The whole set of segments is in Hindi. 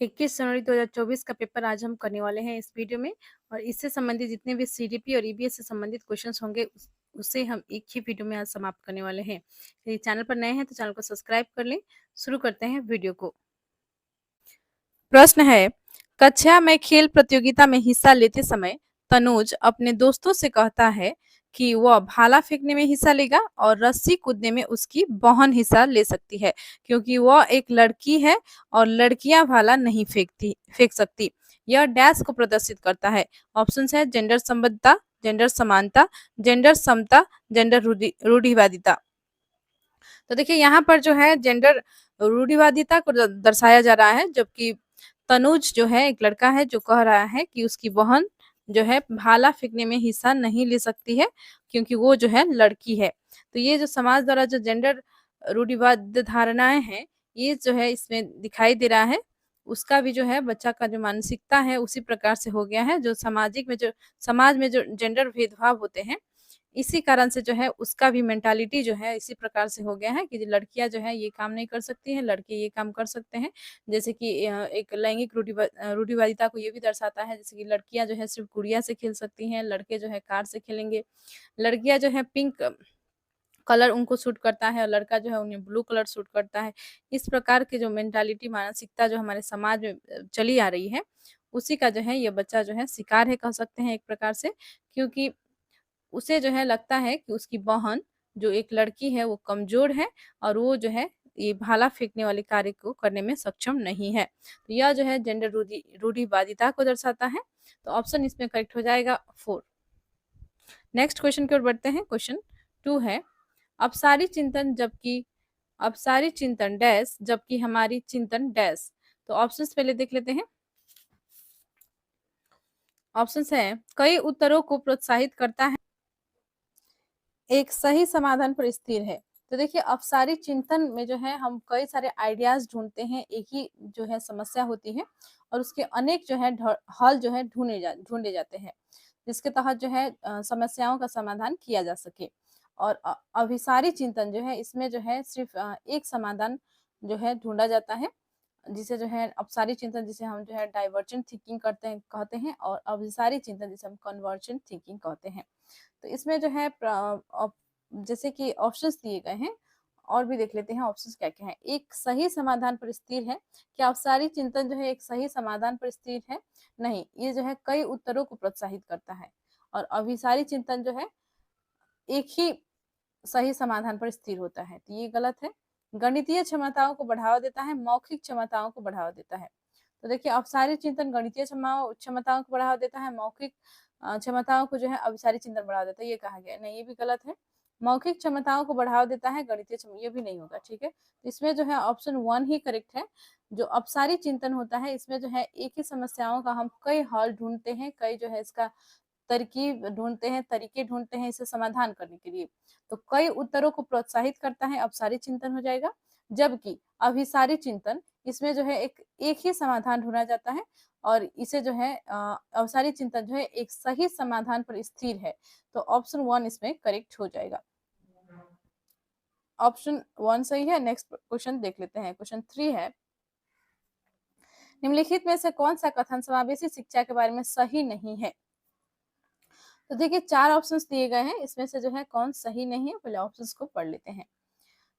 21 जनवरी 2024 का पेपर आज हम करने वाले हैं इस वीडियो में। और इससे संबंधित जितने भी सीडीपी और ईबीएस से संबंधित क्वेश्चंस होंगे उसे हम एक ही वीडियो में आज समाप्त करने वाले हैं। यदि चैनल पर नए हैं तो चैनल को सब्सक्राइब कर लें। शुरू करते हैं वीडियो को। प्रश्न है, कक्षा में खेल प्रतियोगिता में हिस्सा लेते समय तनुज अपने दोस्तों से कहता है कि वह भाला फेंकने में हिस्सा लेगा और रस्सी कूदने में उसकी बहन हिस्सा ले सकती है, क्योंकि वह एक लड़की है और लड़कियां भाला नहीं फेंक सकती। यह डैश को प्रदर्शित करता है। ऑप्शन है जेंडर संबद्धता, जेंडर समानता, जेंडर समता, जेंडर रूढ़िवादिता। तो देखिए यहाँ पर जो है जेंडर रूढ़िवादिता को दर्शाया जा रहा है, जबकि तनुज जो है एक लड़का है जो कह रहा है कि उसकी बहन जो है भाला फेंकने में हिस्सा नहीं ले सकती है, क्योंकि वो जो है लड़की है। तो ये जो समाज द्वारा जो जेंडर रूढ़िवाद धारणाएं हैं, ये जो है इसमें दिखाई दे रहा है। उसका भी जो है बच्चा का जो मानसिकता है उसी प्रकार से हो गया है। जो समाज में जो जेंडर भेदभाव होते हैं, इसी कारण से जो है उसका भी मेंटालिटी जो है इसी प्रकार से हो गया है कि लड़कियां जो है ये काम नहीं कर सकती हैं, लड़के ये काम कर सकते हैं। जैसे कि एक लैंगिक रूढ़िवादिता को ये भी दर्शाता है, जैसे कि लड़कियां जो है सिर्फ गुड़िया से खेल सकती हैं, लड़के जो है कार से खेलेंगे। लड़कियां जो है पिंक कलर उनको सूट करता है और लड़का जो है उन्हें ब्लू कलर सूट करता है। इस प्रकार की जो मेंटालिटी मानसिकता जो हमारे समाज में चली आ रही है, उसी का जो है ये बच्चा जो है शिकार है, कह सकते हैं एक प्रकार से। क्योंकि उसे जो है लगता है कि उसकी बहन जो एक लड़की है वो कमजोर है और वो जो है ये भाला फेंकने वाले कार्य को करने में सक्षम नहीं है। तो यह जो है जेंडर रूढ़िवादिता को दर्शाता है। तो ऑप्शन इसमें करेक्ट हो जाएगा 4। नेक्स्ट क्वेश्चन की ओर बढ़ते हैं। क्वेश्चन 2 है, अपसारी चिंतन डैश जबकि हमारी चिंतन डैश। तो ऑप्शंस पहले देख लेते हैं। ऑप्शंस है, कई उत्तरों को प्रोत्साहित करता है, एक सही समाधान पर स्थिर है। तो देखिए अपसारी चिंतन में जो है हम कई सारे आइडियाज ढूंढते हैं, एक ही जो है समस्या होती है और उसके अनेक जो है हल जो है ढूंढे जाते हैं, जिसके तहत जो है समस्याओं का समाधान किया जा सके। और अभिसारी चिंतन जो है इसमें जो है सिर्फ एक समाधान जो है ढूंढा जाता है, जिसे जो है अपसारी चिंतन जिसे हम जो है डाइवर्जेंट थिंकिंग कहते हैं और अभिसारी चिंतन जिसे हम कन्वर्जेंट थिंकिंग कहते हैं। तो इसमें जो है जैसे कि ऑप्शंस दिए गए हैं, और भी देख लेते हैं ऑप्शंस क्या क्या है। एक सही समाधान पर स्थिर है, क्या अवसारी चिंतन जो है एक सही समाधान पर स्थिर है? नहीं, ये जो है कई उत्तरों को प्रोत्साहित करता है। और अभिसारी चिंतन जो है एक ही सही समाधान पर स्थिर होता है, तो ये गलत है। गणितीय क्षमताओं को बढ़ावा देता है, मौखिक क्षमताओं को बढ़ावा देता है। तो देखिए अपसारी चिंतन गणितीय क्षमताओं को बढ़ावा देता है, मौखिक क्षमताओं को जो है अभिसारी चिंतन बढ़ावा देता है, ये कहा गया नहीं, ये भी गलत है। मौखिक क्षमताओं को बढ़ावा देता है गणितीय ये भी नहीं होगा, ठीक है। तो इसमें जो है ऑप्शन 1 ही करेक्ट है। जो अपसारी चिंतन होता है इसमें जो है एक ही समस्याओं का हम कई हल ढूंढते हैं, कई जो है इसका तरकीब ढूंढते हैं, तरीके ढूंढते हैं इसे समाधान करने के लिए। तो कई उत्तरों को प्रोत्साहित करता है, अपसारी चिंतन हो जाएगा। जबकि अभिसारी चिंतन इसमें जो है एक ही समाधान ढूंढा जाता है और इसे जो है अवसारी चिंतन जो है एक सही समाधान पर स्थिर है। तो ऑप्शन 1 इसमें करेक्ट हो जाएगा। ऑप्शन 1 सही है। नेक्स्ट क्वेश्चन देख लेते हैं। क्वेश्चन 3 है, निम्नलिखित में से कौन सा कथन समावेशी शिक्षा के बारे में सही नहीं है? तो देखिए 4 ऑप्शंस दिए गए हैं, इसमें से जो है कौन सही नहीं है, पहले ऑप्शंस को पढ़ लेते हैं।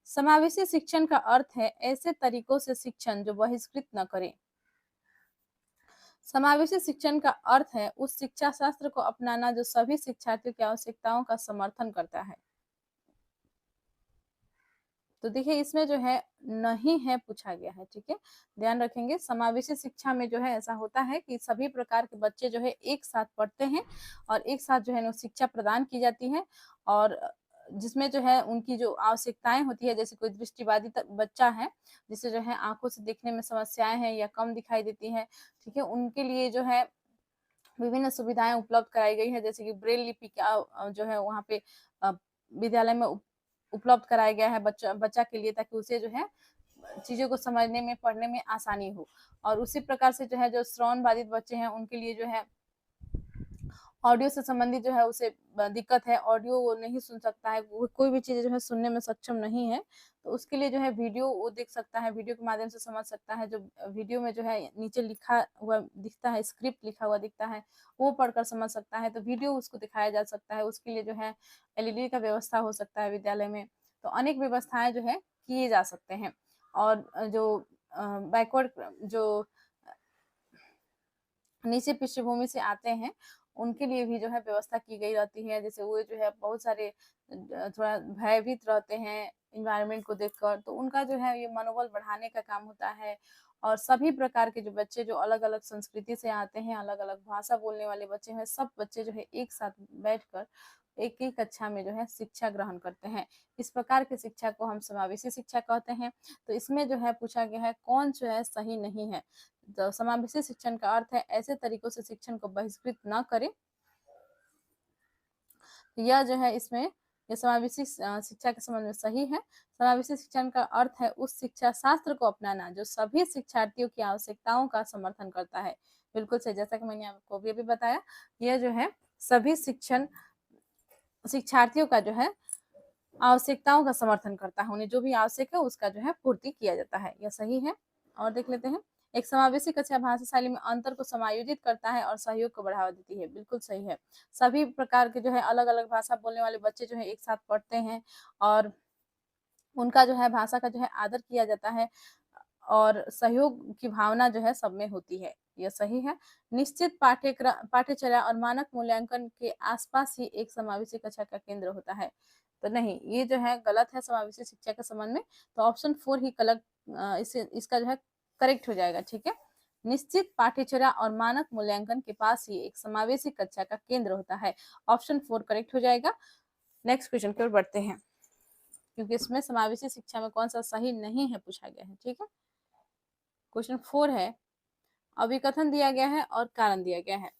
समावेशी शिक्षण का अर्थ है ऐसे तरीकों से शिक्षण जो बहिष्कृत न करें। समावेशी शिक्षण का अर्थ है उस शिक्षा शास्त्र को अपनाना जो सभी शिक्षार्थियों की आवश्यकताओं का समर्थन करता है। तो देखिए इसमें जो है नहीं है पूछा गया है, ठीक है, ध्यान रखेंगे। समावेशी शिक्षा में जो है ऐसा होता है कि सभी प्रकार के बच्चे जो है एक साथ पढ़ते हैं और एक साथ जो है ना शिक्षा प्रदान की जाती है, और जिसमें जो है उनकी जो आवश्यकताएं होती है, जैसे कोई दृष्टिबाधित बच्चा है जिसे जो है आंखों से देखने में समस्याएं हैं या कम दिखाई देती है, ठीक है, उनके लिए जो है विभिन्न सुविधाएं उपलब्ध कराई गई है, जैसे कि ब्रेल लिपि का जो है वहाँ पे विद्यालय में उपलब्ध कराया गया है बच्चा के लिए, ताकि उसे जो है चीजों को समझने में पढ़ने में आसानी हो। और उसी प्रकार से जो है जो श्रवण बाधित बच्चे हैं उनके लिए जो है ऑडियो से संबंधित जो है उसे दिक्कत है, ऑडियो वो नहीं सुन सकता है, वो कोई भी चीज़ें जो है सुनने में सक्षम नहीं है, तो उसके लिए जो है वीडियो वो देख सकता है, वीडियो के माध्यम से समझ सकता है। जो वीडियो में जो है नीचे लिखा हुआ दिखता है, स्क्रिप्ट लिखा हुआ दिखता है, वो पढ़कर समझ सकता है, तो वीडियो उसको दिखाया जा सकता है। उसके लिए जो है एलईडी का व्यवस्था हो सकता है विद्यालय में। तो अनेक व्यवस्थाएँ जो है किए जा सकते हैं। और जो बैकवर्ड जो नीचे पृष्ठभूमि से आते हैं, उनके लिए भी जो है व्यवस्था की गई रहती है। जैसे वो जो है बहुत सारे थोड़ा भयभीत रहते हैं एनवायरनमेंट को देखकर, तो उनका जो है ये मनोबल बढ़ाने का काम होता है। और सभी प्रकार के जो बच्चे जो अलग-अलग संस्कृति से आते हैं, अलग-अलग भाषा बोलने वाले बच्चे हैं, सब बच्चे जो है एक साथ बैठकर एक ही कक्षा में जो है शिक्षा ग्रहण करते हैं। इस प्रकार की शिक्षा को हम समावेशी शिक्षा कहते हैं। तो इसमें जो है पूछा गया है कौन जो है सही नहीं है। तो समावेशी शिक्षण का अर्थ है ऐसे तरीकों से शिक्षण को बहिष्कृत न करें। यह जो है इसमें ये समावेशी शिक्षा के संबंध में सही है। समावेशी शिक्षण का अर्थ है उस शिक्षा शास्त्र को अपनाना जो सभी शिक्षार्थियों की आवश्यकताओं का समर्थन करता है। बिल्कुल सही, जैसा कि मैंने आपको भी बताया, यह जो है सभी शिक्षार्थियों का जो है आवश्यकताओं का समर्थन करता है। उन्हें जो भी आवश्यक है उसका जो है पूर्ति किया जाता है, यह सही है। और देख लेते हैं, एक समावेशी कक्षा भाषा शैली में अंतर को समायोजित करता है और सहयोग को बढ़ावा देती है। बिल्कुल सही है। सभी प्रकार के जो है अलग अलग भाषा बोलने वाले बच्चे जो है एक साथ पढ़ते हैं और उनका जो है भाषा का जो है आदर किया जाता है और सहयोग की भावना जो है सब में होती है, यह सही है। निश्चित पाठ्यचर्या और मानक मूल्यांकन के आसपास ही एक समावेशी कक्षा का केंद्र होता है। तो नहीं, ये जो है गलत है समावेशी शिक्षा के संबंध में। तो ऑप्शन 4 ही गलत, इसका जो है करेक्ट हो जाएगा। ठीक है, निश्चित पाठ्यचर्या और मानक मूल्यांकन के पास ही एक समावेशी कक्षा का केंद्र होता है। ऑप्शन 4 करेक्ट हो जाएगा। नेक्स्ट क्वेश्चन की ओर बढ़ते हैं, क्योंकि इसमें समावेशी शिक्षा में कौन सा सही नहीं है पूछा गया है। ठीक है, क्वेश्चन 4 है, अभिकथन दिया गया है और कारण दिया गया है।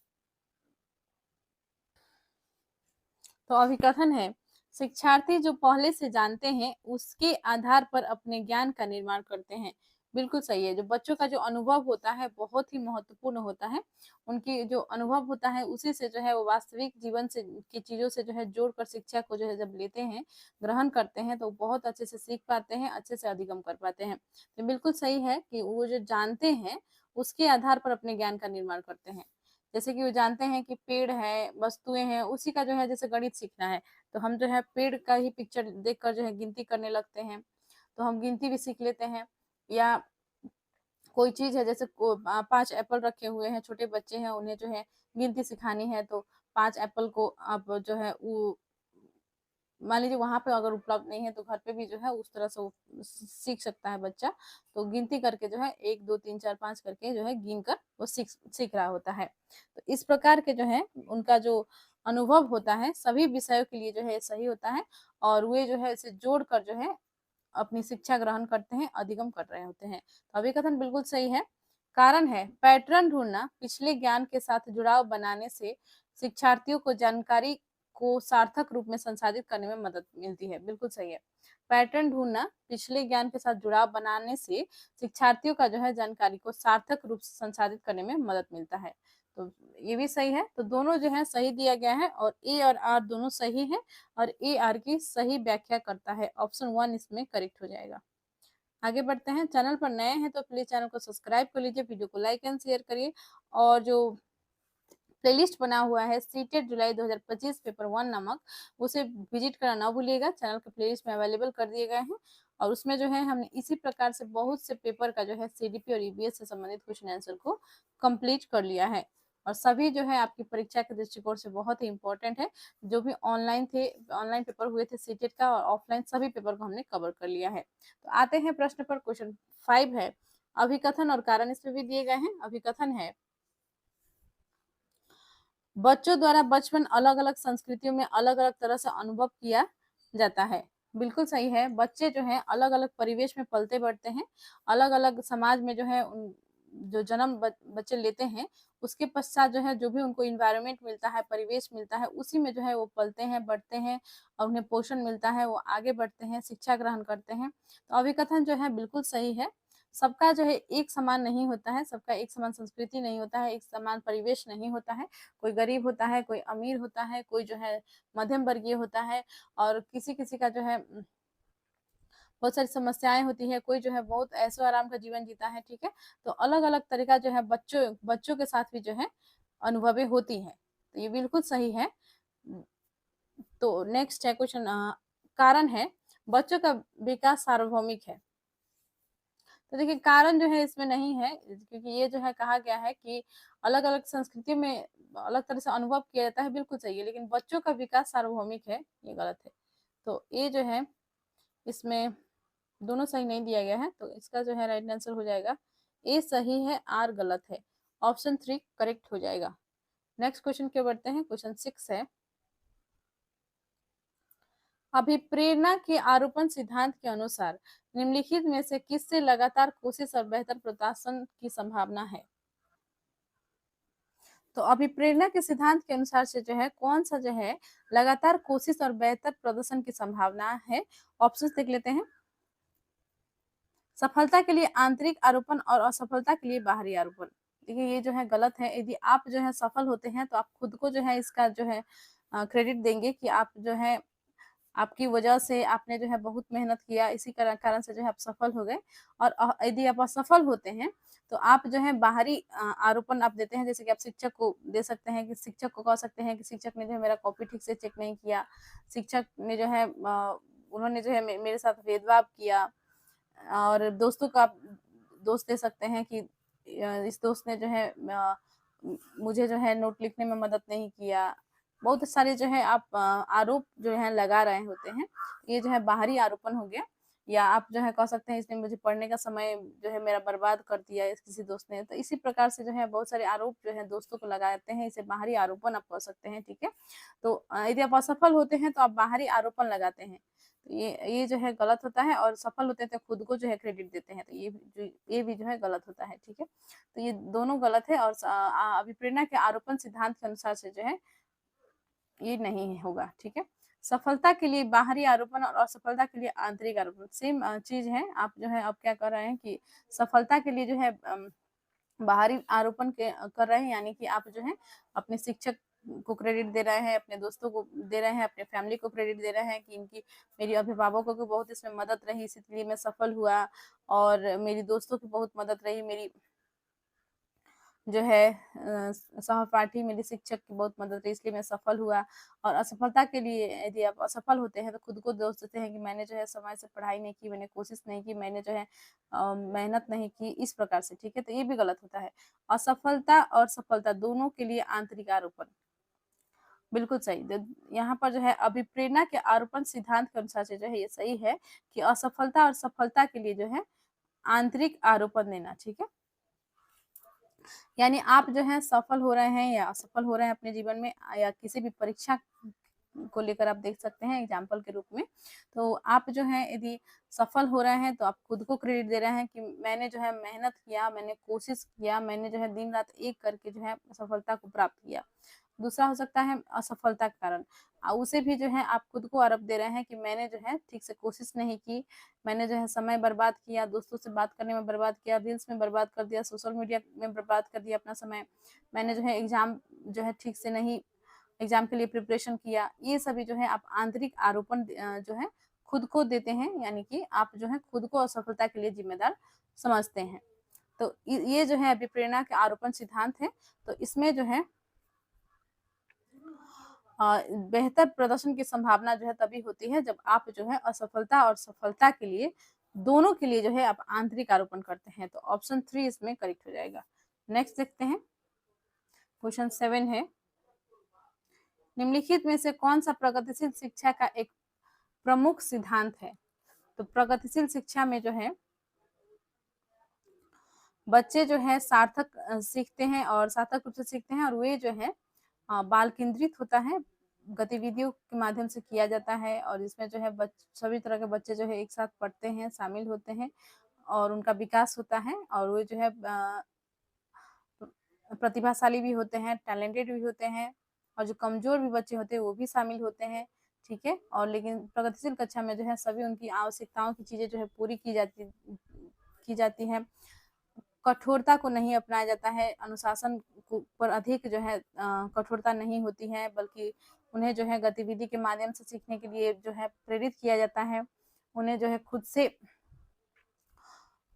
तो अभिकथन है, शिक्षार्थी जो पहले से जानते हैं उसके आधार पर अपने ज्ञान का निर्माण करते हैं। बिल्कुल सही है। जो बच्चों का जो अनुभव होता है बहुत ही महत्वपूर्ण होता है। उनकी जो अनुभव होता है उसी से जो है वो वास्तविक जीवन से की चीजों से जो है जोड़कर शिक्षा को जो है जब लेते हैं, ग्रहण करते हैं, तो बहुत अच्छे से सीख पाते हैं, अच्छे से अधिगम कर पाते हैं। तो बिल्कुल सही है कि वो जो जानते हैं उसके आधार पर अपने ज्ञान का निर्माण करते हैं। जैसे कि वो जानते हैं कि पेड़ है, वस्तुएं हैं, उसी का जो है जैसे गणित सीखना है, तो हम जो है पेड़ का ही पिक्चर देखकर जो है गिनती करने लगते हैं, तो हम गिनती भी सीख लेते हैं। या कोई चीज है, जैसे 5 एप्पल रखे हुए हैं, छोटे बच्चे हैं, उन्हें जो है गिनती सिखानी है, तो 5 एप्पल को आप जो है वो मान लीजिए वहां पे अगर उपलब्ध नहीं है तो घर पे भी जो है उस तरह से वो सीख सकता है बच्चा। तो गिनती करके जो है 1 2 3 4 5 करके जो है गिन कर वो सीख रहा होता है। तो इस प्रकार के जो है उनका जो अनुभव होता है सभी विषयों के लिए जो है सही होता है, और वे जो है इसे जोड़ कर जो है अपनी शिक्षा ग्रहण करते हैं, अधिगम कर रहे होते हैं। तो अभिकथन बिल्कुल सही है। कारण है, पैटर्न ढूंढना पिछले ज्ञान के साथ जुड़ाव बनाने से शिक्षार्थियों को जानकारी को सार्थक रूप में संसाधित करने में मदद मिलती है। बिल्कुल सही है। पैटर्न ढूंढना पिछले ज्ञान के साथ जुड़ाव बनाने से शिक्षार्थियों का जो है जानकारी को सार्थक रूप से संसाधित करने में मदद मिलता है। तो ये भी सही है। तो दोनों जो है सही दिया गया है और ए और आर दोनों सही है, और ए आर की सही व्याख्या करता है। ऑप्शन 1 इसमें करेक्ट हो जाएगा। आगे बढ़ते हैं। चैनल पर नए हैं तो प्लीज चैनल को सब्सक्राइब कर लीजिए, वीडियो को लाइक एंड शेयर करिए, और जो प्लेलिस्ट बना हुआ है सीटेट जुलाई 2025 पेपर 1 नामक, उसे विजिट करना ना भूलिएगा। चैनल के प्लेलिस्ट में अवेलेबल कर दिए गए हैं, और उसमें जो है हमने इसी प्रकार से बहुत से पेपर का जो है सीडीपी और ईबीएस से संबंधित क्वेश्चन आंसर को कंप्लीट कर लिया है, और सभी जो है आपकी परीक्षा के दृष्टिकोण से बहुत ही इंपॉर्टेंट है। जो भी ऑनलाइन पेपर हुए थे सीटेट का और ऑफलाइन, सभी पेपर को हमने कवर कर लिया है। तो आते हैं प्रश्न पर। क्वेश्चन 5 है, अभिकथन और कारण इसमें भी दिए गए हैं। अभिकथन है, बच्चों द्वारा बचपन अलग अलग संस्कृतियों में अलग अलग तरह से अनुभव किया जाता है। बिल्कुल सही है। बच्चे जो हैं अलग अलग परिवेश में पलते बढ़ते हैं, अलग अलग समाज में जो है जो जन्म बच्चे लेते हैं, उसके पश्चात जो है जो भी उनको इन्वायरमेंट मिलता है, परिवेश मिलता है, उसी में जो है वो पलते हैं, बढ़ते हैं, और उन्हें पोषण मिलता है, वो आगे बढ़ते हैं, शिक्षा ग्रहण करते हैं। तो अभिकथन जो है बिल्कुल सही है। सबका जो है एक समान नहीं होता है, सबका एक समान संस्कृति नहीं होता है, एक समान परिवेश नहीं होता है। कोई गरीब होता है, कोई अमीर होता है, कोई जो है मध्यम वर्गीय होता है, और किसी-किसी का जो है बहुत सारी समस्याएँ होती हैं, कोई जो है बहुत ऐशो-आराम का जीवन जीता है, ठीक है? तो अलग-अलग तरीका जो है बच्चों बच्चों के साथ भी जो है अनुभवें होती हैं। तो ये बिल्कुल सही है। तो नेक्स्ट है क्वेश्चन, कारण है बच्चों का विकास सार्वभौमिक है। तो देखिए कारण जो है इसमें नहीं है, क्योंकि ये जो है कहा गया है कि अलग-अलग संस्कृतियों में अलग तरह से अनुभव किया जाता है, बिल्कुल सही है, लेकिन बच्चों का विकास सार्वभौमिक है, ये गलत है। तो ये जो है इसमें दोनों सही नहीं दिया गया है, तो इसका जो है राइट आंसर हो जाएगा ए सही है, आर गलत है। ऑप्शन 3 करेक्ट हो जाएगा। नेक्स्ट क्वेश्चन के बढ़ते हैं, क्वेश्चन 6 है, अभिप्रेरणा के आरोपण सिद्धांत के अनुसार निम्नलिखित में से किससे लगातार कोशिश और बेहतर प्रदर्शन की संभावना है? तो अभिप्रेरणा के सिद्धांत के अनुसार से जो है कौन सा जो है लगातार कोशिश और बेहतर प्रदर्शन की संभावना है? ऑप्शन देख लेते हैं। सफलता के लिए आंतरिक आरोपण और असफलता के लिए बाहरी आरोपण। देखिए ये जो है गलत है। यदि आप जो है सफल होते हैं तो आप खुद को जो है इसका जो है क्रेडिट देंगे कि आप जो है आपकी वजह से आपने जो है बहुत मेहनत किया, इसी कारण से जो है आप सफल हो गए। और यदि आप असफल होते हैं तो आप जो है बाहरी आरोपण आप देते हैं, जैसे कि आप शिक्षक को दे सकते हैं कि शिक्षक को कह सकते हैं कि शिक्षक ने जो है मेरा कॉपी ठीक से चेक नहीं किया, शिक्षक ने जो है उन्होंने जो है मेरे साथ भेदभाव किया। और दोस्तों का आप दोस्त दे सकते हैं कि इस दोस्त ने जो है मुझे जो है नोट लिखने में मदद नहीं किया। बहुत सारे जो है आप आरोप जो है लगा रहे होते हैं, ये जो है बाहरी आरोपण हो गया। या आप जो है कह सकते हैं इसने मुझे पढ़ने का समय जो है मेरा बर्बाद कर दिया इस किसी दोस्त ने। तो इसी प्रकार से जो है बहुत सारे आरोप जो है दोस्तों को लगाते हैं, इसे बाहरी आरोपण आप कह सकते हैं, ठीक है। तो यदि आप असफल होते हैं तो आप बाहरी आरोपण लगाते हैं, तो ये जो है गलत होता है। और सफल होते हैं तो खुद को जो है क्रेडिट देते हैं, तो ये भी जो है गलत होता है, ठीक है। तो ये दोनों गलत है। और अभिप्रेरणा के आरोपण सिद्धांत के अनुसार से जो है ये नहीं होगा, ठीक है। सफलता के लिए बाहरी आरोपण और असफलता के लिए आंतरिक आरोपण सेम चीज है। आप जो है अब क्या कर रहे हैं कि सफलता के लिए जो है बाहरी आरोपण कर रहे हैं, यानी कि आप जो है अपने शिक्षक को क्रेडिट दे रहे हैं, अपने दोस्तों को दे रहे हैं, अपने फैमिली को क्रेडिट दे रहे हैं कि इनकी मेरी अभिभावकों की बहुत इसमें मदद रही, इसलिए मैं सफल हुआ। और मेरी दोस्तों की बहुत मदद रही, मेरी जो है सहपाठी मेरे शिक्षक की बहुत मदद रही, इसलिए मैं सफल हुआ। और असफलता के लिए यदि आप असफल होते हैं तो खुद को दोष देते हैं कि मैंने जो है समय से पढ़ाई नहीं की, मैंने कोशिश नहीं की, मैंने जो है मेहनत नहीं की, इस प्रकार से, ठीक है। तो ये भी गलत होता है। असफलता और सफलता दोनों के लिए आंतरिक आरोपण बिल्कुल सही। यहाँ पर जो है अभिप्रेरणा के आरोपण सिद्धांत के अनुसार से जो है ये सही है कि असफलता और सफलता के लिए जो है आंतरिक आरोपण देना, ठीक है। यानी आप जो है सफल हो रहे हैं या असफल हो रहे हैं अपने जीवन में, या किसी भी परीक्षा को लेकर आप देख सकते हैं एग्जाम्पल के रूप में। तो आप जो है यदि सफल हो रहे हैं तो आप खुद को क्रेडिट दे रहे हैं कि मैंने जो है मेहनत किया, मैंने कोशिश किया, मैंने जो है दिन रात एक करके जो है सफलता को प्राप्त किया। दूसरा हो सकता है असफलता के कारण, उसे भी जो है आप खुद को आरोप दे रहे हैं कि मैंने जो है ठीक से कोशिश नहीं की, मैंने जो है समय बर्बाद किया, दोस्तों से बात करने में बर्बाद किया, रील्स में बर्बाद कर दिया, सोशल मीडिया में बर्बाद कर दिया अपना समय, मैंने जो है एग्जाम जो है ठीक से नहीं एग्जाम के लिए प्रिपरेशन किया। ये सभी जो है आप आंतरिक आरोपण जो है खुद को देते हैं, यानी कि आप जो है खुद को असफलता के लिए जिम्मेदार समझते हैं। तो ये जो है अभिप्रेरणा के आरोपण सिद्धांत है। तो इसमें जो है बेहतर प्रदर्शन की संभावना जो है तभी होती है जब आप जो है असफलता और सफलता के लिए दोनों के लिए जो है आप आंतरिक आरोपण करते हैं। तो ऑप्शन 3 इसमें करेक्ट हो जाएगा। नेक्स्ट देखते हैं, क्वेश्चन 7 है, निम्नलिखित में से कौन सा प्रगतिशील शिक्षा का एक प्रमुख सिद्धांत है? तो प्रगतिशील शिक्षा में जो है बच्चे जो है सार्थक सीखते हैं और सार्थक रूप से सीखते हैं, और वे जो है बाल केंद्रित होता है, गतिविधियों के माध्यम से किया जाता है। और इसमें जो है सभी तरह के बच्चे जो है एक साथ पढ़ते हैं, शामिल होते हैं, और उनका विकास होता है। और वो जो है प्रतिभाशाली भी होते हैं, टैलेंटेड भी होते हैं, और जो कमजोर भी बच्चे होते हैं वो भी शामिल होते हैं, ठीक है। और लेकिन प्रगतिशील कक्षा में जो है सभी उनकी आवश्यकताओं की चीजें जो है पूरी की जाती है, कठोरता को नहीं अपनाया जाता है, अनुशासन पर अधिक जो है कठोरता नहीं होती है, बल्कि उन्हें जो है गतिविधि के माध्यम से सीखने के लिए जो है प्रेरित किया जाता है। उन्हें जो है खुद से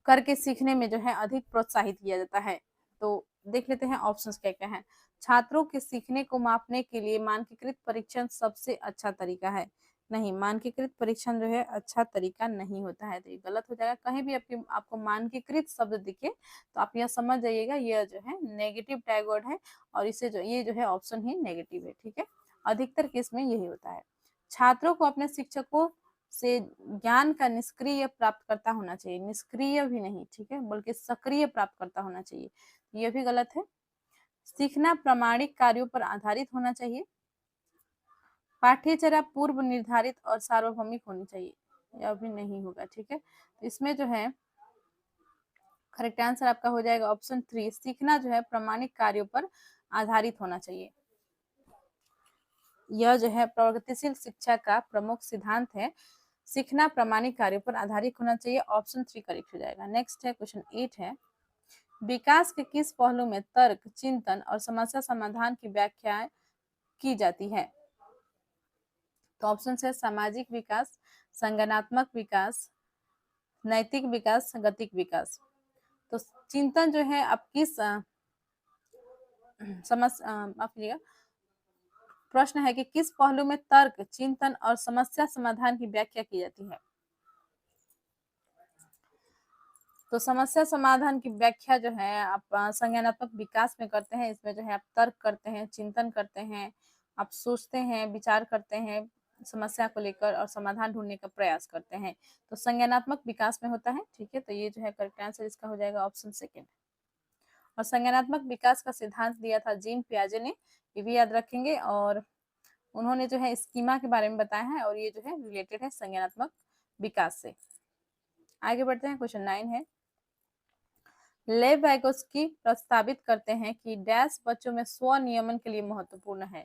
करके सीखने में जो है अधिक प्रोत्साहित किया जाता है। तो देख लेते हैं ऑप्शंस क्या क्या है। छात्रों के सीखने को मापने के लिए मानकीकृत परीक्षण सबसे अच्छा तरीका है। नहीं, मानकीकृत परीक्षण जो है अच्छा तरीका नहीं होता है, तो ये गलत हो जाएगा। कहीं भी आपको मानकीकृत शब्द दिखे तो आप यह समझ जाइएगा यह जो है नेगेटिव टैग वर्ड है, और इसे जो ये जो है ऑप्शन ही नेगेटिव है। ठीक है, अधिकतर केस में यही होता है। छात्रों को अपने शिक्षकों से ज्ञान का निष्क्रिय प्राप्तकर्ता होना चाहिए, निष्क्रिय भी नहीं, ठीक है, बल्कि सक्रिय प्राप्तकर्ता होना चाहिए, यह भी गलत है। सीखना प्रामाणिक कार्यों पर आधारित होना चाहिए। पाठ्यचर्या पूर्व निर्धारित और सार्वभौमिक होनी चाहिए, यह भी नहीं होगा। ठीक है, तो इसमें जो है करेक्ट आंसर आपका हो जाएगा ऑप्शन 3, सीखना जो है प्रामाणिक कार्यों पर आधारित होना चाहिए। यह जो है प्रगतिशील शिक्षा का प्रमुख सिद्धांत है, सीखना प्रामाणिक कार्यों पर आधारित होना चाहिए। ऑप्शन 3 करेक्ट हो जाएगा। नेक्स्ट है क्वेश्चन 8 है, विकास के किस पहलू में तर्क, चिंतन और समस्या समाधान की व्याख्या की जाती है? तो ऑप्शन है सामाजिक विकास, संज्ञानात्मक विकास, नैतिक विकास, गतिक विकास। तो चिंतन जो है आप किस समस्या प्रश्न है कि किस पहलू में तर्क, चिंतन और समस्या समाधान की व्याख्या की जाती है? तो समस्या समाधान की व्याख्या जो है आप संज्ञानात्मक विकास में करते हैं। इसमें जो है आप तर्क करते हैं, चिंतन करते हैं, आप सोचते हैं, विचार करते हैं समस्या को लेकर और समाधान ढूंढने का प्रयास करते हैं। तो संज्ञानात्मक विकास में होता है। ठीक है, तो ये जो है करेक्ट आंसर इसका हो जाएगा ऑप्शन 2। और संज्ञानात्मक विकास का सिद्धांत दिया था जीन पियाजे ने, ये भी याद रखेंगे। और उन्होंने जो है स्कीमा के बारे में बताया है, और ये जो है रिलेटेड है संज्ञानात्मक विकास से। आगे बढ़ते हैं, क्वेश्चन 9 है, लेव वाइगोत्स्की प्रस्तावित करते हैं कि डैश बच्चों में स्वनियमन के लिए महत्वपूर्ण है।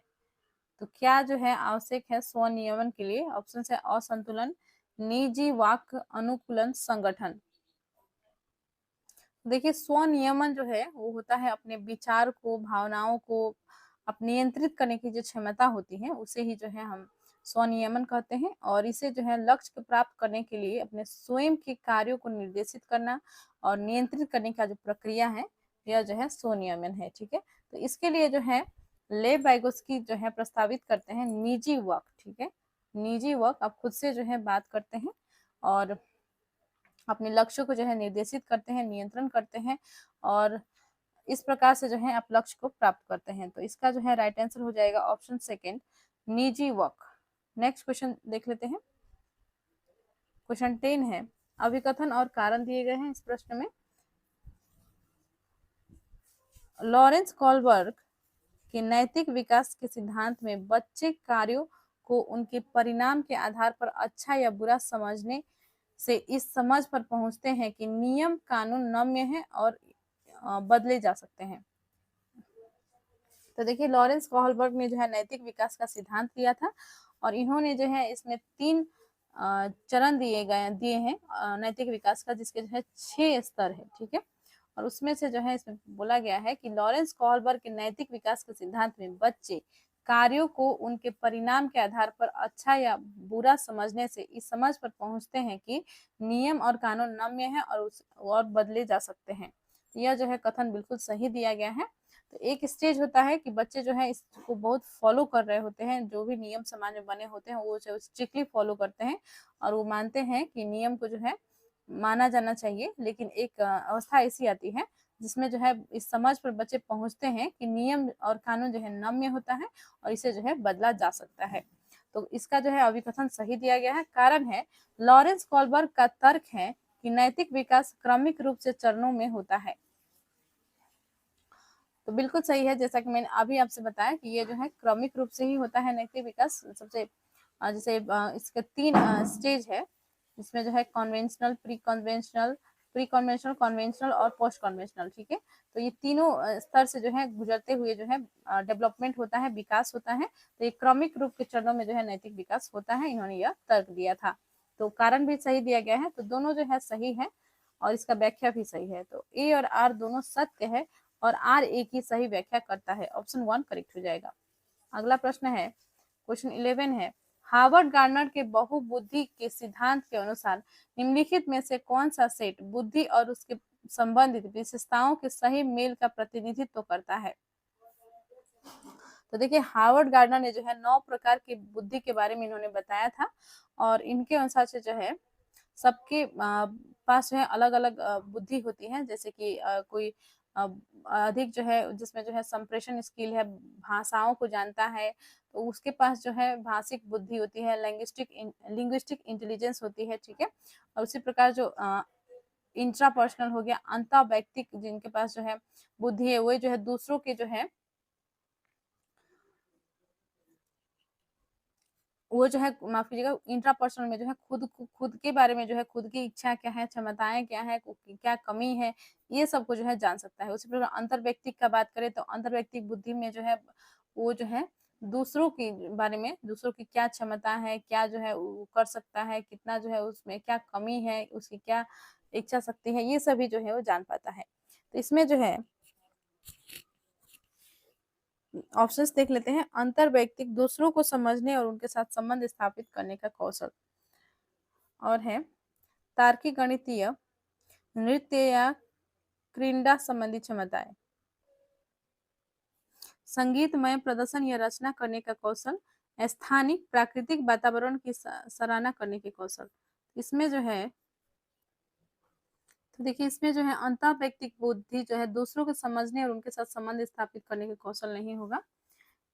तो क्या जो है आवश्यक है स्वनियमन के लिए? ऑप्शन है असंतुलन, निजी वाक अनुकूलन, संगठन। देखिए स्वनियमन जो है वो होता है अपने विचार को, भावनाओं को अब नियंत्रित करने की जो क्षमता होती है उसे ही जो है हम स्वनियमन कहते हैं। और इसे जो है लक्ष्य को प्राप्त करने के लिए अपने स्वयं के कार्यों को निर्देशित करना और नियंत्रित करने का जो प्रक्रिया है यह जो है स्वनियमन है। ठीक है, तो इसके लिए जो है लेव वाइगोत्स्की जो है प्रस्तावित करते हैं निजी वर्क। ठीक है, निजी वर्क, आप खुद से जो है बात करते हैं और अपने लक्ष्य को जो है निर्देशित करते हैं, नियंत्रण करते हैं, और इस प्रकार से जो है आप लक्ष्य को प्राप्त करते हैं। तो इसका जो है राइट आंसर हो जाएगा ऑप्शन 2, निजी वर्क। नेक्स्ट क्वेश्चन देख लेते हैं, क्वेश्चन 10 है, अभिकथन और कारण दिए गए हैं इस प्रश्न में। लॉरेंस कॉलबर्ग के नैतिक विकास के सिद्धांत में बच्चे कार्यों को उनके परिणाम के आधार पर अच्छा या बुरा समझने से इस समझ पर पहुंचते हैं कि नियम कानून नम्य है और बदले जा सकते हैं। तो देखिए लॉरेंस कॉलबर्ग ने जो है नैतिक विकास का सिद्धांत दिया था, और इन्होंने जो है इसमें 3 चरण दिए हैं नैतिक विकास का, जिसके जो है 6 स्तर है। ठीक है, और उसमें से जो है इसमें बोला गया है कि लॉरेंस कॉलबर्ग के नैतिक विकास के सिद्धांत में बच्चे कार्यों को उनके परिणाम के आधार पर अच्छा या बुरा समझने से इस समझ पर पहुंचते हैं कि नियम और कानून नम्य है और बदले जा सकते हैं। यह जो है कथन बिल्कुल सही दिया गया है। तो एक स्टेज होता है कि बच्चे जो है इसको बहुत फॉलो कर रहे होते हैं, जो भी नियम समाज में बने होते हैं वो स्ट्रिक्टली फॉलो करते हैं, और वो मानते हैं कि नियम को जो है माना जाना चाहिए। लेकिन एक अवस्था ऐसी आती है जिसमें जो है इस समझ पर बच्चे पहुंचते हैं कि नियम और कानून जो है नम्य होता है और इसे जो है बदला जा सकता है। तो इसका जो है अभिकथन सही दिया गया है। कारण है लॉरेंस कॉलबर्ग का तर्क है कि नैतिक विकास क्रमिक रूप से चरणों में होता है। तो बिल्कुल सही है, जैसा कि मैंने अभी आपसे बताया कि ये जो है क्रमिक रूप से ही होता है नैतिक विकास। सबसे जैसे इसके 3 स्टेज है, इसमें जो है कन्वेंशनल, प्री कन्वेंशनल, कन्वेंशनल और पोस्ट कन्वेंशनल। ठीक है, तो ये तीनों स्तर से जो है गुजरते हुए जो है डेवलपमेंट होता है, विकास होता है। तो ये क्रमिक रूप के चरणों में जो है नैतिक विकास होता है, इन्होंने यह तर्क दिया था। तो कारण भी सही दिया गया है, तो दोनों जो है सही है। और इसका व्याख्या भी सही है। तो ए और आर दोनों सत्य है और आर ए की सही व्याख्या करता है। ऑप्शन 1 करेक्ट हो जाएगा। अगला प्रश्न है क्वेश्चन 11 है, हार्वर्ड गार्डनर के बहुबुद्धि के सिद्धांत के अनुसार निम्नलिखित में से कौन सा सेट बुद्धि और उसके संबंधित विशेषताओं के सही मेल का प्रतिनिधित्व करता है। तो देखिए हार्वर्ड गार्डनर ने जो है 9 प्रकार की बुद्धि के बारे में इन्होंने बताया था और इनके अनुसार से जो है सबके पास जो है अलग अलग बुद्धि होती है। जैसे कि कोई अधिक जो है जिसमें जो है संप्रेषण स्किल है, भाषाओं को जानता है, तो उसके पास जो है भाषिक बुद्धि होती है, लिंग्विस्टिक इंटेलिजेंस होती है, ठीक है। और उसी प्रकार जो इंट्रापर्सनल हो गया, अंतर व्यक्तिक जिनके पास जो है बुद्धि है, वो जो है दूसरों के जो है वो जो है माफ कीजिएगा इंट्रापर्सनल में जो है खुद के बारे में जो है खुद की इच्छा क्या है, क्षमताएं क्या है, क्या कमी है, ये सब को जो है जान सकता है। उसी प्रकार अंतर व्यक्तिक का बात करें तो अंतर व्यक्तिक बुद्धि में जो है वो जो है दूसरों के बारे में, दूसरों की क्या क्षमता है, क्या जो है वो कर सकता है, कितना जो है उसमें क्या कमी है, उसकी क्या इच्छा शक्ति है, ये सभी जो है वो जान पाता है। तो इसमें जो है ऑप्शंस देख लेते हैं। अंतर व्यक्तिक दूसरों को समझने और उनके साथ संबंध स्थापित करने का कौशल। और है तार्किक गणितीय, नृत्य या क्रीड़ा संबंधी क्षमताएं, संगीतमय प्रदर्शन या रचना करने का कौशल, स्थानिक प्राकृतिक वातावरण की सराहना करने के कौशल। इसमें जो है तो देखिए इसमें जो है अंतर व्यक्तिक बुद्धि जो है दूसरों को समझने और उनके साथ संबंध स्थापित करने के कौशल नहीं होगा।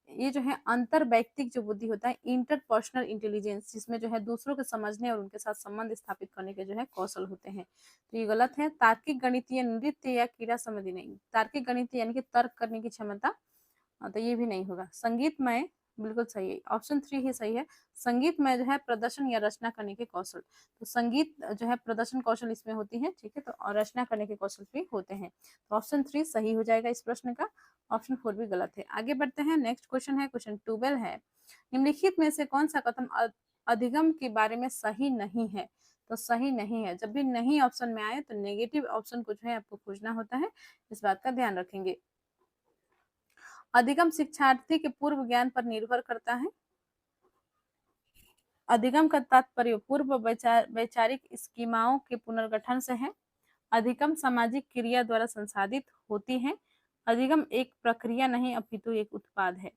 ये जो है अंतर व्यक्तिक जो बुद्धि होता है, इंटरपर्सनल इंटेलिजेंस, जिसमें जो है दूसरों को समझने और उनके साथ संबंध स्थापित करने के जो है कौशल होते हैं। तो ये गलत है। तार्किक गणितीय, नृत्य या क्रीड़ा संबंधी नहीं। तार्किक गणितीय यानी कि तर्क करने की क्षमता, तो ये भी नहीं होगा। संगीतमय बिल्कुल सही है, ऑप्शन 3 ही सही है। संगीतमय जो है प्रदर्शन या रचना करने के कौशल, तो संगीत जो है प्रदर्शन कौशल इसमें होती है, ठीक है। तो और रचना करने के कौशल भी होते हैं। तो ऑप्शन 3 सही हो जाएगा इस प्रश्न का। ऑप्शन 4 भी गलत है। आगे बढ़ते हैं। नेक्स्ट क्वेश्चन है क्वेश्चन 12 है, निम्नलिखित में से कौन सा कथन अधिगम के बारे में सही नहीं है। तो सही नहीं है, जब भी नहीं ऑप्शन में आए तो नेगेटिव ऑप्शन को जो है आपको खोजना होता है, इस बात का ध्यान रखेंगे। अधिगम शिक्षार्थी के पूर्व ज्ञान पर निर्भर करता है। अधिगम का तात्पर्य पूर्व वैचारिक स्कीमाओं के पुनर्गठन से है। अधिगम सामाजिक क्रिया द्वारा संसाधित होती है। अधिगम एक प्रक्रिया नहीं अपितु एक उत्पाद है।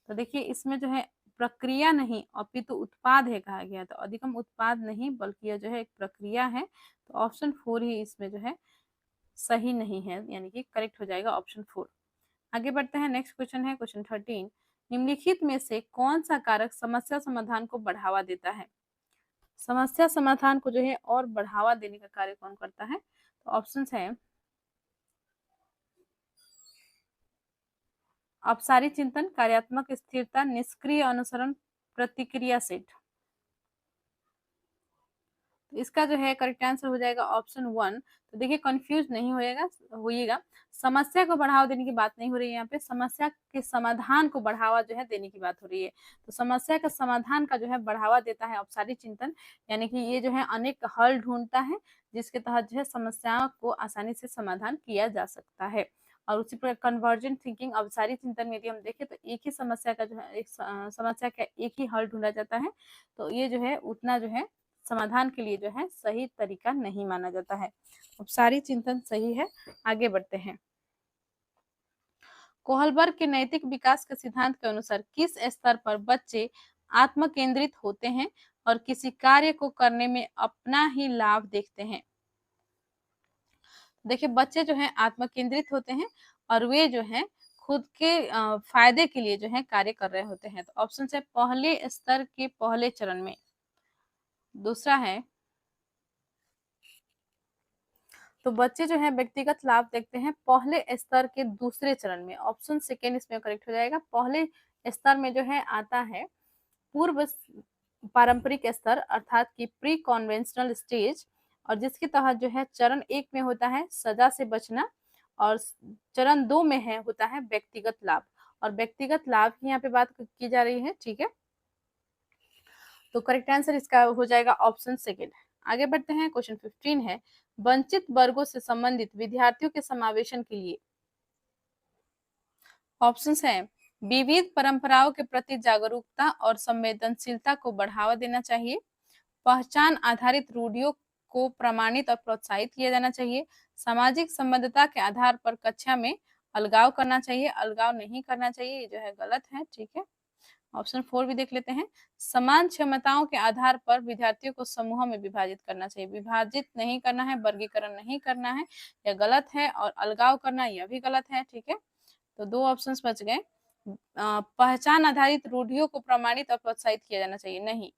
तो देखिए इसमें जो है प्रक्रिया नहीं अपितु उत्पाद है कहा गया, तो अधिगम उत्पाद नहीं बल्कि यह जो है एक प्रक्रिया है। तो ऑप्शन 4 ही इसमें जो है सही नहीं है, यानी कि करेक्ट हो जाएगा ऑप्शन 4। आगे बढ़ते हैं। नेक्स्ट क्वेश्चन है क्वेश्चन 13, निम्नलिखित में से कौन सा कारक समस्या समाधान को बढ़ावा देता है। समस्या समाधान को जो है और बढ़ावा देने का कार्य कौन करता है। तो ऑप्शंस है अपसारी चिंतन, कार्यात्मक स्थिरता, निष्क्रिय अनुसरण, प्रतिक्रिया सेट। तो इसका जो है करेक्ट आंसर हो जाएगा ऑप्शन 1। तो देखिए कंफ्यूज नहीं होइएगा, समस्या को बढ़ावा देने की बात नहीं हो रही है यहाँ पे, समस्या के समाधान को बढ़ावा जो है देने की बात हो रही है। तो समस्या का समाधान का जो है बढ़ावा देता है अपसारी चिंतन, यानी कि ये जो है अनेक हल ढूंढता है जिसके तहत जो है समस्याओं को आसानी से समाधान किया जा सकता है। और उसी प्रकार कन्वर्जेंट थिंकिंग, अवसारी चिंतन में यदि हम देखें तो एक ही समस्या का जो है एक समस्या का एक ही हल ढूंढा जाता है, तो ये जो है उतना जो है समाधान के लिए जो है सही तरीका नहीं माना जाता है। उपसारी चिंतन सही है। आगे बढ़ते हैं। कोहलबर्ग के नैतिक विकास के सिद्धांत के अनुसार किस स्तर पर बच्चे आत्म केंद्रित होते हैं और किसी कार्य को करने में अपना ही लाभ देखते हैं। देखिए बच्चे जो है आत्म केंद्रित होते हैं और वे जो है खुद के फायदे के लिए जो है कार्य कर रहे होते हैं। तो ऑप्शन है पहले स्तर के पहले चरण में। दूसरा है तो बच्चे जो है व्यक्तिगत लाभ देखते हैं पहले स्तर के दूसरे चरण में। ऑप्शन सेकेंड इसमें करेक्ट हो जाएगा। पहले स्तर में जो है आता है पूर्व पारंपरिक स्तर अर्थात कि प्री कॉन्वेंशनल स्टेज, और जिसके तहत जो है चरण 1 में होता है सजा से बचना और चरण 2 में है होता है व्यक्तिगत लाभ। और व्यक्तिगत लाभ की यहाँ पे बात की जा रही है, ठीक है। तो करेक्ट आंसर इसका हो जाएगा ऑप्शन सेकेंड। आगे बढ़ते हैं। क्वेश्चन 15 है, वंचित वर्गों से संबंधित विद्यार्थियों के समावेशन के लिए ऑप्शंस हैं, विविध परंपराओं के प्रति जागरूकता और संवेदनशीलता को बढ़ावा देना चाहिए, पहचान आधारित रूढ़ियों को प्रमाणित और प्रोत्साहित किया जाना चाहिए, सामाजिक संबद्धता के आधार पर कक्षा में अलगाव करना चाहिए, अलगाव नहीं करना चाहिए, ये जो है गलत है। ठीक है, ऑप्शन 4 भी देख लेते हैं, समान क्षमताओं के आधार पर विद्यार्थियों को समूहों में विभाजित करना चाहिए, विभाजित नहीं करना है, वर्गीकरण नहीं करना है, यह गलत है, और अलगाव करना यह भी गलत है। ठीक है, तो 2 ऑप्शंस बच गए। पहचान आधारित रूढ़ियों को प्रमाणित और प्रोत्साहित किया जाना चाहिए, नहीं,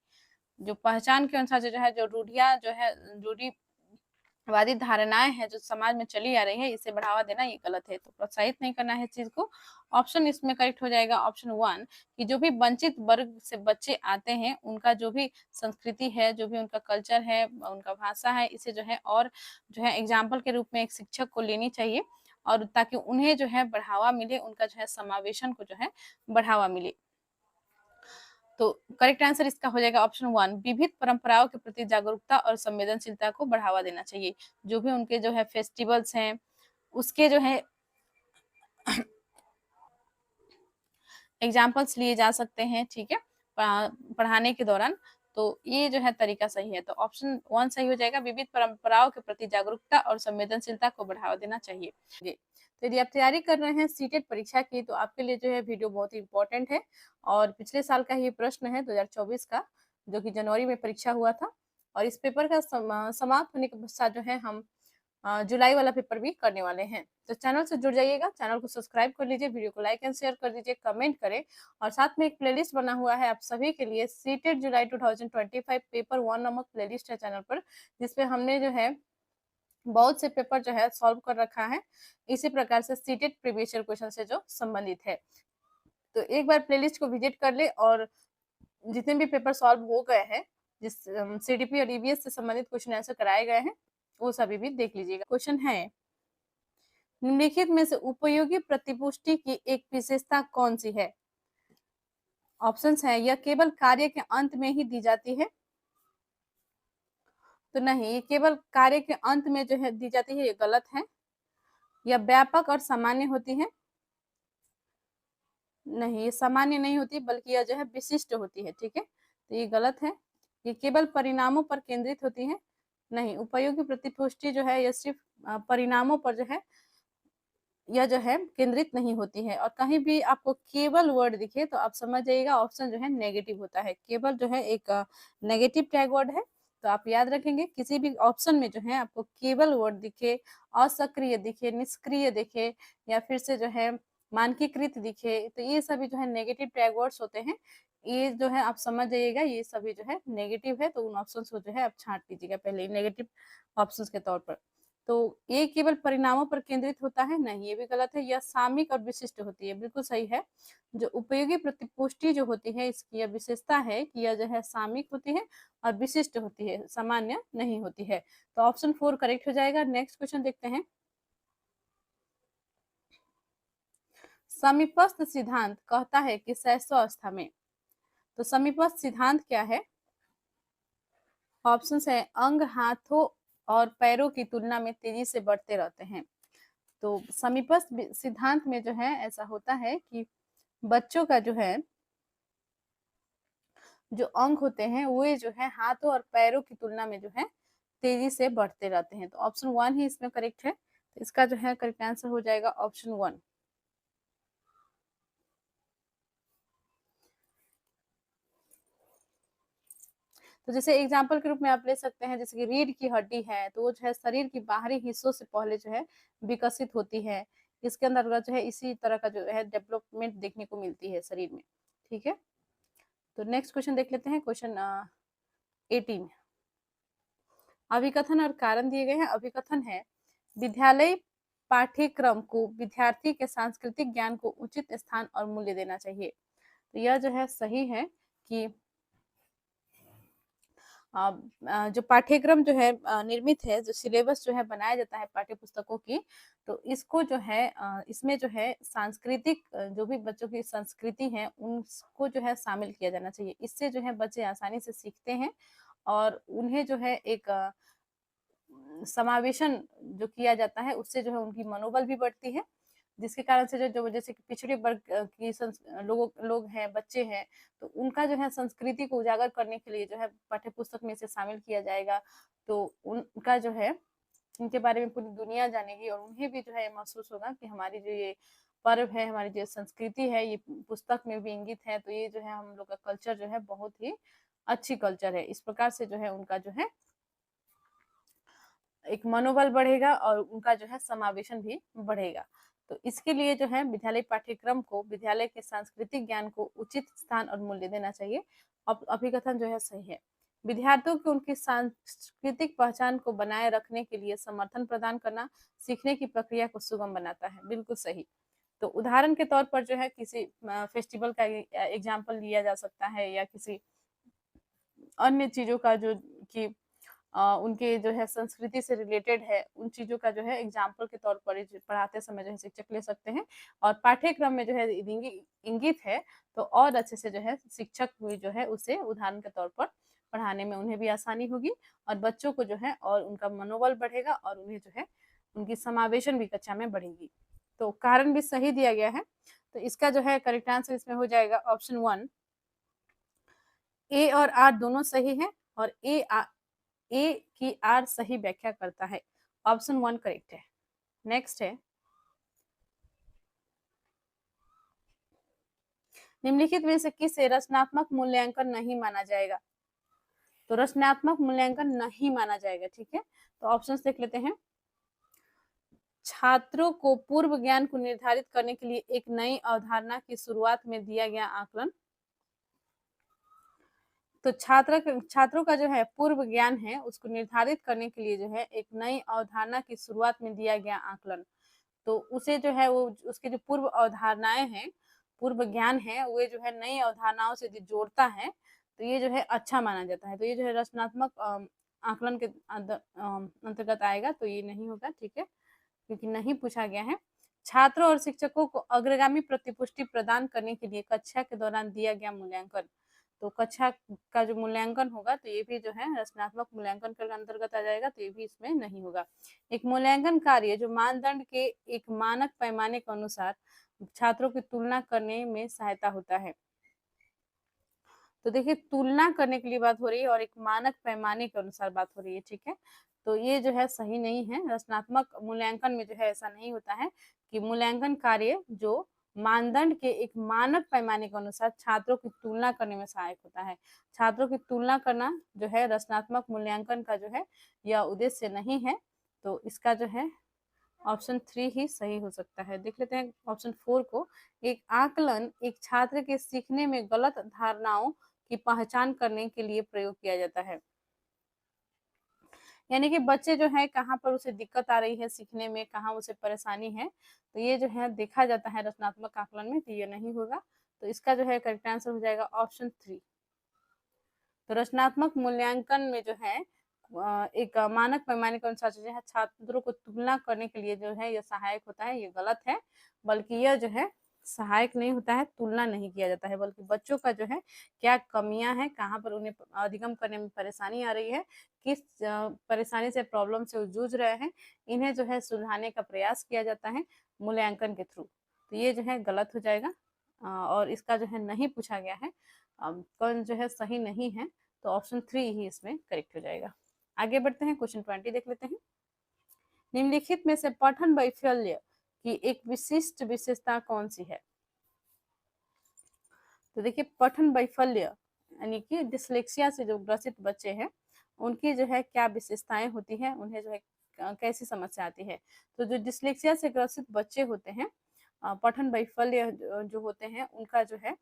जो पहचान के अनुसार जो है, जो रूढ़ियां जो है, रूढ़िवादी धारणाएं हैं जो समाज में चली आ रही है, इसे बढ़ावा देना ये गलत है, तो प्रोत्साहित नहीं करना है चीज को। ऑप्शन इसमें करेक्ट हो जाएगा ऑप्शन 1, कि जो भी वंचित वर्ग से बच्चे आते हैं उनका जो भी संस्कृति है, जो भी उनका कल्चर है, उनका भाषा है, इसे जो है और जो है एग्जाम्पल के रूप में एक शिक्षक को लेनी चाहिए, और ताकि उन्हें जो है बढ़ावा मिले, उनका जो है समावेशन को जो है बढ़ावा मिले। तो करेक्ट आंसर इसका हो जाएगा ऑप्शन 1, विविध परंपराओं के प्रति जागरूकता और संवेदनशीलता को बढ़ावा देना चाहिए। जो भी उनके जो है फेस्टिवल्स हैं, उसके जो है एग्जाम्पल्स लिए जा सकते हैं। ठीक है, पढ़ाने के दौरान, तो ये जो है तरीका सही है, तो ऑप्शन 1 सही हो जाएगा, विविध परंपराओं के प्रति जागरूकता और संवेदनशीलता को बढ़ावा देना चाहिए। तो यदि आप तैयारी कर रहे हैं सीटेट परीक्षा की, तो आपके लिए जो है वीडियो बहुत ही इंपॉर्टेंट है, और पिछले साल का ही प्रश्न है 2024 का, जो कि जनवरी में परीक्षा हुआ था, और इस पेपर का समाप्त होने के पश्चात जो है हम जुलाई वाला पेपर भी करने वाले हैं। तो चैनल से जुड़ जाइएगा, चैनल को सब्सक्राइब कर लीजिए, वीडियो को लाइक एंड शेयर कर दीजिए, कमेंट करें, और साथ में एक प्लेलिस्ट बना हुआ है आप सभी के लिए, सीटेट जुलाई 2025 पेपर 1 नामक प्लेलिस्ट है चैनल पर, जिसपे हमने जो है बहुत से पेपर जो है सॉल्व कर रखा है, इसी प्रकार से सीटेट प्रीवियस ईयर क्वेश्चन से जो संबंधित है। तो एक बार प्लेलिस्ट को विजिट कर ले, और जितने भी पेपर सॉल्व हो गए हैं, जिस सीडीपी और ईवीएस से संबंधित क्वेश्चन आंसर कराए गए हैं, वो सभी भी देख लीजिएगा। क्वेश्चन है, निम्नलिखित में से उपयोगी प्रतिपुष्टि की एक विशेषता कौन सी है? ऑप्शंस है, यह केवल कार्य के अंत में ही दी जाती है, तो नहीं, ये केवल कार्य के अंत में जो है दी जाती है, ये गलत है। यह व्यापक और सामान्य होती है, नहीं, ये सामान्य नहीं होती, बल्कि यह जो है विशिष्ट होती है। ठीक है, तो ये गलत है। ये केवल परिणामों पर केंद्रित होती है, नहीं, उपयोगी प्रतिपुष्टि जो है यह सिर्फ परिणामों पर जो है यह जो है केंद्रित नहीं होती है। और कहीं भी आपको केवल वर्ड दिखे तो आप समझ जाइएगा ऑप्शन जो है नेगेटिव होता है, केवल जो है एक नेगेटिव टैग वर्ड है, तो आप याद रखेंगे किसी भी ऑप्शन में जो है आपको केवल वर्ड दिखे, असक्रिय दिखे, निष्क्रिय दिखे, या फिर से जो है मानकीकृत दिखे, तो ये सभी जो है नेगेटिव टैग वर्ड्स होते हैं, ये जो है आप समझ जाइएगा, ये सभी जो है नेगेटिव है, तो उन ऑप्शंस को जो है आप छांट लीजिएगा पहले नेगेटिव ऑप्शंस के तौर पर। तो ये केवल परिणामों पर केंद्रित होता है, नहीं, ये भी गलत है। यह सामयिक और विशिष्ट होती है, बिल्कुल सही है। जो उपयोगी प्रतिपुष्टि जो होती है, इसकी यह विशेषता है कि यह जो है सामयिक होती है और विशिष्ट होती है, सामान्य नहीं होती है, तो ऑप्शन 4 करेक्ट हो जाएगा। नेक्स्ट क्वेश्चन देखते हैं, समीपस्थ सिद्धांत कहता है कि शैशवावस्था में, तो समीपस्थ सिद्धांत क्या है? ऑप्शन है, अंग हाथों और पैरों की तुलना में तेजी से बढ़ते रहते हैं। तो समीपस्थ सिद्धांत में जो है ऐसा होता है कि बच्चों का जो है जो अंग होते हैं वो जो है हाथों और पैरों की तुलना में जो है तेजी से बढ़ते रहते हैं, तो ऑप्शन 1 ही इसमें करेक्ट है, तो इसका जो है करेक्ट आंसर हो जाएगा ऑप्शन 1। तो जैसे एग्जाम्पल के रूप में आप ले सकते हैं, जैसे कि रीढ़ की हड्डी है, तो वो जो है शरीर की बाहरी हिस्सों से पहले जो है विकसित होती है, इसके अंदर जो है इसी तरह का जो है डेवलपमेंट देखने को मिलती है शरीर में। ठीक है, तो नेक्स्ट क्वेश्चन देख लेते हैं, क्वेश्चन 18, अभिकथन और कारण दिए गए हैं। अभिकथन है, विद्यालय पाठ्यक्रम को विद्यार्थी के सांस्कृतिक ज्ञान को उचित स्थान और मूल्य देना चाहिए, तो यह जो है सही है कि जो पाठ्यक्रम जो है निर्मित है, जो सिलेबस जो है बनाया जाता है पाठ्य पुस्तकों की, तो इसको जो है इसमें जो है सांस्कृतिक जो भी बच्चों की संस्कृति है उनको जो है शामिल किया जाना चाहिए, इससे जो है बच्चे आसानी से सीखते हैं और उन्हें जो है एक समावेशन जो किया जाता है उससे जो है उनकी मनोबल भी बढ़ती है, जिसके कारण से जो जैसे कि पिछड़े वर्ग की लोग हैं, बच्चे हैं, तो उनका जो है संस्कृति को उजागर करने के लिए जो है पाठ्य पुस्तक में इसे शामिल किया जाएगा। तो उनका जो है इनके बारे में पूरी दुनिया जानेगी और उन्हें भी जो है महसूस होगा कि हमारी जो ये पर्व है, हमारी जो संस्कृति है, ये पुस्तक में भी इंगित है, तो ये जो है हम लोग का कल्चर जो है बहुत ही अच्छी कल्चर है। इस प्रकार से जो है उनका जो है एक मनोबल बढ़ेगा और उनका जो है समावेशन भी बढ़ेगा। तो इसके लिए जो है विद्यालय पाठ्यक्रम को विद्यालय के सांस्कृतिक ज्ञान को उचित स्थान और मूल्य देना चाहिए। अब अभिकथन जो है सही है। विद्यार्थियों को उनकी सांस्कृतिक पहचान को बनाए रखने के लिए समर्थन प्रदान करना सीखने की प्रक्रिया को सुगम बनाता है। बिल्कुल सही। तो उदाहरण के तौर पर जो है किसी फेस्टिवल का एग्जाम्पल लिया जा सकता है या किसी अन्य चीजों का जो कि उनके जो है संस्कृति से रिलेटेड है, उन चीजों का जो है एग्जाम्पल के तौर पर पढ़ाते समय जो है शिक्षक ले सकते हैं। और पाठ्यक्रम में जो है इंगित है तो और अच्छे से जो है शिक्षक भी जो है उसे उदाहरण के तौर पर पढ़ाने में उन्हें भी आसानी होगी और बच्चों को जो है और उनका मनोबल बढ़ेगा और उन्हें जो है उनकी समावेशन भी कक्षा में बढ़ेगी। तो कारण भी सही दिया गया है। तो इसका जो है करेक्ट आंसर इसमें हो जाएगा ऑप्शन 1। ए और आर दोनों सही है और ए की आर सही व्याख्या करता है। ऑप्शन 1 करेक्ट है। नेक्स्ट है, निम्नलिखित में से किसे रचनात्मक मूल्यांकन नहीं माना जाएगा? तो रचनात्मक मूल्यांकन नहीं माना जाएगा। ठीक है, तो ऑप्शंस देख लेते हैं। छात्रों को पूर्व ज्ञान को निर्धारित करने के लिए एक नई अवधारणा की शुरुआत में दिया गया आकलन। तो छात्रों का जो है पूर्व ज्ञान है उसको निर्धारित करने के लिए जो है एक नई अवधारणा की शुरुआत में दिया गया आकलन, तो उसे जो है वो उसके जो पूर्व अवधारणाएं हैं, पूर्व ज्ञान है, वो जो है नई अवधारणाओं से जो जोड़ता है तो ये जो है अच्छा माना जाता है। तो ये जो है रचनात्मक आकलन के अंतर्गत आएगा, तो ये नहीं होगा। ठीक है, क्योंकि नहीं पूछा गया है। छात्रों और शिक्षकों को अग्रगामी प्रतिपुष्टि प्रदान करने के लिए कक्षा के दौरान दिया गया मूल्यांकन, तो कक्षा का जो मूल्यांकन होगा तो ये भी जो है रचनात्मक मूल्यांकन के अंतर्गत आ जाएगा, तो ये भी इसमें नहीं होगा। एक मूल्यांकन कार्य जो मानदंड के एक मानक पैमाने के अनुसार छात्रों की तुलना करने में सहायता होता है। तो देखिए तुलना करने के लिए बात हो रही है और एक मानक पैमाने के अनुसार बात हो रही है। ठीक है, तो ये जो है सही नहीं है। रचनात्मक मूल्यांकन में जो है ऐसा नहीं होता है कि मूल्यांकन कार्य जो मानदंड के एक मानक पैमाने के अनुसार छात्रों की तुलना करने में सहायक होता है। छात्रों की तुलना करना जो है रचनात्मक मूल्यांकन का जो है यह उद्देश्य नहीं है। तो इसका जो है ऑप्शन 3 ही सही हो सकता है। देख लेते हैं ऑप्शन 4 को। एक आकलन एक छात्र के सीखने में गलत धारणाओं की पहचान करने के लिए प्रयोग किया जाता है। यानी कि बच्चे जो है कहाँ पर उसे दिक्कत आ रही है सीखने में, कहाँ उसे परेशानी है, तो ये जो है देखा जाता है रचनात्मक आकलन में, तो ये नहीं होगा। तो इसका जो है करेक्ट आंसर हो जाएगा ऑप्शन 3। तो रचनात्मक मूल्यांकन में जो है एक मानक पैमाने के अनुसार जो है छात्रों को तुलना करने के लिए जो है यह सहायक होता है, ये गलत है। बल्कि यह जो है सहायक नहीं होता है, तुलना नहीं किया जाता है, बल्कि बच्चों का जो है क्या कमियां हैं, कहाँ पर उन्हें अधिगम करने में परेशानी आ रही है, किस परेशानी से प्रॉब्लम से वो जूझ रहे हैं, इन्हें जो है सुलझाने का प्रयास किया जाता है मूल्यांकन के थ्रू। तो ये जो है गलत हो जाएगा और इसका जो है नहीं पूछा गया है, कौन जो है सही नहीं है, तो ऑप्शन 3 ही इसमें करेक्ट हो जाएगा। आगे बढ़ते हैं, क्वेश्चन 20 देख लेते हैं। निम्नलिखित में से पठन वैफल्य की एक विशिष्ट विशेषता कौन सी है? तो देखिए पठन वैफल्य यानी कि डिसलेक्सिया से जो ग्रसित बच्चे हैं उनकी जो है क्या विशेषताएं होती है, उन्हें जो है कैसी समस्या आती है। तो जो डिसलेक्सिया से ग्रसित बच्चे होते हैं, पठन वैफल्य जो होते हैं उनका जो है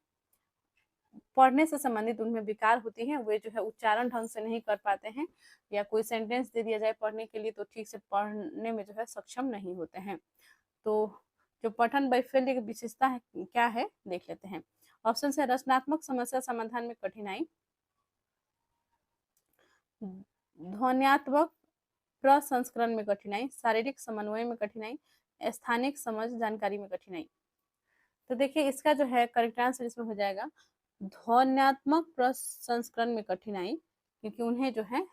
पढ़ने से संबंधित उनमें विकार होती हैं, वे जो है उच्चारण ढंग से नहीं कर पाते हैं, या कोई सेंटेंस दे दिया जाए पढ़ने के लिए तो ठीक से पढ़ने में जो है सक्षम नहीं होते हैं। तो जो पठन वैफल्य की विशेषता है क्या है देख लेते हैं। ऑप्शन है रचनात्मक समस्या समाधान में कठिनाई, ध्वन्यात्मक प्रसंस्करण में कठिनाई, शारीरिक समन्वय में कठिनाई, स्थानिक समझ जानकारी में कठिनाई। तो देखिए इसका जो है करेक्ट आंसर इसमें हो जाएगा ध्वन्यात्मक प्रसंस्करण में कठिनाई, क्योंकि उन्हें जो है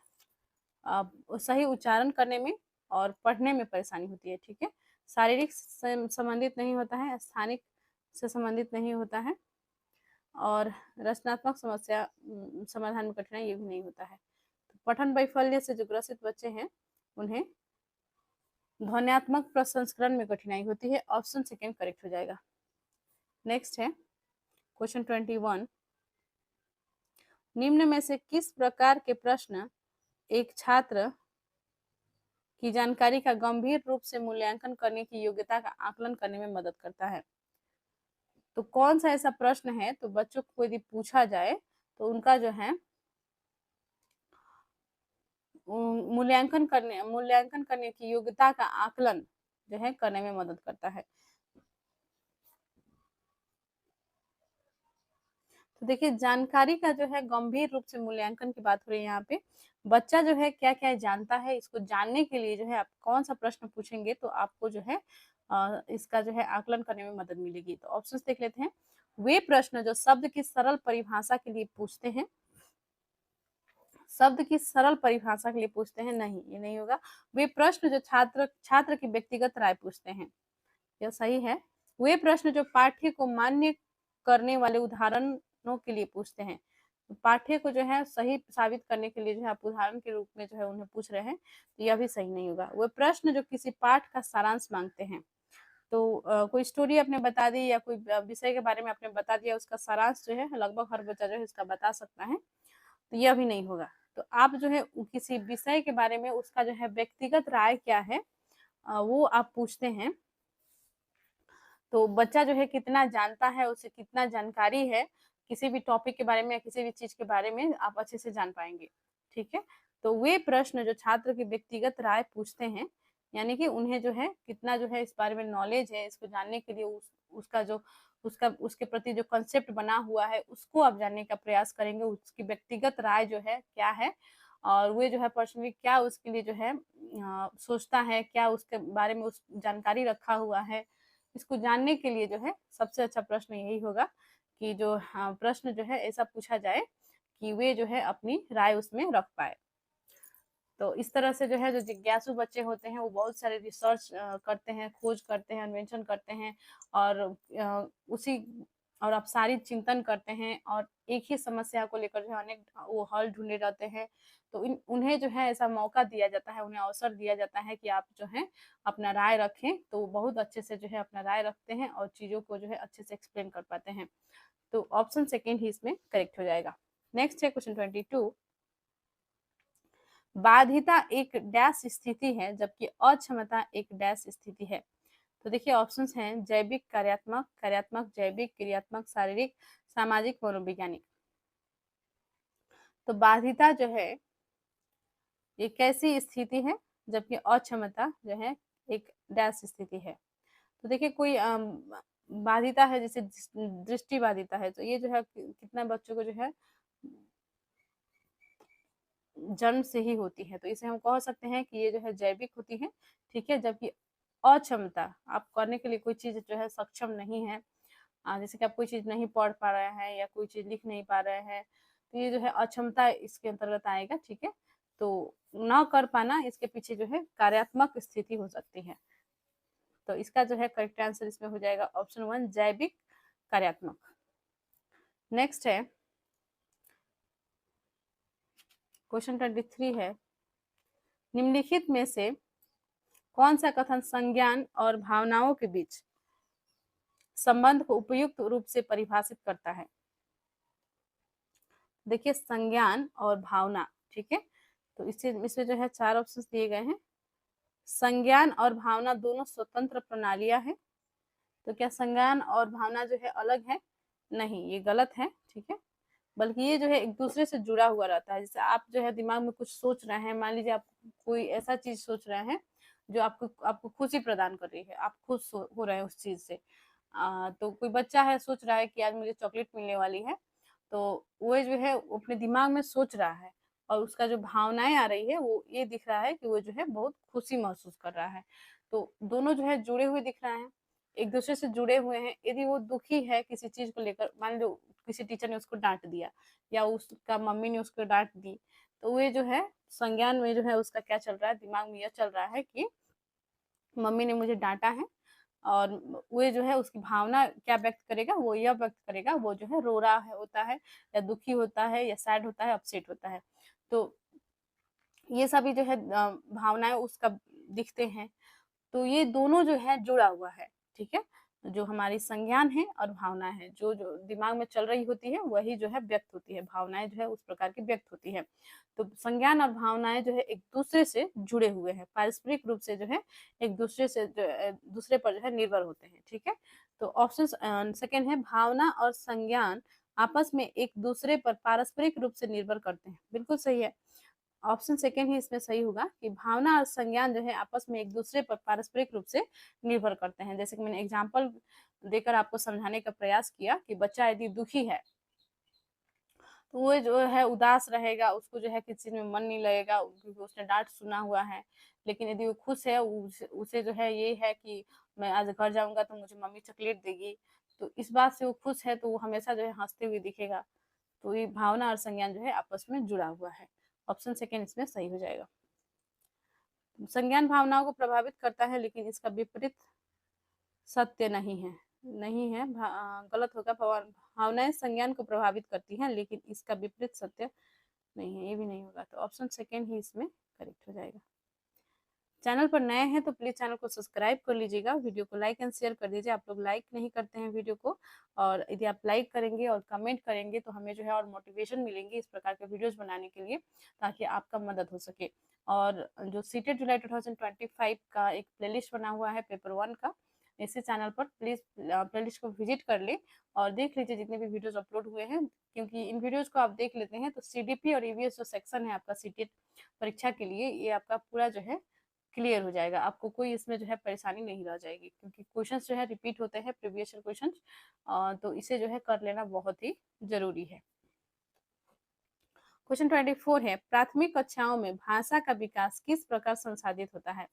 सही उच्चारण करने में और पढ़ने में परेशानी होती है। ठीक है, शारीरिक संबंधित नहीं होता है, स्थानिक से संबंधित नहीं होता है, और रचनात्मक समस्या समाधान में कठिनाई ये भी नहीं होता है। तो पठन वैफल्य से जो ग्रसित बच्चे हैं उन्हें ध्वन्यात्मक प्रसंस्करण में कठिनाई होती है। ऑप्शन सेकेंड करेक्ट हो जाएगा। नेक्स्ट है क्वेश्चन 21, निम्न में से किस प्रकार के प्रश्न एक छात्र की जानकारी का गंभीर रूप से मूल्यांकन करने की योग्यता का आकलन करने में मदद करता है? तो कौन सा ऐसा प्रश्न है, तो बच्चों को यदि पूछा जाए तो उनका जो है मूल्यांकन करने की योग्यता का आकलन जो है करने में मदद करता है। तो देखिए, जानकारी का जो है गंभीर रूप से मूल्यांकन की बात हो रही है यहाँ पे। बच्चा जो है क्या क्या जानता है, इसको जानने के लिए जो है आप कौन सा प्रश्न पूछेंगे तो आपको जो है इसका जो है आकलन करने में मदद मिलेगी। तो ऑप्शंस देख लेते हैं। वे प्रश्न जो शब्द की सरल परिभाषा के लिए पूछते हैं, शब्द की सरल परिभाषा के लिए पूछते हैं, नहीं ये नहीं होगा। वे प्रश्न जो छात्र की व्यक्तिगत राय पूछते हैं, यह सही है। वे प्रश्न जो पाठ्य को मान्य करने वाले उदाहरणों के लिए पूछते हैं, तो पाठ्य को जो है सही साबित करने के लिए जो है आप उदाहरण के रूप में जो है उन्हें पूछ रहे हैं, तो यह भी सही नहीं होगा। वे प्रश्न जो किसी पाठ का सारांश मांगते हैं, तो कोई स्टोरी आपने बता दी या कोई विषय के बारे में आपने बता दिया, उसका सारांश जो है लगभग हर बच्चा जो है इसका बता सकता है, तो यह भी नहीं होगा। तो आप जो है किसी विषय के बारे में उसका जो है व्यक्तिगत राय क्या है वो आप पूछते हैं। तो बच्चा जो है कितना जानता है, उसे कितना जानकारी है किसी भी टॉपिक के बारे में या किसी भी चीज के बारे में, आप अच्छे से जान पाएंगे। ठीक है, तो वे प्रश्न जो छात्र की व्यक्तिगत राय पूछते हैं, यानी कि उन्हें जो है कितना जो है इस बारे में नॉलेज है, इसको जानने के लिए उसके प्रति जो कंसेप्ट बना हुआ है उसको आप जानने का प्रयास करेंगे। उसकी व्यक्तिगत राय जो है क्या है, और वे जो है पर्सनली क्या उसके लिए जो है सोचता है, क्या उसके बारे में उस जानकारी रखा हुआ है, इसको जानने के लिए जो है सबसे अच्छा प्रश्न यही होगा कि जो प्रश्न जो है ऐसा पूछा जाए कि वे जो है अपनी राय उसमें रख पाए। तो इस तरह से जो है जो जिज्ञासु बच्चे होते हैं वो बहुत सारे रिसर्च करते हैं, खोज करते हैं, अन्वेषण करते हैं, और उसी और अपसारित चिंतन करते हैं, और एक ही समस्या को लेकर जो है अनेक वो हल ढूंढे रहते हैं। तो उन्हें जो है ऐसा मौका दिया जाता है, उन्हें अवसर दिया जाता है कि आप जो है अपना राय रखें, तो वो बहुत अच्छे से जो है अपना राय रखते हैं और चीज़ों को जो है अच्छे से एक्सप्लेन कर पाते हैं। तो ऑप्शन सेकेंड ही इसमें करेक्ट हो जाएगा। नेक्स्ट है क्वेश्चन 22, बाधिता एक डैश स्थिति है जबकि अक्षमता एक डैश स्थिति है। तो देखिए ऑप्शंस हैं जैविक, कार्यात्मक, कार्यात्मक जैविक, क्रियात्मक शारीरिक, सामाजिक, मनोवैज्ञानिक। तो बाधिता जो है ये कैसी स्थिति है, जबकि अक्षमता जो है एक डैश स्थिति है। तो देखिए कोई बाधिता है, जैसे दृष्टि बाधिता है, तो ये जो है कितना बच्चों को जो है जन्म से ही होती है, तो इसे हम कह सकते हैं कि ये जो है जैविक होती है। ठीक है, जबकि अक्षमता, आप करने के लिए कोई चीज जो है सक्षम नहीं है, जैसे कि आप कोई चीज नहीं पढ़ पा रहे हैं या कोई चीज लिख नहीं पा रहे हैं, तो ये जो है अक्षमता इसके अंतर्गत आएगा। ठीक है, तो न कर पाना इसके पीछे जो है कार्यात्मक स्थिति हो सकती है। तो इसका जो है करेक्ट आंसर इसमें हो जाएगा ऑप्शन 1 जैविक, कार्यात्मक। नेक्स्ट है क्वेश्चन 23 है, निम्नलिखित में से कौन सा कथन संज्ञान और भावनाओं के बीच संबंध को उपयुक्त रूप से परिभाषित करता है? देखिए संज्ञान और भावना, ठीक है, तो इसमें जो है 4 ऑप्शन दिए गए हैं। संज्ञान और भावना दोनों स्वतंत्र प्रणालियां हैं। तो क्या संज्ञान और भावना जो है अलग है? नहीं, ये गलत है। ठीक है, बल्कि ये जो है एक दूसरे से जुड़ा हुआ रहता है। जैसे आप जो है दिमाग में कुछ सोच रहे हैं, मान लीजिए आप कोई ऐसा चीज सोच रहे हैं जो आपको खुशी प्रदान कर रही है, आप खुश हो रहे हैं उस चीज से। तो कोई बच्चा है सोच रहा है कि आज मुझे चॉकलेट मिलने वाली है, तो वो जो है वो अपने दिमाग में सोच रहा है, और उसका जो भावनाएं आ रही है वो ये दिख रहा है कि वो जो है बहुत खुशी महसूस कर रहा है। तो दोनों जो है जुड़े हुए दिख रहे हैं, एक दूसरे से जुड़े हुए हैं। यदि वो दुखी है किसी चीज को लेकर, मान लो किसी टीचर ने उसको डांट दिया या उसका मम्मी ने उसको डांट दी, तो वे जो है संज्ञान में जो है उसका क्या चल रहा है, दिमाग में यह चल रहा है कि मम्मी ने मुझे डांटा है, और वो जो है उसकी भावना क्या व्यक्त करेगा, वो यह व्यक्त करेगा, वो जो है रो रहा है होता है, या दुखी होता है, या सैड होता है, अपसेट होता है। तो ये सभी जो है भावनाएं उसका दिखते हैं। तो ये दोनों जो है जुड़ा हुआ है, ठीक है। जो हमारी संज्ञान है और भावना है, जो जो दिमाग में चल रही होती है वही जो है व्यक्त होती है, भावनाएं जो है उस प्रकार की व्यक्त होती है। तो संज्ञान और भावनाएं जो है एक दूसरे से जुड़े हुए हैं, पारस्परिक रूप से जो है एक दूसरे से दूसरे पर जो है निर्भर होते हैं, ठीक है। तो ऑप्शन सेकेंड है, भावना और संज्ञान आपस में एक दूसरे पर पारस्परिक रूप से निर्भर करते हैं, बिल्कुल सही है। ऑप्शन सेकेंड ही इसमें सही होगा कि भावना और संज्ञान जो है आपस में एक दूसरे पर पारस्परिक रूप से निर्भर करते हैं। जैसे कि मैंने एग्जाम्पल देकर आपको समझाने का प्रयास किया कि बच्चा यदि दुखी है तो वो जो है उदास रहेगा, उसको जो है किसी चीज में मन नहीं लगेगा क्योंकि उसने डांट सुना हुआ है। लेकिन यदि वो खुश है, उसे जो है ये है कि मैं आज घर जाऊंगा तो मुझे मम्मी चॉकलेट देगी, तो इस बात से वो खुश है, तो वो हमेशा जो है हंसते हुए दिखेगा। तो ये भावना और संज्ञान जो है आपस में जुड़ा हुआ है। ऑप्शन सेकेंड इसमें सही हो जाएगा। संज्ञान भावनाओं को प्रभावित करता है, लेकिन इसका विपरीत सत्य नहीं है। नहीं है, गलत होगा। भावनाएं संज्ञान को प्रभावित करती हैं, लेकिन इसका विपरीत सत्य नहीं है, ये भी नहीं होगा। तो ऑप्शन सेकेंड ही इसमें करेक्ट हो जाएगा। चैनल पर नए हैं तो प्लीज चैनल को सब्सक्राइब कर लीजिएगा, वीडियो को लाइक एंड शेयर कर दीजिए। आप लोग लाइक नहीं करते हैं वीडियो को, और यदि आप लाइक करेंगे और कमेंट करेंगे तो हमें जो है और मोटिवेशन मिलेंगी इस प्रकार के वीडियोस बनाने के लिए, ताकि आपका मदद हो सके। और जो सीटेट जुलाई 2025 का एक प्लेलिस्ट बना हुआ है पेपर 1 का, इसी चैनल पर प्लीज प्लेलिस्ट को विजिट कर ले और देख लीजिए जितने भी वीडियोस अपलोड हुए हैं, क्योंकि इन वीडियोस को आप देख लेते हैं तो सीडीपी और ईवीएस जो सेक्शन है आपका सीटेट परीक्षा के लिए, ये आपका पूरा जो है क्लियर हो जाएगा। आपको कोई इसमें जो है परेशानी नहीं रह जाएगी, क्योंकि क्वेश्चंस जो है रिपीट होते हैं, प्रीवियस क्वेश्चंस, तो इसे जो है कर लेना बहुत ही जरूरी है। क्वेश्चन 24 है, प्राथमिक कक्षाओं में भाषा का विकास किस प्रकार संसाधित होता है।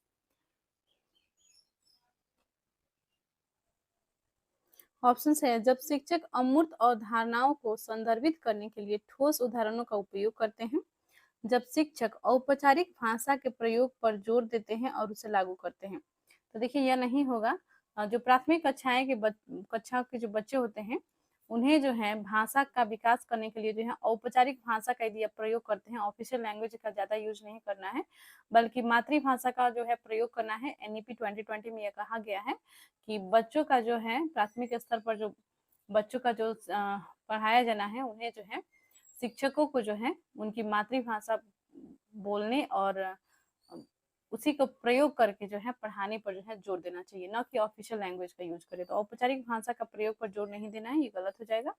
ऑप्शन है, जब शिक्षक अमूर्त अवधारणाओं को संदर्भित करने के लिए ठोस उदाहरणों का उपयोग करते हैं, जब शिक्षक औपचारिक भाषा के प्रयोग पर जोर देते हैं और उसे लागू करते हैं। तो देखिए यह नहीं होगा। जो प्राथमिक कक्षाएं के कक्षा के जो बच्चे होते हैं, उन्हें जो है भाषा का विकास करने के लिए जो है औपचारिक भाषा का यदि आप प्रयोग करते हैं, ऑफिशियल लैंग्वेज का ज्यादा यूज नहीं करना है, बल्कि मातृभाषा का जो है प्रयोग करना है। एनईपी 2020 में यह कहा गया है कि बच्चों का जो है प्राथमिक स्तर पर जो बच्चों का जो पढ़ाया जाना है, उन्हें जो है शिक्षकों को जो है उनकी मातृभाषा बोलने और उसी को प्रयोग करके जो है पढ़ाने पर जो है जोर देना चाहिए, न कि ऑफिशियल लैंग्वेज का यूज करे। तो औपचारिक भाषा का प्रयोग पर जोर नहीं देना है, ये गलत हो जाएगा।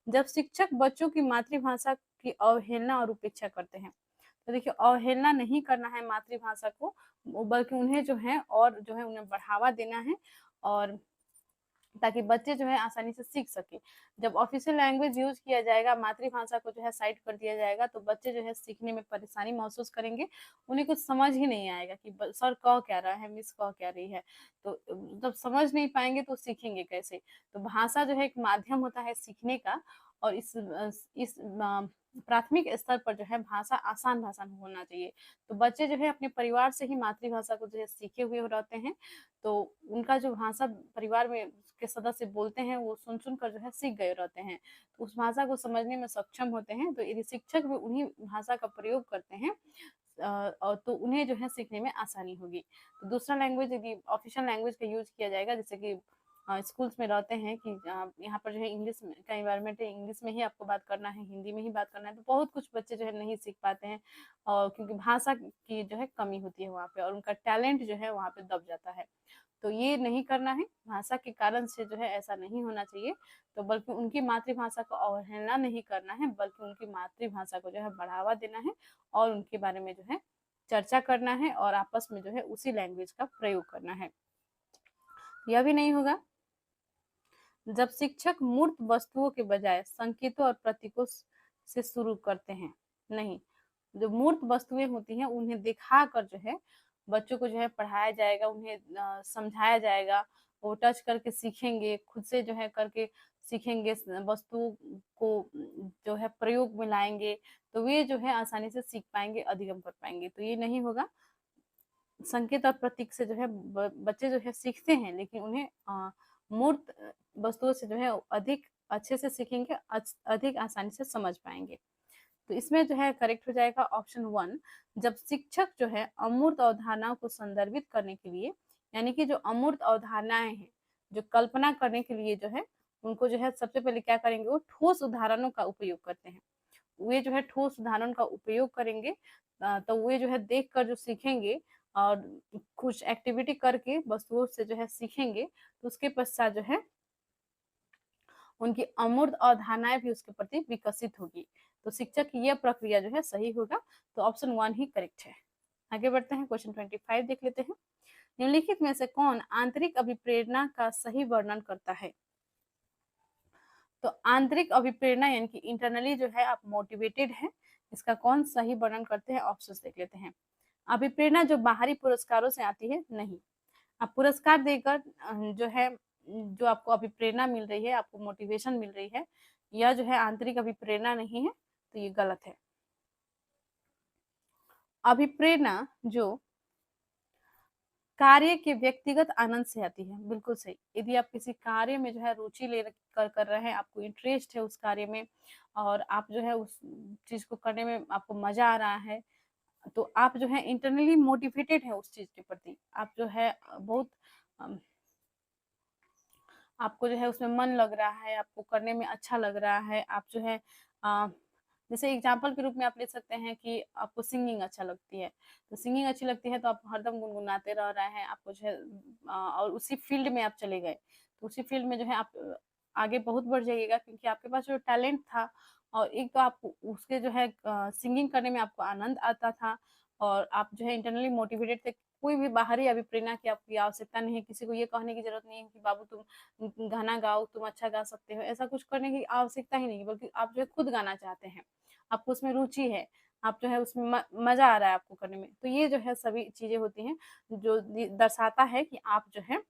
जब शिक्षक बच्चों की मातृभाषा की अवहेलना और उपेक्षा करते हैं, तो देखिए अवहेलना नहीं करना है मातृभाषा को, बल्कि उन्हें जो है और जो है उन्हें बढ़ावा देना है, और ताकि बच्चे जो है आसानी से सीख सके। जब ऑफिशियल लैंग्वेज यूज किया जाएगा, मातृभाषा को जो है साइड कर दिया जाएगा, तो बच्चे जो है सीखने में परेशानी महसूस करेंगे, उन्हें कुछ समझ ही नहीं आएगा कि सर कह क्या रहा है, मिस कह क्या रही है। तो जब समझ नहीं पाएंगे तो सीखेंगे कैसे। तो भाषा जो है एक माध्यम होता है सीखने का, और इस प्राथमिक स्तर पर जो है भाषा आसान भाषा होना चाहिए। तो बच्चे जो है अपने परिवार से ही मातृभाषा को जो है सीखे हुए रहते हैं, तो उनका जो भाषा परिवार में के सदस्य बोलते हैं वो सुन सुन कर जो है सीख गए रहते हैं, तो उस भाषा को समझने में सक्षम होते हैं। तो यदि शिक्षक भी उन्हीं भाषा का प्रयोग करते हैं और तो उन्हें जो है सीखने में आसानी होगी। तो दूसरा लैंग्वेज यदि ऑफिशियल लैंग्वेज का यूज किया जाएगा, जैसे कि स्कूल्स में रहते हैं कि यहाँ पर जो है इंग्लिश का इन्वायरमेंट है, इंग्लिश में ही आपको बात करना है, हिंदी में ही बात करना है, तो बहुत कुछ बच्चे जो है नहीं सीख पाते हैं, और क्योंकि भाषा की जो है कमी होती है वहाँ पे, और उनका टैलेंट जो है वहाँ पे दब जाता है। तो ये नहीं करना है, भाषा के कारण से जो है ऐसा नहीं होना चाहिए। तो बल्कि उनकी मातृभाषा को अवहेलना नहीं करना है, बल्कि उनकी मातृभाषा को जो है बढ़ावा देना है, और उनके बारे में जो है चर्चा करना है, और आपस में जो है उसी लैंग्वेज का प्रयोग करना है। यह भी नहीं होगा। जब शिक्षक मूर्त वस्तुओं के बजाय संकेतों और प्रतीकों से शुरू करते हैं, नहीं, जो मूर्त वस्तुएं होती हैं उन्हें दिखा कर जो है बच्चों को जो है पढ़ाया जाएगा, उन्हें समझाया जाएगा, वो टच करके सीखेंगे, खुद से जो है करके सीखेंगे, वस्तु को जो है प्रयोग में लाएंगे, तो वे जो है आसानी से सीख पाएंगे, अधिगम कर पाएंगे। तो ये नहीं होगा। संकेत और प्रतीक से जो है बच्चे जो है सीखते हैं, लेकिन उन्हें मूर्त वस्तुओं से जो है अधिक अच्छे से सीखेंगे, अधिक आसानी से समझ पाएंगे। तो इसमें जो है करेक्ट हो जाएगा ऑप्शन 1। जब शिक्षक जो है अमूर्त अवधारणाओं को संदर्भित करने के लिए, यानी कि जो अमूर्त अवधारणाएं हैं, जो कल्पना करने के लिए जो है उनको जो है सबसे पहले क्या करेंगे, वो ठोस उदाहरणों का उपयोग करते हैं। वे जो है ठोस उदाहरण का उपयोग करेंगे, तो वे जो है देख कर जो सीखेंगे और कुछ एक्टिविटी करके वस्तुओं से जो है सीखेंगे, तो उसके पश्चात जो है उनकी अमूर्त अवधारणाएं भी उसके प्रति विकसित होगी। तो शिक्षक की यह प्रक्रिया जो है सही होगा। तो ऑप्शन 1 ही करेक्ट है। आगे बढ़ते हैं, क्वेश्चन 25 देख लेते हैं। निम्नलिखित में से कौन आंतरिक अभिप्रेरणा का सही वर्णन करता है? तो आंतरिक अभिप्रेरणा यानी कि इंटरनली जो है आप मोटिवेटेड है, इसका कौन सही वर्णन करते हैं? ऑप्शंस देख लेते हैं। अभिप्रेरणा जो बाहरी पुरस्कारों से आती है, नहीं। आप पुरस्कार देकर जो है जो आपको अभिप्रेरणा मिल रही है, आपको मोटिवेशन मिल रही है, यह जो है आंतरिक अभिप्रेरणा नहीं है, तो ये गलत है। अभिप्रेरणा जो कार्य के व्यक्तिगत आनंद से आती है, बिल्कुल सही। यदि आप किसी कार्य में जो है रुचि ले कर रहे हैं, आपको इंटरेस्ट है उस कार्य में, और आप जो है उस चीज को करने में आपको मजा आ रहा है, तो आप जो है इंटरनली मोटिवेटेड है उस चीज के प्रति। आप जो है बहुत आपको जो है उसमें मन लग रहा है, आपको करने में अच्छा लग रहा है। आप जो है जैसे एग्जाम्पल के रूप में आप ले सकते हैं कि आपको सिंगिंग अच्छा लगती है, तो सिंगिंग अच्छी लगती है तो आप हरदम गुनगुनाते रह रहे हैं, आपको जो है और उसी फील्ड में आप चले गए, तो उसी फील्ड में जो है आप आगे बहुत बढ़ जाइएगा, क्योंकि आपके पास जो टैलेंट था, और एक तो आप उसके जो है सिंगिंग करने में आपको आनंद आता था, और आप जो है इंटरनली मोटिवेटेड थे। कोई भी बाहरी अभिप्रेरणा की आपकी आवश्यकता नहीं है, किसी को ये कहने की जरूरत नहीं है कि बाबू तुम गाना गाओ, तुम अच्छा गा सकते हो, ऐसा कुछ करने की आवश्यकता ही नहीं है, बल्कि आप जो है खुद गाना चाहते हैं, आपको उसमें रुचि है, आप जो है उसमें मजा आ रहा है आपको करने में। तो ये जो है सभी चीजें होती हैं जो दर्शाता है कि आप जो है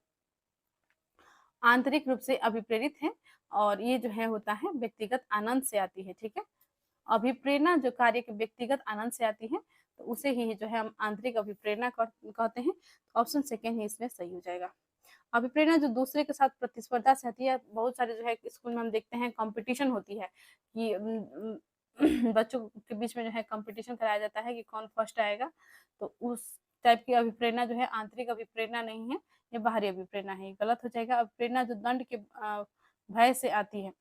आंतरिक रूप से अभिप्रेरित हैं, और ये जो है होता है व्यक्तिगत आनंद से आती है। ठीक है, अभिप्रेरणा जो कार्य के व्यक्तिगत आनंद से आती है, तो उसे ही जो है हम आंतरिक अभिप्रेरणा कहते हैं। ऑप्शन सेकेंड ही इसमें सही हो जाएगा। अभिप्रेरणा जो दूसरे के साथ प्रतिस्पर्धा से आती है, बहुत सारे जो है स्कूल में हम देखते हैं कंपटीशन होती है कि बच्चों के बीच में जो है कंपटीशन कराया जाता है कि कौन फर्स्ट आएगा, तो उस टाइप की अभिप्रेरणा जो है आंतरिक अभिप्रेरणा नहीं है, ये बाहरी अभिप्रेरणा है, गलत हो जाएगा। अभिप्रेरणा जो दंड के भय से आती है,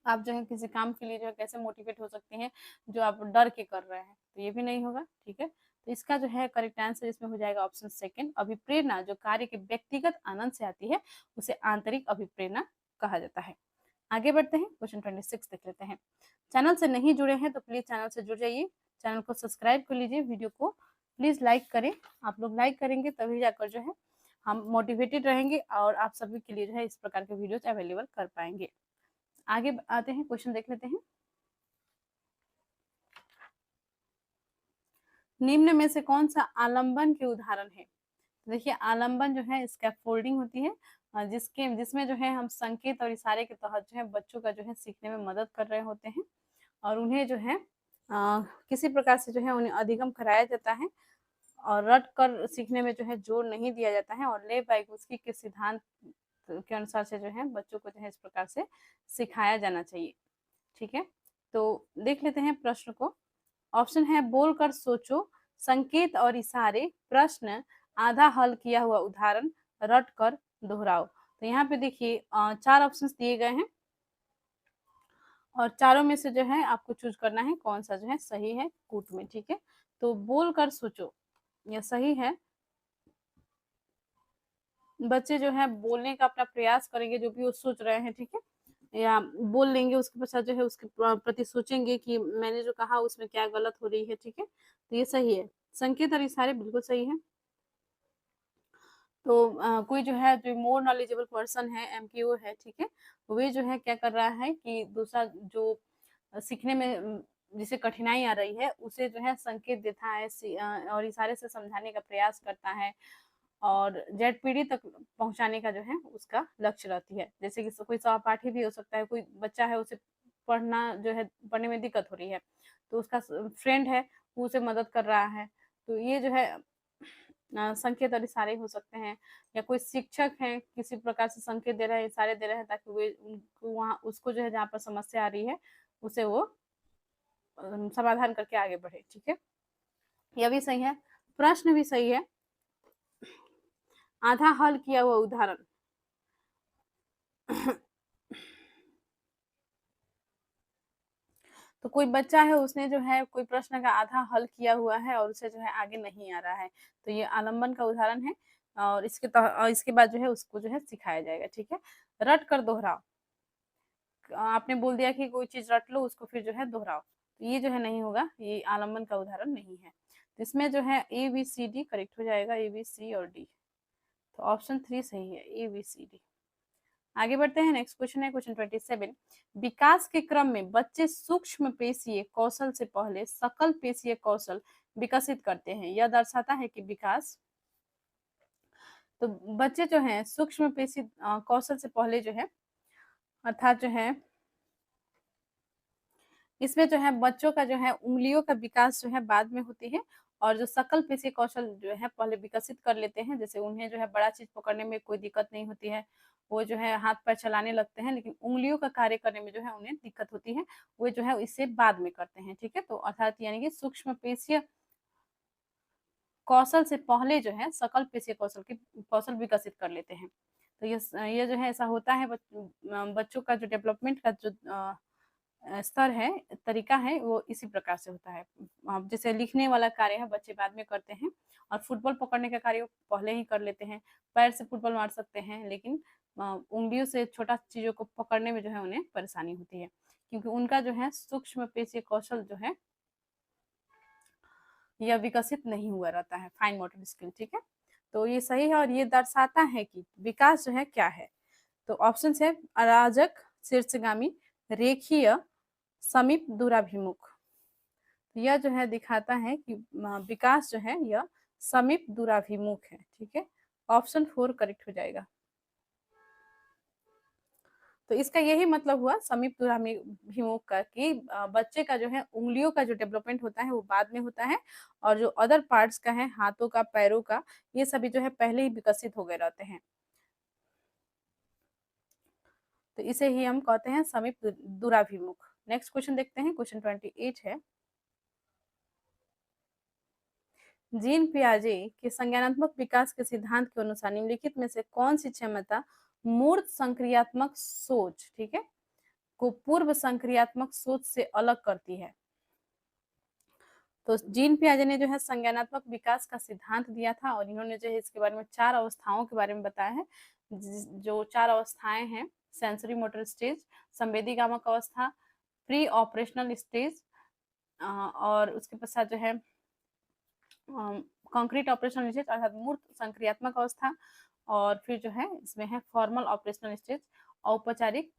आप जो है किसी काम के लिए जो है कैसे मोटिवेट हो सकते हैं जो आप डर के कर रहे हैं, तो ये भी नहीं होगा। ठीक है, तो इसका जो है करेक्ट आंसर इसमें हो जाएगा ऑप्शन सेकंड। अभिप्रेरणा जो कार्य के व्यक्तिगत आनंद से आती है, उसे आंतरिक अभिप्रेरणा कहा जाता है। आगे बढ़ते हैं, क्वेश्चन 26 देख लेते हैं। चैनल से नहीं जुड़े हैं तो प्लीज चैनल से जुड़ जाइए, चैनल को सब्सक्राइब कर लीजिए, वीडियो को प्लीज लाइक करें। आप लोग लाइक करेंगे तभी जाकर जो है हम मोटिवेटेड रहेंगे, और आप सभी के लिए जो है इस प्रकार के वीडियोज अवेलेबल कर पाएंगे। आगे आते हैं, क्वेश्चन देख लेते हैं। निम्न में से कौन सा आलंबन के उदाहरण है? देखिए, आलंबन जो है स्कैफोल्डिंग होती है, जिसमें जो है हम संकेत और इशारे के तहत जो है बच्चों का जो है सीखने में मदद कर रहे होते हैं, और उन्हें जो है किसी प्रकार से जो है उन्हें अधिगम कराया जाता है, और रट कर सीखने में जो है जोर नहीं दिया जाता है, और ले वाइगोत्स्की के सिद्धांत के अनुसार से जो है बच्चों को जो है इस प्रकार से सिखाया जाना चाहिए। ठीक है, तो देख लेते हैं प्रश्न को। ऑप्शन है बोलकर सोचो, संकेत और इशारे, प्रश्न, आधा हल किया हुआ उदाहरण, रट कर दोहराओ। तो यहाँ पे देखिए 4 ऑप्शंस दिए गए हैं, और चारों में से जो है आपको चूज करना है कौन सा जो है सही है कूट में। ठीक है, तो बोलकर सोचो यह सही है। बच्चे जो है बोलने का अपना प्रयास करेंगे, जो भी वो सोच रहे हैं, ठीक है, या बोल लेंगे, उसके पश्चात जो है उसके प्रति सोचेंगे कि मैंने जो कहा उसमें क्या गलत हो रही है। ठीक है, तो ये सही है। संकेत और इशारे बिल्कुल सही है। तो कोई जो है जो मोर नॉलेजेबल पर्सन है, एमपीओ है, ठीक है, वे जो है क्या कर रहा है कि दूसरा जो सीखने में जिसे कठिनाई आ रही है उसे जो है संकेत देता है और इशारे से समझाने का प्रयास करता है, और जेडपीडी तक पहुंचाने का जो है उसका लक्ष्य रहती है। जैसे कि कोई सहपाठी भी हो सकता है, कोई बच्चा है उसे पढ़ना जो है पढ़ने में दिक्कत हो रही है, तो उसका फ्रेंड है वो उसे मदद कर रहा है, तो ये जो है संकेत और इशारे हो सकते हैं। या कोई शिक्षक है किसी प्रकार से संकेत दे रहे हैं, इशारे दे रहे हैं, ताकि वे उनको वहाँ उसको जो है जहाँ पर समस्या आ रही है उसे वो समाधान करके आगे बढ़े। ठीक है, यह भी सही है। प्रश्न भी सही है। आधा हल किया हुआ उदाहरण तो कोई बच्चा है उसने जो है कोई प्रश्न का आधा हल किया हुआ है और उसे जो है आगे नहीं आ रहा है, तो ये आलम्बन का उदाहरण है। और इसके बाद जो है उसको जो है सिखाया जाएगा। ठीक है, रट कर दोहराओ। आपने बोल दिया कि कोई चीज रट लो, उसको फिर जो है दोहराओ, तो ये जो है नहीं होगा, ये आलम्बन का उदाहरण नहीं है। तो इसमें जो है A B C D correct हो जाएगा, ए बी सी और डी। तो ऑप्शन 3 सही है, ए बी सी डी। आगे बढ़ते हैं, नेक्स्ट क्वेश्चन है क्वेश्चन 27। विकास के क्रम में बच्चे सूक्ष्म पेशीय कौशल से पहले सकल पेशीय कौशल विकसित करते हैं। यह दर्शाता है कि विकास, तो बच्चे जो हैं सूक्ष्म पेशी कौशल से पहले जो है, अर्थात जो है इसमें जो है बच्चों का जो है उंगलियों का विकास जो है बाद में होती है, और जो सकल पेशी कौशल जो है पहले विकसित कर लेते हैं। जैसे उन्हें जो है बड़ा चीज पकड़ने में कोई दिक्कत नहीं होती है, वो जो है हाथ पैर चलाने लगते हैं, लेकिन उंगलियों का कार्य करने में जो है उन्हें दिक्कत होती है, वो जो है इससे बाद में करते हैं। ठीक है, तो अर्थात यानी कि सूक्ष्म पेशीय कौशल से पहले जो है सकल पेशीय कौशल की कौशल विकसित कर लेते हैं। तो ये जो है ऐसा होता है, बच्चों का जो डेवलपमेंट का जो स्तर है, तरीका है, वो इसी प्रकार से होता है। जैसे लिखने वाला कार्य है बच्चे बाद में करते हैं, और फुटबॉल पकड़ने का कार्य पहले ही कर लेते हैं। पैर से फुटबॉल मार सकते हैं, लेकिन उंगलियों से छोटा चीजों को पकड़ने में जो है उन्हें परेशानी होती है, क्योंकि उनका जो है सूक्ष्म पेशीय कौशल जो है यह विकसित नहीं हुआ रहता है, फाइन मोटर स्किल। ठीक है, तो ये सही है, और ये दर्शाता है कि विकास जो है क्या है। तो ऑप्शन है अराजक, शीर्षगामी, रेखीय, समीप, दूराभिमुख। यह जो है दिखाता है कि विकास जो है यह समीप दूराभिमुख है। ठीक है, ऑप्शन 4 करेक्ट हो जाएगा। तो इसका यही मतलब हुआ समीप दूराभिमुख का, कि बच्चे का जो है उंगलियों का जो डेवलपमेंट होता है वो बाद में होता है, और जो अदर पार्ट्स का है, हाथों का, पैरों का, ये सभी जो है पहले ही विकसित हो गए रहते हैं। तो इसे ही हम कहते हैं समीप दूराभिमुख। नेक्स्ट क्वेश्चन देखते हैं, क्वेश्चन 28 है। जीन पियाजे के संज्ञानात्मक विकास के सिद्धांत के अनुसार निम्नलिखित में से कौन सी क्षमता मूर्त संक्रियात्मक सोच, ठीक है, को पूर्व संक्रियात्मक सोच से अलग करती है। तो जीन पियाजे ने जो है संज्ञानात्मक विकास का सिद्धांत दिया था, और इन्होंने जो है इसके बारे में 4 अवस्थाओं के बारे में बताया है। जो 4 अवस्थाएं हैं, सेंसरी मोटर स्टेज, संवेदीगामक अवस्था, प्री ऑपरेशनल स्टेज, और उसके पश्चात जो है कंक्रीट ऑपरेशनल स्टेज अर्थात मूर्त संक्रियात्मक अवस्था, और फिर जो है इसमें है फॉर्मल ऑपरेशनल स्टेज, औपचारिक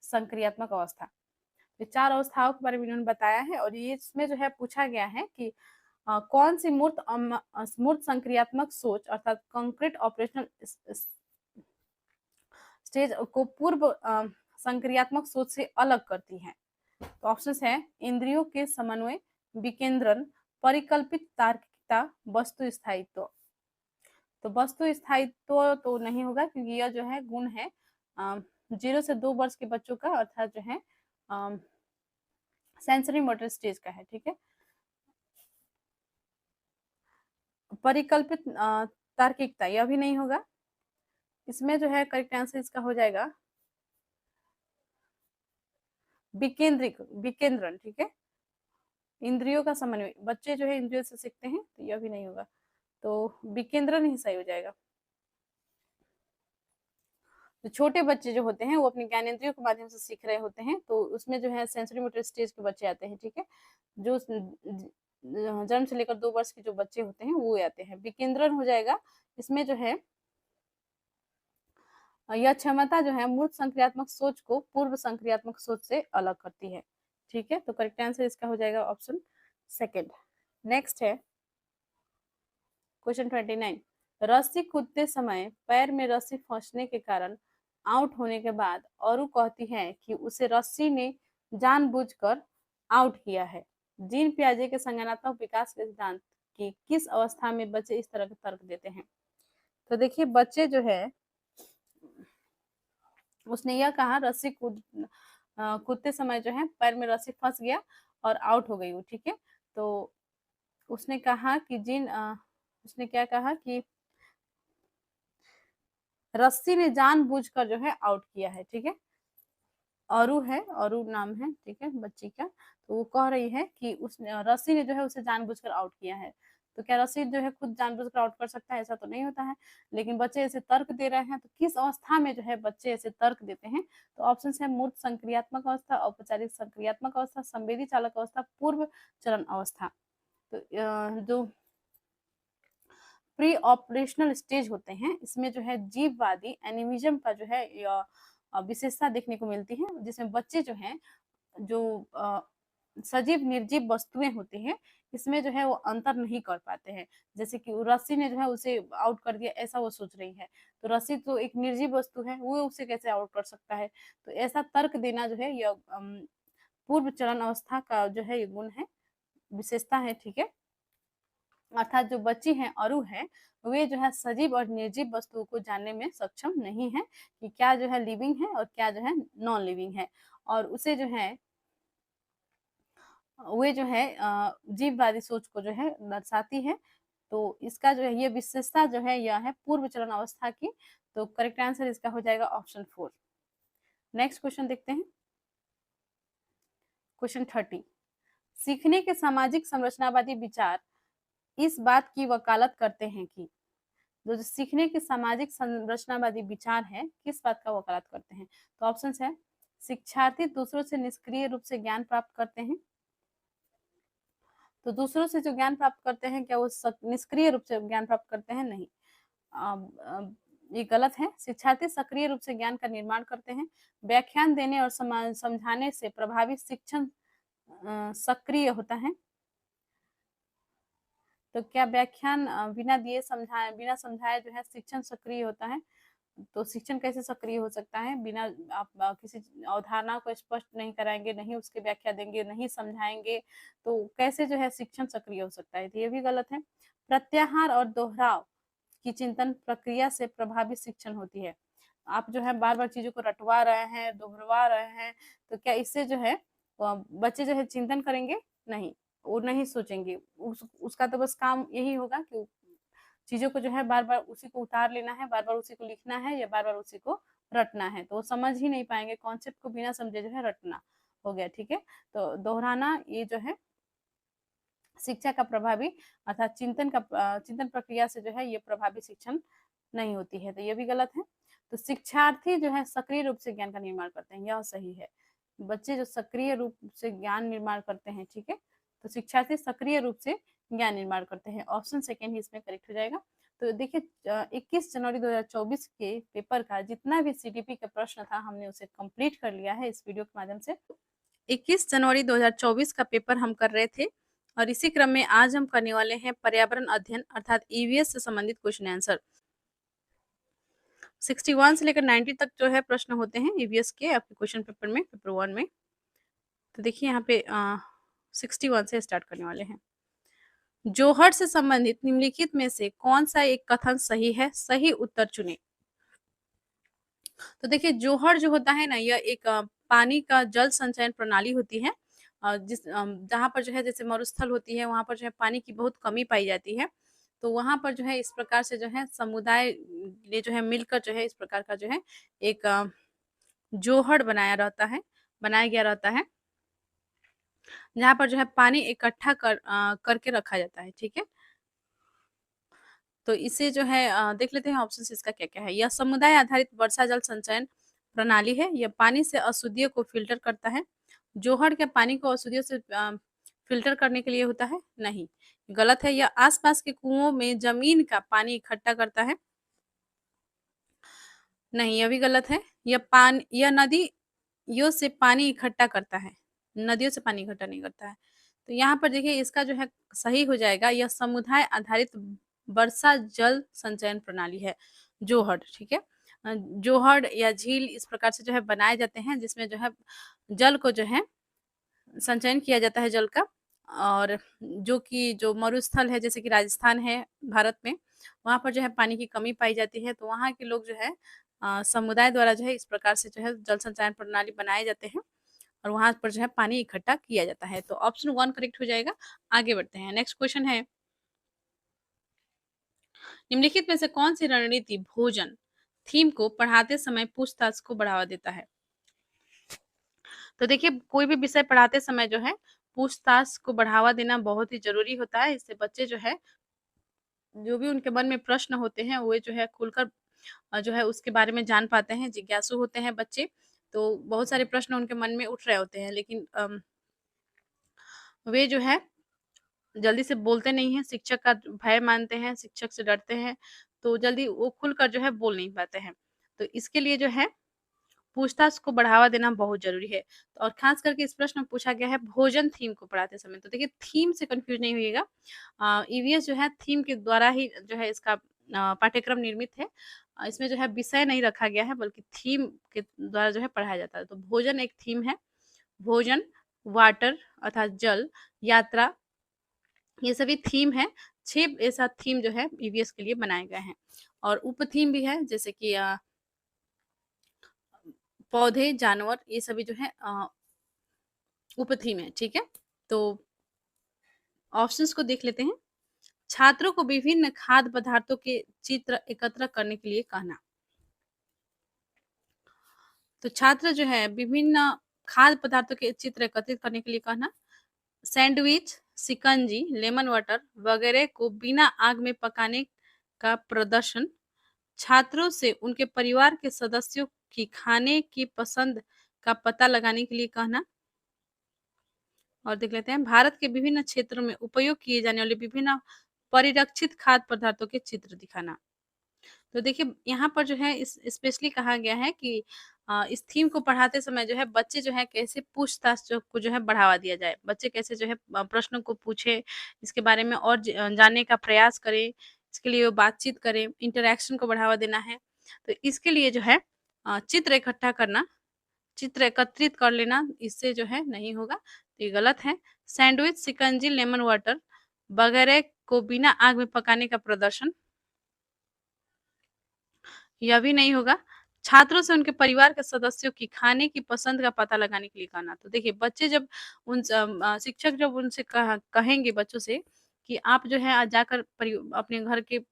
संक्रियात्मक अवस्था। ये 4 अवस्थाओं के बारे में इन्होंने बताया है, और ये इसमें जो है पूछा गया है कि कौन सी मूर्त संक्रियात्मक सोच अर्थात कंक्रीट ऑपरेशनल स्टेज को पूर्व संक्रियात्मक सोच से अलग करती है। तो ऑप्शन है इंद्रियों के समन्वय, विकेंद्रन, परिकल्पित तार्किकता, वस्तु स्थायित्व। तो वस्तु स्थायित्व तो नहीं होगा, क्योंकि यह जो है गुण है 0 से 2 वर्ष के बच्चों का, अर्थात जो है सेंसरी मोटर स्टेज का है। ठीक है, परिकल्पित तार्किकता यह भी नहीं होगा। इसमें जो है करेक्ट आंसर इसका हो जाएगा विकेंद्रन। ठीक है, इंद्रियों का समन्वय, बच्चे जो है इंद्रियों से सीखते हैं, तो यह भी नहीं होगा, तो विकेंद्रन ही सही हो जाएगा। तो छोटे बच्चे जो होते हैं वो अपने ज्ञानेंद्रियों के माध्यम से सीख रहे होते हैं, तो उसमें जो है सेंसरी मोटर स्टेज के बच्चे आते हैं। ठीक है, जो जन्म से लेकर 2 वर्ष के जो बच्चे होते हैं वो आते हैं। विकेंद्रन हो जाएगा, इसमें जो है यह क्षमता जो है मूर्त संक्रियात्मक सोच को पूर्व संक्रियात्मक सोच से अलग करती है। ठीक है, तो करेक्ट आंसर इसका हो जाएगा ऑप्शन 2। नेक्स्ट है क्वेश्चन 29। रस्सी कूदते समय पैर में रस्सी फंसने के कारण आउट होने के बाद औरू कहती है कि उसे रस्सी ने जानबूझकर आउट किया है। जीन पियाजे के संज्ञानात्मक विकास के सिद्धांत की किस अवस्था में बच्चे इस तरह के तर्क देते हैं? तो देखिए बच्चे जो है, उसने यह कहा रस्सी कूदते समय जो है पैर में रस्सी फंस गया और आउट हो गई वो, ठीक है। तो उसने कहा कि उसने क्या कहा कि रस्सी ने जानबूझकर जो है आउट किया है, ठीक है। औरू है, औरू नाम है, ठीक है, बच्ची का। तो वो कह रही है कि उसने रस्सी ने जो है उसे जानबूझकर आउट किया है। तो क्या रस्सी जो है खुद जानबूझकर आउट कर सकता है? ऐसा तो नहीं होता है। लेकिन बच्चे ऐसे तर्क दे रहे हैं, तो किस अवस्था में जो है बच्चे ऐसे तर्क देते हैं? तो ऑप्शन है मूर्त संक्रियात्मक अवस्था, औपचारिक संक्रियात्मक अवस्था, संवेदी चालक अवस्था, पूर्व चरण अवस्था। तो जो प्री ऑपरेशनल स्टेज होते हैं, इसमें जो है जीववादी एनिमिज्म का जो है विशेषता देखने को मिलती है, जिसमें बच्चे जो हैं, जो सजीव निर्जीव वस्तुएं होती हैं, इसमें जो है वो अंतर नहीं कर पाते हैं। जैसे कि रस्सी ने जो है उसे आउट कर दिया, ऐसा वो सोच रही है। तो रस्सी तो एक निर्जीव वस्तु है, वो उसे कैसे आउट कर सकता है? तो ऐसा तर्क देना जो है यह पूर्व चरण अवस्था का जो है ये गुण है, विशेषता है, ठीक है। अर्थात जो बच्ची हैं अरु है, वे जो है सजीव और निर्जीव वस्तुओं को जानने में सक्षम नहीं है कि क्या जो है लिविंग है और क्या जो है नॉन लिविंग है। और उसे जो है वे जो है जीववादी सोच को जो है दर्शाती है। तो इसका जो है ये विशेषता जो है यह है पूर्व चरण अवस्था की। तो करेक्ट आंसर इसका हो जाएगा ऑप्शन 4। नेक्स्ट क्वेश्चन देखते हैं, क्वेश्चन 30। सीखने के सामाजिक संरचनावादी विचार इस बात की वकालत करते हैं कि जो सीखने के सामाजिक संरचनावादी विचार है किस बात का वकालत करते हैं? तो ऑप्शन है शिक्षार्थी दूसरों से निष्क्रिय रूप से ज्ञान प्राप्त करते हैं। तो दूसरों से जो ज्ञान प्राप्त करते हैं, क्या वो निष्क्रिय रूप से ज्ञान प्राप्त करते हैं? नहीं, ये गलत है। शिक्षार्थी सक्रिय रूप से ज्ञान का निर्माण करते हैं। व्याख्यान देने और समझाने से प्रभावी शिक्षण सक्रिय होता है। तो क्या व्याख्यान बिना दिए समझाए, बिना समझाए जो है शिक्षण सक्रिय होता है? तो शिक्षण कैसे सक्रिय हो सकता है? बिना आप किसी अवधारणा को स्पष्ट नहीं कराएंगे, नहीं उसकी व्याख्या देंगे, नहीं समझाएंगे, तो कैसे जो है शिक्षण सक्रिय हो सकता है? तो ये भी गलत है। प्रत्याहार और दोहराव की चिंतन प्रक्रिया से प्रभावित शिक्षण होती है। आप जो है बार बार चीजों को रटवा रहे हैं, दोहरवा रहे हैं, तो क्या इससे जो है बच्चे जो है चिंतन करेंगे? नहीं, वो नहीं सोचेंगे। उसका तो बस काम यही होगा कि चीजों को जो है बार बार उसी को उतार लेना है, बार बार उसी को लिखना है या बार बार उसी को रटना है। तो वो समझ ही नहीं पाएंगे, कॉन्सेप्ट को बिना समझे जो है रटना हो गया, ठीक है। तो दोहराना ये जो है शिक्षा का प्रभावी अर्थात चिंतन प्रक्रिया से जो है ये प्रभावी शिक्षण नहीं होती है। तो ये भी गलत है। तो शिक्षार्थी जो है सक्रिय रूप से ज्ञान का निर्माण करते हैं, यह सही है। बच्चे जो सक्रिय रूप से ज्ञान निर्माण करते हैं, ठीक है। तो शिक्षार्थी सक्रिय रूप से ज्ञान निर्माण करते हैं, ऑप्शन सेकेंड ही इसमें करेक्ट हो जाएगा। तो देखिए 21 जनवरी 2024 के पेपर का जितना भी सीडीपी का प्रश्न था हमने उसे कंप्लीट कर लिया है इस वीडियो के माध्यम से। 21 जनवरी 2024 का पेपर हम कर रहे थे और इसी क्रम में आज हम करने वाले हैं पर्यावरण अध्ययन अर्थात ईवीएस से संबंधित क्वेश्चन आंसर। 61 से लेकर 90 तक जो है प्रश्न होते हैं ईवीएस के आपके क्वेश्चन पेपर में, पेपर 1 में। तो देखिए यहाँ पे 61 से स्टार्ट करने वाले हैं। जोहर से संबंधित निम्नलिखित में से कौन सा एक कथन सही है? सही उत्तर चुने। तो देखिए जोहर जो होता है ना, यह एक पानी का जल संचयन प्रणाली होती है, जहाँ पर जो है जैसे मरुस्थल होती है वहाँ पर जो है पानी की बहुत कमी पाई जाती है। तो वहाँ पर जो है इस प्रकार से जो है समुदाय ने जो है मिलकर जो है इस प्रकार का जो है एक जोहड़ बनाया गया रहता है, जहाँ पर जो है पानी इकट्ठा करके रखा जाता है, ठीक है। तो इसे जो है देख लेते हैं ऑप्शन इसका क्या क्या है। यह समुदाय आधारित वर्षा जल संचयन प्रणाली है। यह पानी से अशुद्धियों को फिल्टर करता है। जोहड़ के पानी को अशुद्धियों से फिल्टर करने के लिए होता है? नहीं, गलत है। यह आसपास के कुओं में जमीन का पानी इकट्ठा करता है। नहीं, यह भी गलत है। यह नदियों से पानी इकट्ठा करता है, नदियों से पानी इकट्ठा नहीं करता है। तो यहाँ पर देखिए इसका जो है सही हो जाएगा, यह समुदाय आधारित वर्षा जल संचयन प्रणाली है, जोहड़, ठीक है। जोहड़ या झील इस प्रकार से जो है बनाए जाते हैं, जिसमें जो है जल को जो है संचयन किया जाता है जल का। और जो कि जो मरुस्थल है, जैसे कि राजस्थान है भारत में, वहाँ पर जो है पानी की कमी पाई जाती है, तो वहाँ के लोग जो है समुदाय द्वारा जो है इस प्रकार से जो है जल संचयन प्रणाली बनाए जाते हैं, और वहाँ पर जो है पानी इकट्ठा किया जाता है। तो ऑप्शन 1 करेक्ट हो जाएगा। आगे बढ़ते हैं, नेक्स्ट क्वेश्चन है, निम्नलिखित में से कौन सी रणनीति भोजन थीम को पढ़ाते समय पूछताछ को बढ़ावा देता है? तो देखिए, कोई भी विषय पढ़ाते समय जो है पूछताछ को बढ़ावा देना बहुत ही ज़रूरी होता है। इससे बच्चे जो है, जो भी उनके मन में प्रश्न होते हैं, वो जो है खुलकर जो है उसके बारे में जान पाते हैं, जिज्ञासु होते हैं बच्चे। तो बहुत सारे प्रश्न उनके मन में उठ रहे होते हैं, लेकिन वे जो है जल्दी से बोलते नहीं हैं, शिक्षक का भय मानते हैं, शिक्षक से डरते हैं, तो जल्दी वो खुलकर जो है बोल नहीं पाते हैं। तो इसके लिए जो है पूछताछ को बढ़ावा देना बहुत ज़रूरी है। और ख़ास करके इस प्रश्न में पूछा गया है भोजन थीम को पढ़ाते समय। तो देखिए, थीम से कन्फ्यूज़ नहीं होइएगा। ईवीएस जो है थीम के द्वारा ही जो है इसका पाठ्यक्रम निर्मित है। इसमें जो है विषय नहीं रखा गया है, बल्कि थीम के द्वारा जो है पढ़ाया जाता है। तो भोजन एक थीम है। भोजन, वाटर अर्थात जल, यात्रा, ये सभी थीम है। 6 ऐसा थीम जो है ईवीएस के लिए बनाए गए हैं। और उप थीम भी है, जैसे कि पौधे, जानवर, ये सभी जो है उप थीम है, ठीक है। तो ऑप्शंस को देख लेते हैं। छात्रों को विभिन्न खाद्य पदार्थों के चित्र एकत्र करने के लिए कहना। तो छात्र जो है विभिन्न खाद्य पदार्थों के चित्र एकत्रित करने के लिए कहना। सैंडविच, शिकंजी, लेमन वाटर वगैरह को बिना आग में पकाने का प्रदर्शन। छात्रों से उनके परिवार के सदस्यों की खाने की पसंद का पता लगाने के लिए कहना। और देख लेते हैं, भारत के विभिन्न क्षेत्रों में उपयोग किए जाने वाले विभिन्न परिरक्षित खाद्य पदार्थों के चित्र दिखाना। तो देखिए, यहाँ पर जो है इस स्पेशली कहा गया है कि इस थीम को पढ़ाते समय जो है बच्चे जो है कैसे पूछताछ को जो है बढ़ावा दिया जाए। बच्चे कैसे जो है प्रश्नों को पूछे, इसके बारे में और जानने का प्रयास करें, इसके लिए वो बातचीत करें, इंटरेक्शन को बढ़ावा देना है। तो इसके लिए जो है चित्र इकट्ठा करना, चित्र एकत्रित कर लेना, इससे जो है नहीं होगा, तो ये गलत है। सैंडविच, शिकंजी, लेमन वाटर वगैरह को बिना आग में पकाने का प्रदर्शन, यह भी नहीं होगा। छात्रों से उनके परिवार के सदस्यों की खाने की पसंद का पता लगाने के लिए कहना। तो देखिए, बच्चे जब शिक्षक जब उनसे कहेंगे बच्चों से कि आप जो है आज जाकर अपने घर के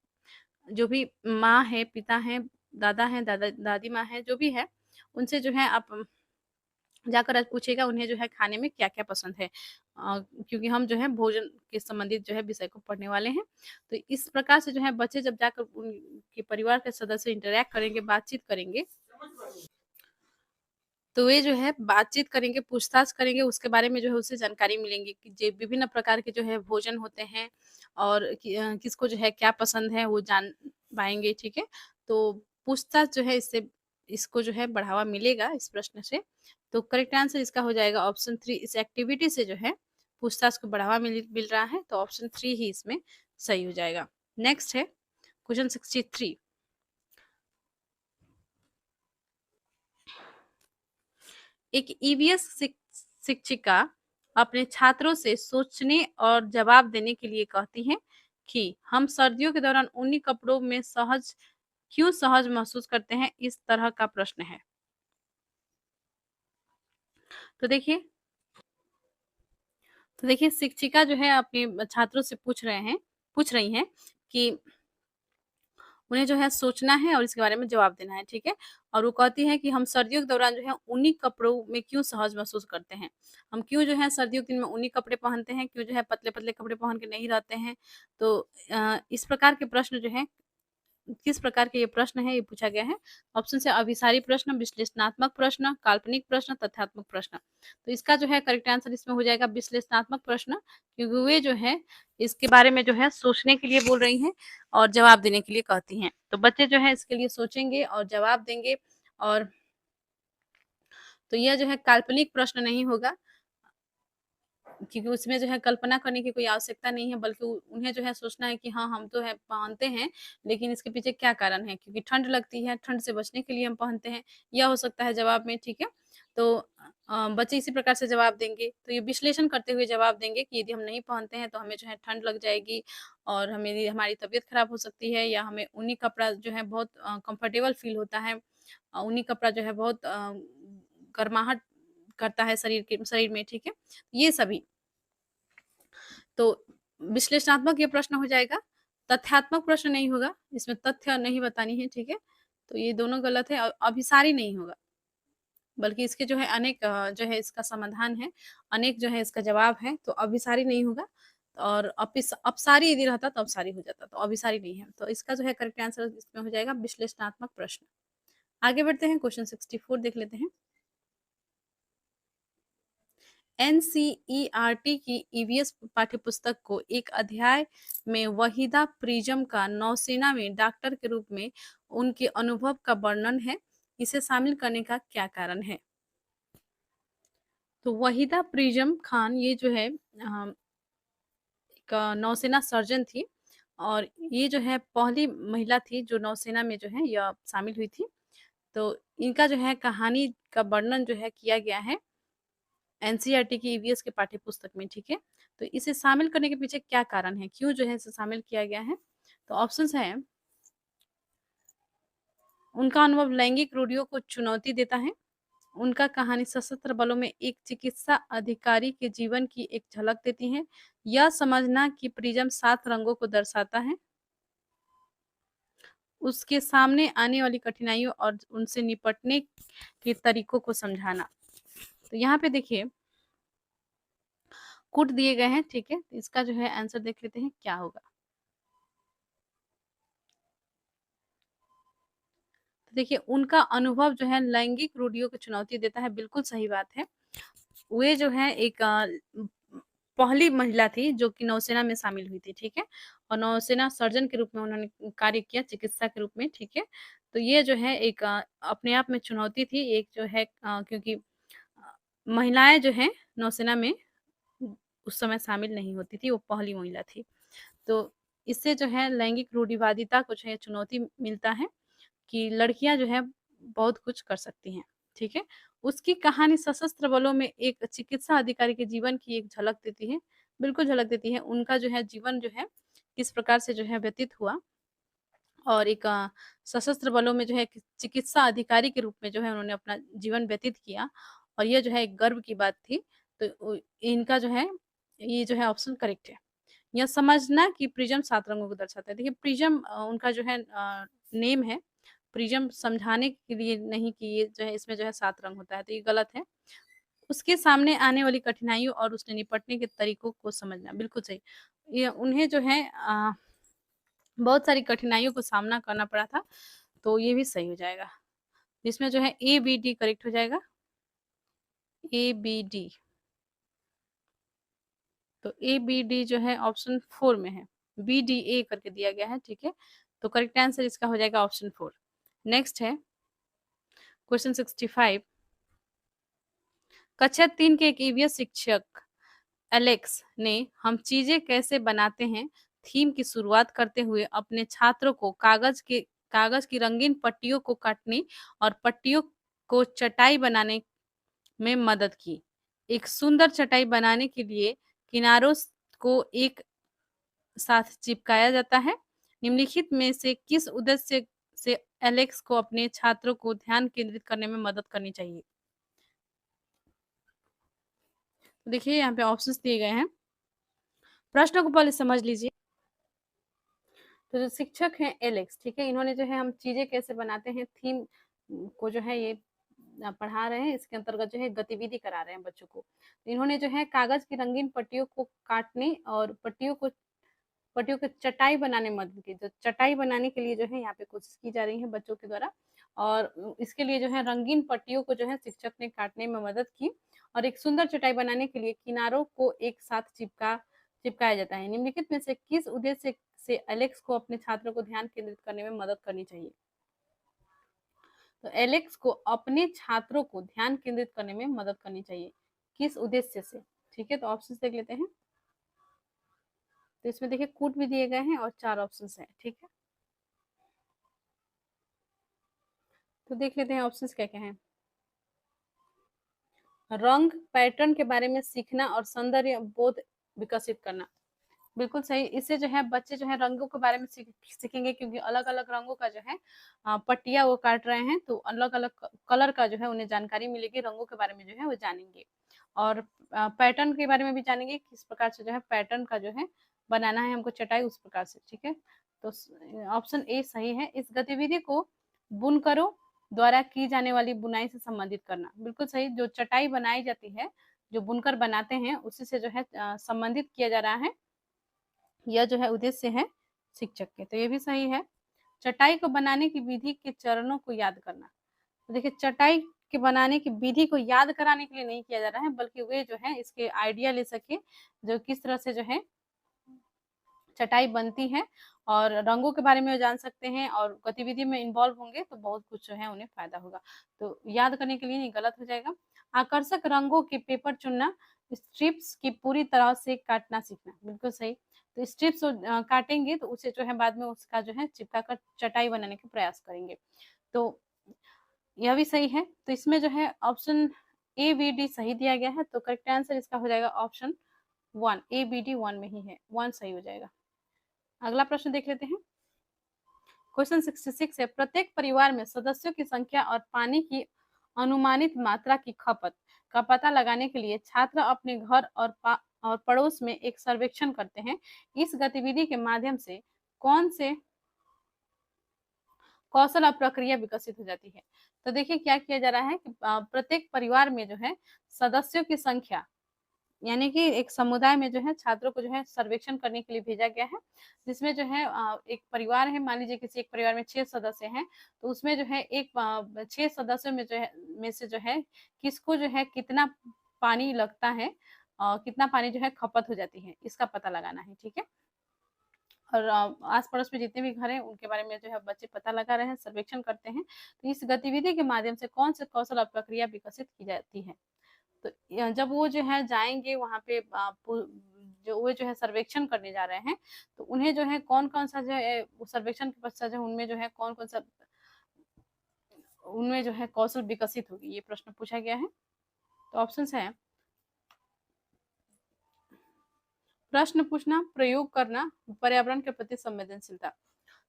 जो भी माँ है, पिता हैं, दादा हैं, दादी माँ है, जो भी है, उनसे जो है आप जाकर आज पूछिएगा उन्हें जो है खाने में क्या-क्या पसंद है। क्योंकि हम जो है भोजन के संबंधित जो है विषय को पढ़ने वाले हैं। तो इस प्रकार से जो है बच्चे जब जाकर उनके परिवार के सदस्य इंटरैक्ट करेंगे, बातचीत करेंगे, तो वे जो है बातचीत करेंगे, पूछताछ करेंगे, उसके बारे में जो है उसे जानकारी मिलेंगी कि जे विभिन्न प्रकार के जो है भोजन होते हैं, और किसको जो है क्या पसंद है वो जान पाएँगे, ठीक है। तो पूछताछ जो है इससे इसको जो है बढ़ावा मिलेगा इस प्रश्न से। तो करेक्ट आंसर इसका हो जाएगा ऑप्शन 3। इस एक्टिविटी से जो है पूछताछ को बढ़ावा मिल रहा है, तो ऑप्शन 3 ही इसमें सही हो जाएगा। नेक्स्ट है क्वेश्चन 63। एक ईवीएस शिक्षिका अपने छात्रों से सोचने और जवाब देने के लिए कहती हैं कि हम सर्दियों के दौरान ऊनी कपड़ों में क्यों सहज महसूस करते हैं, इस तरह का प्रश्न है। तो देखिए, शिक्षिका जो है अपने छात्रों से पूछ रही हैं कि उन्हें जो है सोचना है और इसके बारे में जवाब देना है, ठीक है? और वो कहती है कि हम सर्दियों के दौरान जो है ऊनी कपड़ों में क्यों सहज महसूस करते हैं? हम क्यों जो है सर्दियों के दिन में ऊनी कपड़े पहनते हैं? क्यों जो है पतले-पतले कपड़े पहन के नहीं रहते हैं? तो इस प्रकार के प्रश्न जो हैं, किस प्रकार के ये प्रश्न है, ये पूछा गया है। ऑप्शन से अभिसारी प्रश्न, विश्लेषणात्मक प्रश्न, काल्पनिक प्रश्न, तथ्यात्मक प्रश्न। तो इसका जो है करेक्ट आंसर इसमें हो जाएगा विश्लेषणात्मक प्रश्न, क्योंकि वे जो है इसके बारे में जो है सोचने के लिए बोल रही हैं और जवाब देने के लिए कहती हैं। तो बच्चे जो है इसके लिए सोचेंगे और जवाब देंगे, और तो यह जो है काल्पनिक प्रश्न नहीं होगा। क्योंकि उसमें जो है कल्पना करने की कोई आवश्यकता नहीं है, बल्कि उन्हें जो है सोचना है कि हाँ, हम तो है पहनते हैं, लेकिन इसके पीछे क्या कारण है, क्योंकि ठंड लगती है, ठंड से बचने के लिए हम पहनते हैं, यह हो सकता है जवाब में। ठीक है, तो बच्चे इसी प्रकार से जवाब देंगे, तो ये विश्लेषण करते हुए जवाब देंगे कि यदि हम नहीं पहनते हैं तो हमें जो है ठंड लग जाएगी और हमें हमारी तबीयत खराब हो सकती है, या हमें ऊनी कपड़ा जो है बहुत कंफर्टेबल फील होता है। ऊनी कपड़ा जो है बहुत गर्माहट करता है शरीर में। ठीक है, ये सभी। तो विश्लेषणात्मक ये प्रश्न हो जाएगा, तथ्यात्मक प्रश्न नहीं होगा, इसमें तथ्य नहीं बतानी है। ठीक है, तो ये दोनों गलत है। अभिसारी नहीं होगा, बल्कि इसके जो है अनेक जो है इसका समाधान है, अनेक जो है इसका जवाब है, तो अभिसारी नहीं होगा। और अपसारी यदि रहता तो अपसारी हो जाता, तो अभिसारी नहीं है। तो इसका जो है करेक्ट आंसर इसमें हो जाएगा विश्लेषणात्मक प्रश्न। आगे बढ़ते हैं, क्वेश्चन 64 देख लेते हैं। एनसीईआरटी की ईवीएस पाठ्यपुस्तक को एक अध्याय में वहीदा प्रिज्म का नौसेना में डॉक्टर के रूप में उनके अनुभव का वर्णन है, इसे शामिल करने का क्या कारण है? तो वहीदा प्रिज्म खान ये जो है एक नौसेना सर्जन थी, और ये जो है पहली महिला थी जो नौसेना में जो है यह शामिल हुई थी। तो इनका जो है कहानी का वर्णन जो है किया गया है एनसीईआरटी की ईवीएस के पाठ्य पुस्तक में। ठीक है, तो इसे शामिल करने के पीछे क्या कारण है, क्यों जो है इसे शामिल किया गया है? तो ऑप्शंस है, उनका अनुभव लैंगिक रूढ़ियों को चुनौती देता है, उनका कहानी सशस्त्र बलों में एक चिकित्सा अधिकारी के जीवन की एक झलक देती है, यह समझना कि प्रिज्म 7 रंगों को दर्शाता है, उसके सामने आने वाली कठिनाइयों और उनसे निपटने के तरीकों को समझाना। तो यहाँ पे देखिए कुट दिए गए हैं। ठीक है, इसका जो है आंसर देख लेते हैं क्या होगा। तो देखिए उनका अनुभव जो है लैंगिक रूढ़ियों को चुनौती देता है, बिल्कुल सही बात है। वे जो है एक पहली महिला थी जो कि नौसेना में शामिल हुई थी। ठीक है, और नौसेना सर्जन के रूप में उन्होंने कार्य किया, चिकित्सा के रूप में। ठीक है, तो ये जो है एक अपने आप में चुनौती थी, एक जो है क्योंकि महिलाएं जो है नौसेना में उस समय शामिल नहीं होती थी, वो पहली महिला थी। तो इससे जो है लैंगिक रूढ़िवादिता को जो है चुनौती मिलता है कि लड़कियां जो है बहुत कुछ कर सकती हैं। ठीक है, उसकी कहानी सशस्त्र बलों में एक चिकित्सा अधिकारी के जीवन की एक झलक देती है, बिल्कुल झलक देती है। उनका जो है जीवन जो है किस प्रकार से जो है व्यतीत हुआ, और एक सशस्त्र बलों में जो है चिकित्सा अधिकारी के रूप में जो है उन्होंने अपना जीवन व्यतीत किया, और यह जो है एक गर्व की बात थी। तो इनका जो है ये जो है ऑप्शन करेक्ट है। यह समझना कि प्रिज्म 7 रंगों को दर्शाता है। देखिए प्रिज्म उनका जो है नेम है, प्रिज्म समझाने के लिए नहीं कि ये जो है इसमें जो है 7 रंग होता है, तो ये गलत है। उसके सामने आने वाली कठिनाइयों और उसने निपटने के तरीकों को समझना, बिल्कुल सही। ये उन्हें जो है बहुत सारी कठिनाइयों को सामना करना पड़ा था, तो ये भी सही हो जाएगा। इसमें जो है ए बी डी करेक्ट हो जाएगा, ए बी डी। तो ए बी डी जो है ऑप्शन 4 में है, बी डी ए करके दिया गया है। ठीक है, तो करेक्ट आंसर इसका हो जाएगा ऑप्शन 4। नेक्स्ट है क्वेश्चन 65। कक्षा 3 के एक ईवीएस शिक्षक एलेक्स ने हम चीजें कैसे बनाते हैं थीम की शुरुआत करते हुए अपने छात्रों को कागज की रंगीन पट्टियों को काटने और पट्टियों को चटाई बनाने में मदद की। एक सुंदर चटाई बनाने के लिए किनारों को एक साथ चिपकाया जाता है। निम्नलिखित में से किस उद्देश्य से एलेक्स को अपने छात्रों को ध्यान केंद्रित करने में मदद करनी चाहिए? तो देखिए यहाँ पे ऑप्शंस दिए गए हैं, प्रश्न को पहले समझ लीजिए। तो जो शिक्षक हैं एलेक्स, ठीक है, इन्होंने जो है हम चीजें कैसे बनाते हैं थीम को जो है ये पढ़ा रहे हैं, इसके अंतर्गत जो है गतिविधि करा रहे हैं बच्चों को। तो इन्होंने जो है कागज की रंगीन पट्टियों को काटने और पट्टियों की चटाई बनाने में मदद की। तो चटाई बनाने के लिए जो है यहाँ पे कोशिश की जा रही है बच्चों के द्वारा, और इसके लिए जो है रंगीन पट्टियों को जो है शिक्षक ने काटने में मदद की, और एक सुंदर चटाई बनाने के लिए किनारों को एक साथ चिपकाया जाता है। निम्नलिखित में से किस उद्देश्य से एलेक्स को अपने छात्रों को ध्यान केंद्रित करने में मदद करनी चाहिए? तो एलेक्स को अपने छात्रों को ध्यान केंद्रित करने में मदद करनी चाहिए, किस उद्देश्य से? ठीक है, तो ऑप्शन देख लेते हैं। तो इसमें देखिए कूट भी दिए गए हैं और 4 ऑप्शंस हैं। ठीक है, तो देख लेते हैं ऑप्शंस क्या क्या हैं। रंग पैटर्न के बारे में सीखना और सौंदर्य बोध विकसित करना। बिल्कुल सही। इससे जो है बच्चे जो है रंगों के बारे में सीखेंगे, क्योंकि अलग अलग रंगों का जो है पट्टियां वो काट रहे हैं, तो अलग अलग कलर का जो है उन्हें जानकारी मिलेगी, रंगों के बारे में जो है वो जानेंगे। और पैटर्न के बारे में भी जानेंगे, किस प्रकार से जो है पैटर्न का जो है बनाना है हमको चटाई, उस प्रकार से। ठीक है, तो ऑप्शन ए सही है। इस गतिविधि को बुनकरों द्वारा की जाने वाली बुनाई से संबंधित करना। बिल्कुल सही। जो चटाई बनाई जाती है, जो बुनकर बनाते हैं, उसी से जो है संबंधित किया जा रहा है। यह जो है उद्देश्य है शिक्षक के, तो ये भी सही है। चटाई को बनाने की विधि के चरणों को याद करना। तो देखिए चटाई के बनाने की विधि को याद कराने के लिए नहीं किया जा रहा है, बल्कि वे जो है इसके आइडिया ले सके, जो किस तरह से जो है चटाई बनती है, और रंगों के बारे में जान सकते हैं, और गतिविधि में इन्वॉल्व होंगे तो बहुत कुछ जो है उन्हें फायदा होगा। तो याद करने के लिए नहीं, गलत हो जाएगा। आकर्षक रंगों के पेपर चुनना, स्ट्रिप्स की पूरी तरह से काटना सीखना। बिल्कुल सही। तो स्ट्रिप्स काटेंगे तो उसे जो है बाद में उसका जो है चिपका कर चटाई बनाने का प्रयास करेंगे। तो यह भी सही है। तो इसमें जो है ऑप्शन ए बी डी सही दिया गया है, तो करेक्ट आंसर इसका हो जाएगा ऑप्शन 1। ए बी डी 1 में ही है, 1 सही हो जाएगा। अगला प्रश्न देख लेते हैं। क्वेश्चन 66 है, प्रत्येक परिवार में सदस्यों की संख्या और पानी की अनुमानित मात्रा की खपत का पता लगाने के लिए छात्र अपने घर और पड़ोस में एक सर्वेक्षण करते हैं। इस गतिविधि के माध्यम से कौन से कौशल और प्रक्रिया विकसित हो जाती है। तो देखिए क्या किया जा रहा है कि प्रत्येक परिवार में जो है सदस्यों की संख्या, यानी कि एक समुदाय में जो है छात्रों को जो है सर्वेक्षण करने के लिए भेजा गया है, जिसमें जो है एक परिवार है, मान लीजिए किसी एक परिवार में 6 सदस्य हैं, तो उसमें जो है 6 सदस्यों में जो है में से जो है किसको जो है कितना पानी लगता है, कितना पानी जो है खपत हो जाती है, इसका पता लगाना है। ठीक है, और आस पड़ोस में जितने भी घर हैं उनके बारे में जो है बच्चे पता लगा रहे हैं, सर्वेक्षण करते हैं। तो इस गतिविधि के माध्यम से कौन से कौशल और प्रक्रिया विकसित की जाती है। तो जब वो जो है जाएंगे वहां पे, जो वो जो है सर्वेक्षण करने जा रहे हैं, तो उन्हें जो है कौन कौन सा जो है सर्वेक्षण के पश्चात जो उनमें जो है कौन कौन सा उनमें जो है कौशल विकसित होगी, ये प्रश्न पूछा गया है। तो ऑप्शन है प्रश्न पूछना, प्रयोग करना, पर्यावरण के प्रति संवेदनशीलता।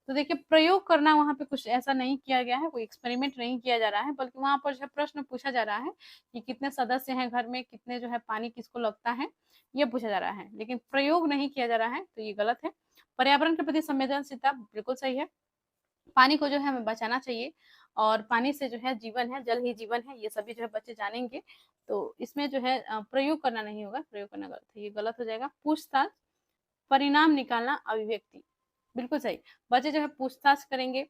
तो देखिए प्रयोग करना वहां पे कुछ ऐसा नहीं किया गया है, कोई एक्सपेरिमेंट नहीं किया जा रहा है, बल्कि वहां पर जो प्रश्न पूछा जा रहा है कि कितने सदस्य हैं घर में, कितने जो है पानी किसको लगता है, ये पूछा जा रहा है, लेकिन प्रयोग नहीं किया जा रहा है, तो ये गलत है। पर्यावरण के प्रति संवेदनशीलता बिल्कुल सही है। पानी को जो है हमें बचाना चाहिए, और पानी से जो है जीवन है, जल ही जीवन है, ये सभी जो है बच्चे जानेंगे। तो इसमें जो है प्रयोग करना नहीं होगा, प्रयोग करना गलत है, ये गलत हो जाएगा। पूछताछ, परिणाम निकालना, अभिव्यक्ति। बिल्कुल सही। बच्चे जो है पूछताछ करेंगे,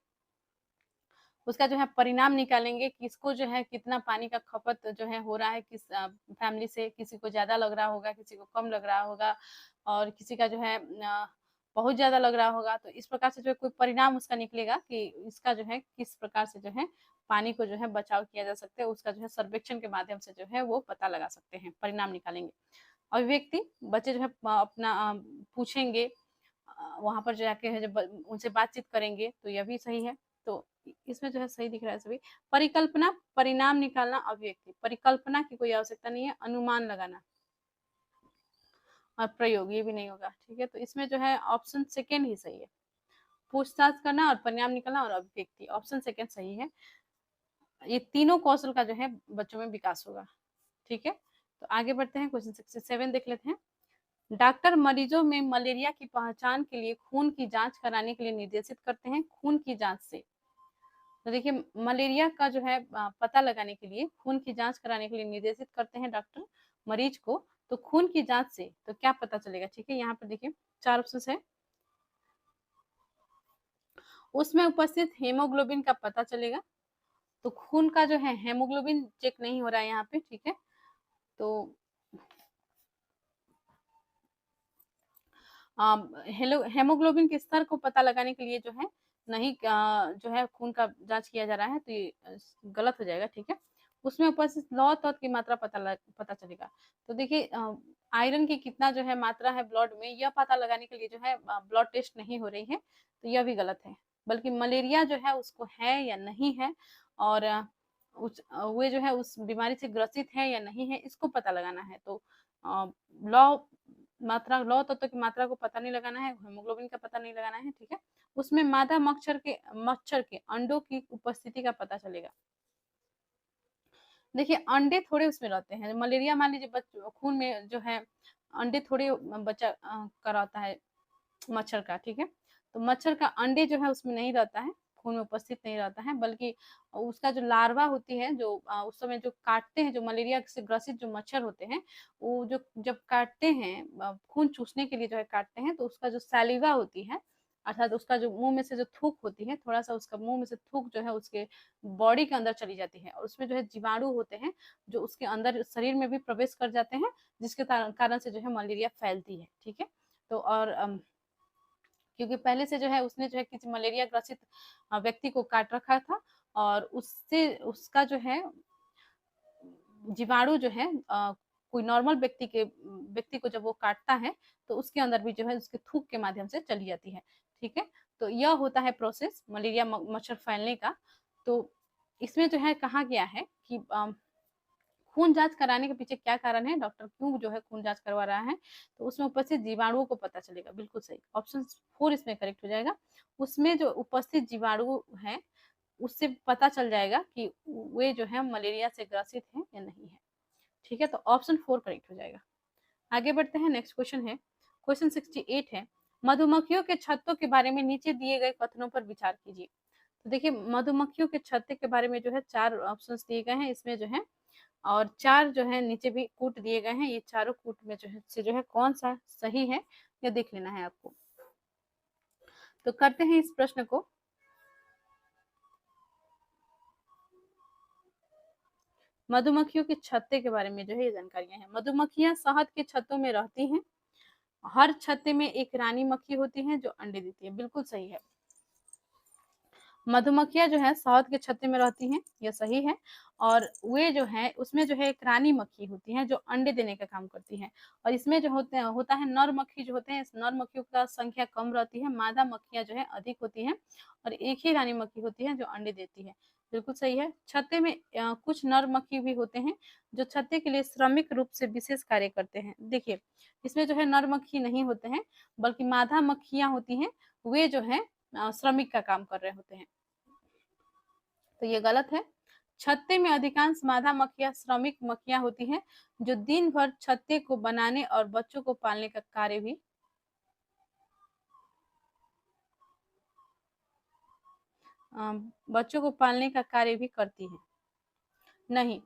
उसका जो है परिणाम निकालेंगे, किसको जो है कितना पानी का खपत जो है हो रहा है, किस फैमिली से, किसी को ज्यादा लग रहा होगा, किसी को कम लग रहा होगा, और किसी का जो है बहुत ज्यादा लग रहा होगा। तो इस प्रकार से जो है कोई परिणाम उसका निकलेगा कि इसका जो है किस प्रकार से जो है पानी को जो है बचाव किया जा सकता है, उसका जो है सर्वेक्षण के माध्यम से जो है वो पता लगा सकते हैं, परिणाम निकालेंगे। अभिव्यक्ति, बच्चे जो है अपना पूछेंगे, वहां पर जाके है जब उनसे बातचीत करेंगे, तो यह भी सही है। तो इसमें जो है सही दिख रहा है सभी। परिकल्पना, परिणाम निकालना, अभिव्यक्ति। परिकल्पना की कोई आवश्यकता नहीं है, अनुमान लगाना, और प्रयोग ये भी नहीं होगा। ठीक है, तो इसमें जो है ऑप्शन सेकेंड ही सही है। पूछताछ करना और परिणाम निकालना और अभिव्यक्ति, ऑप्शन सेकेंड सही है। ये तीनों कौशल का जो है बच्चों में विकास होगा। ठीक है, तो आगे बढ़ते हैं, क्वेश्चन 67 देख लेते हैं। डॉक्टर मरीजों में मलेरिया की पहचान के लिए खून की जांच कराने के लिए निर्देशित करते हैं, खून की जांच से। तो देखिए मलेरिया का जो है पता लगाने के लिए खून की जांच कराने के लिए निर्देशित करते हैं डॉक्टर मरीज को। तो खून की जांच से तो क्या पता चलेगा। ठीक है, यहाँ पर देखिए 4 ऑप्शन है। उसमें उपस्थित हेमोग्लोबिन का पता चलेगा। तो खून का जो है हेमोग्लोबिन चेक नहीं हो रहा है यहाँ पे। ठीक है, तो हेमोग्लोबिन के स्तर को पता लगाने के लिए जो है नहीं जो है खून का जांच किया जा रहा है, तो ये गलत हो जाएगा। ठीक है, उसमें उपस्थित लौह तत्व की मात्रा पता चलेगा। तो देखिए आयरन की कितना जो है मात्रा है ब्लड में, यह पता लगाने के लिए जो है ब्लड टेस्ट नहीं हो रही है, तो यह भी गलत है। बल्कि मलेरिया जो है उसको है या नहीं है, और वे जो है उस बीमारी से ग्रसित है या नहीं है, इसको पता लगाना है। तो लौ लौ तत्व की मात्रा को पता नहीं लगाना है, हेमोग्लोबिन का पता नहीं लगाना है, ठीक है। उसमें मादा मच्छर के अंडों की उपस्थिति का पता चलेगा। देखिए अंडे थोड़े उसमें रहते हैं, मलेरिया मान लीजिए खून में जो है अंडे थोड़े बच्चा कराता है मच्छर का, ठीक है। तो मच्छर का अंडे जो है उसमें नहीं रहता है, खून में उपस्थित नहीं रहता है, बल्कि उसका जो लार्वा होती है, जो उस समय जो काटते हैं, जो मलेरिया से ग्रसित जो मच्छर होते हैं, वो जो जब काटते हैं खून चूसने के लिए जो है काटते हैं, तो उसका जो सैलिवा होती है, अर्थात उसका जो मुंह में से जो थूक होती है, थोड़ा सा उसका मुंह में से थूक जो है उसके बॉडी के अंदर चली जाती है, और उसमें जो है जीवाणु होते हैं जो उसके अंदर शरीर में भी प्रवेश कर जाते हैं, जिसके कारण से जो है मलेरिया फैलती है, ठीक है। तो और क्योंकि पहले से जो है उसने जो है किसी मलेरिया ग्रसित व्यक्ति को काट रखा था, और उससे उसका जो है जीवाणु जो है कोई नॉर्मल व्यक्ति को जब वो काटता है, तो उसके अंदर भी जो है उसके थूक के माध्यम से चली जाती है, ठीक है। तो यह होता है प्रोसेस मलेरिया मच्छर फैलने का। तो इसमें जो है कहा गया है कि खून जांच कराने के पीछे क्या कारण है, डॉक्टर क्यों जो है खून जांच करवा रहा है, तो उसमें उपस्थित जीवाणुओं को पता चलेगा। बिल्कुल सही, ऑप्शन 4 इसमें करेक्ट हो जाएगा। उसमें जो उपस्थित जीवाणु है उससे पता चल जाएगा कि वे जो है मलेरिया से ग्रसित हैं या नहीं है, ठीक है। तो ऑप्शन 4 करेक्ट हो जाएगा। आगे बढ़ते हैं, नेक्स्ट क्वेश्चन है, क्वेश्चन 68 है, मधुमक्खियों के छत्तों के बारे में नीचे दिए गए कथनों पर विचार कीजिए। तो देखिए मधुमक्खियों के छत्ते के बारे में जो है 4 ऑप्शंस दिए गए हैं इसमें जो है, और 4 जो है नीचे भी कूट दिए गए हैं। ये चारों कूट में जो है कौन सा सही है यह देख लेना है आपको। तो करते हैं इस प्रश्न को। मधुमक्खियों के छत्ते के बारे में जो है ये जानकारियां हैं। मधुमक्खियां शहद के छत्तों में रहती हैं। हर छत्ते में एक रानी मक्खी होती है जो अंडे देती है। बिल्कुल सही है, मधुमक्खियां जो है शहद के छत्ते में रहती हैं, यह सही है। और वे जो है उसमें जो है एक रानी मक्खी होती है जो अंडे देने का काम करती है। और इसमें जो होता है नर मक्खी जो होते हैं, इस नर मक्खियों का संख्या कम रहती है, मादा मक्खियां जो है अधिक होती हैं, और एक ही रानी मक्खी होती है जो अंडे देती है। बिल्कुल सही है। छत्ते में कुछ नर मक्खी भी होते हैं जो छत्ते के लिए श्रमिक रूप से विशेष कार्य करते हैं। देखिए इसमें जो है नर मक्खी नहीं होते हैं, बल्कि मादा मक्खियां होती हैं, वे जो है श्रमिक का काम कर रहे होते हैं, तो ये गलत है। छत्ते में अधिकांश मादा मक्खियां श्रमिक मक्खियां होती हैं जो दिन भर छत्ते को बनाने और बच्चों को पालने का कार्य भी बच्चों को पालने का कार्य भी करती है। नहीं,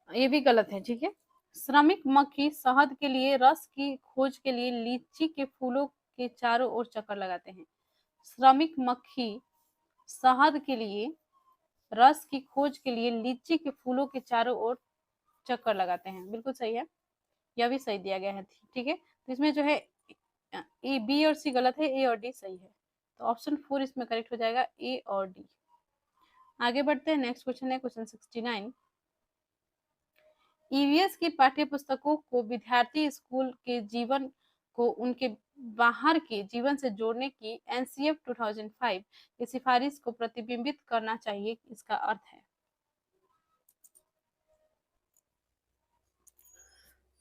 ये भी गलत है, ठीक है। श्रमिक मक्खी शहद के लिए रस की खोज के लिए लीची के फूलों के चारों ओर चक्कर लगाते हैं। श्रमिक मक्खी शहद के लिए रस की खोज के लिए लीची के फूलों के चारों ओर चक्कर लगाते हैं। बिल्कुल सही है, यह भी सही दिया गया है, ठीक है। तो इसमें जो है ए बी और सी गलत है, ए और डी सही है। तो ऑप्शन 4 इसमें करेक्ट हो जाएगा, ए और डी। आगे बढ़ते हैं, नेक्स्ट क्वेश्चन है क्वेश्चन 69। ईवीएस की पाठ्य पुस्तकों को विद्यार्थी स्कूल के जीवन को उनके बाहर के जीवन से जोड़ने की एनसीएफ 2005 की सिफारिश को प्रतिबिंबित करना चाहिए, इसका अर्थ है।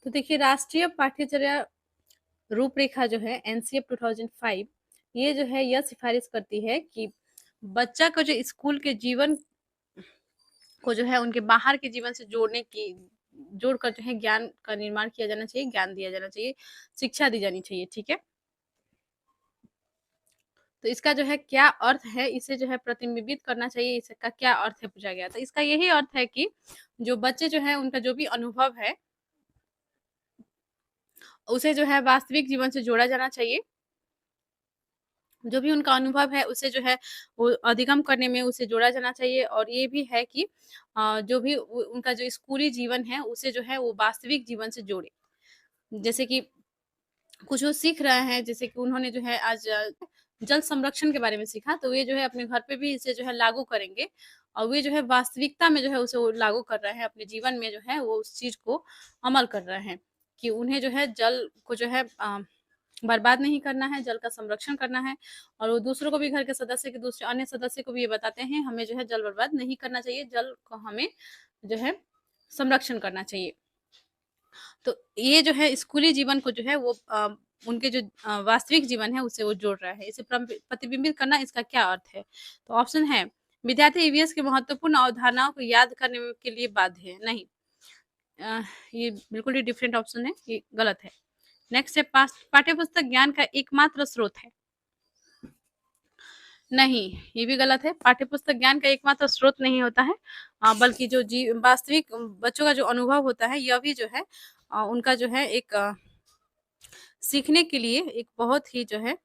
तो देखिए राष्ट्रीय पाठ्यचर्या रूपरेखा जो है एनसीएफ 2005, ये जो है यह सिफारिश करती है कि बच्चा को जो स्कूल के जीवन को जो है उनके बाहर के जीवन से जोड़कर जो है ज्ञान का निर्माण किया जाना चाहिए, ज्ञान दिया जाना चाहिए, शिक्षा दी जानी चाहिए, ठीक है। तो इसका जो है क्या अर्थ है, इसे जो है प्रतिबिंबित करना चाहिए, इसका क्या अर्थ है पूछा गया। तो इसका यही अर्थ है कि जो बच्चे जो है उनका जो भी अनुभव है उसे जो है वास्तविक जीवन से जोड़ा जाना चाहिए। जो भी उनका अनुभव है उसे जो है वो अधिगम करने में उसे जोड़ा जाना चाहिए। और ये भी है कि जो भी उनका जो स्कूली जीवन है उसे जो है वो वास्तविक जीवन से जोड़े। जैसे कि कुछ वो सीख रहे हैं, जैसे कि उन्होंने जो है आज जल संरक्षण के बारे में सीखा, तो ये जो है अपने घर पे भी इसे जो है लागू करेंगे और वे जो है वास्तविकता में जो है उसे वो लागू कर रहे हैं, अपने जीवन में जो है वो उस चीज़ को अमल कर रहे हैं कि उन्हें जो है जल को जो है बर्बाद नहीं करना है, जल का संरक्षण करना है। और वो दूसरों को भी, घर के सदस्य के दूसरे अन्य सदस्य को भी ये बताते हैं, हमें जो है जल बर्बाद नहीं करना चाहिए, जल को हमें जो है संरक्षण करना चाहिए। तो ये जो है स्कूली जीवन को जो है वो उनके जो वास्तविक जीवन है उसे वो जोड़ रहा है। इसे प्रतिबिंबित करना, इसका क्या अर्थ है? तो ऑप्शन है, विद्यार्थी ईवीएस के महत्वपूर्ण अवधारणाओं को याद करने के लिए बाध्य है। नहीं, ये बिल्कुल ही डिफरेंट ऑप्शन है, ये गलत है। नेक्स्ट है, पाठ्यपुस्तक ज्ञान का एकमात्र स्रोत है। नहीं, ये भी गलत है। पाठ्यपुस्तक ज्ञान का एकमात्र स्रोत नहीं होता है, बल्कि जो वास्तविक बच्चों का जो अनुभव होता है, यह भी जो है उनका जो है एक सीखने के लिए एक बहुत ही जो है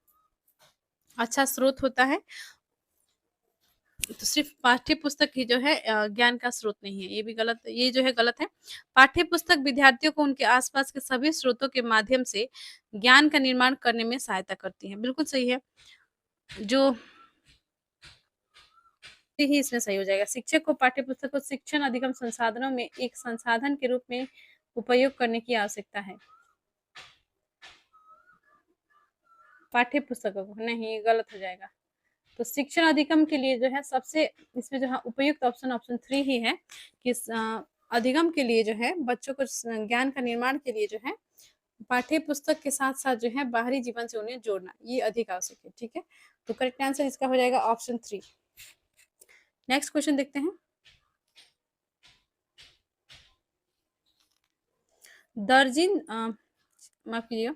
अच्छा स्रोत होता है। तो सिर्फ पाठ्य पुस्तक ही जो है ज्ञान का स्रोत नहीं है, ये भी गलत, ये जो है गलत है। पाठ्य पुस्तक विद्यार्थियों को उनके आसपास के सभी स्रोतों के माध्यम से ज्ञान का निर्माण करने में सहायता करती है। बिल्कुल सही है, जो ही इसमें सही हो जाएगा। शिक्षक को पाठ्य पुस्तक को शिक्षण अधिगम संसाधनों में एक संसाधन के रूप में उपयोग करने की आवश्यकता है। पाठ्य पुस्तकों को नहीं, गलत हो जाएगा। तो शिक्षण अधिगम के लिए जो है सबसे इसमें जो है उपयुक्त ऑप्शन ऑप्शन 3 ही है कि अधिगम के लिए जो है बच्चों को ज्ञान का निर्माण के लिए जो है पाठ्य पुस्तक के साथ साथ जो है बाहरी जीवन से उन्हें जोड़ना, ये अधिक आवश्यक है। ठीक है, तो करेक्ट आंसर इसका हो जाएगा ऑप्शन 3। नेक्स्ट क्वेश्चन देखते हैं। दर्जिन माफ कीजिएगा,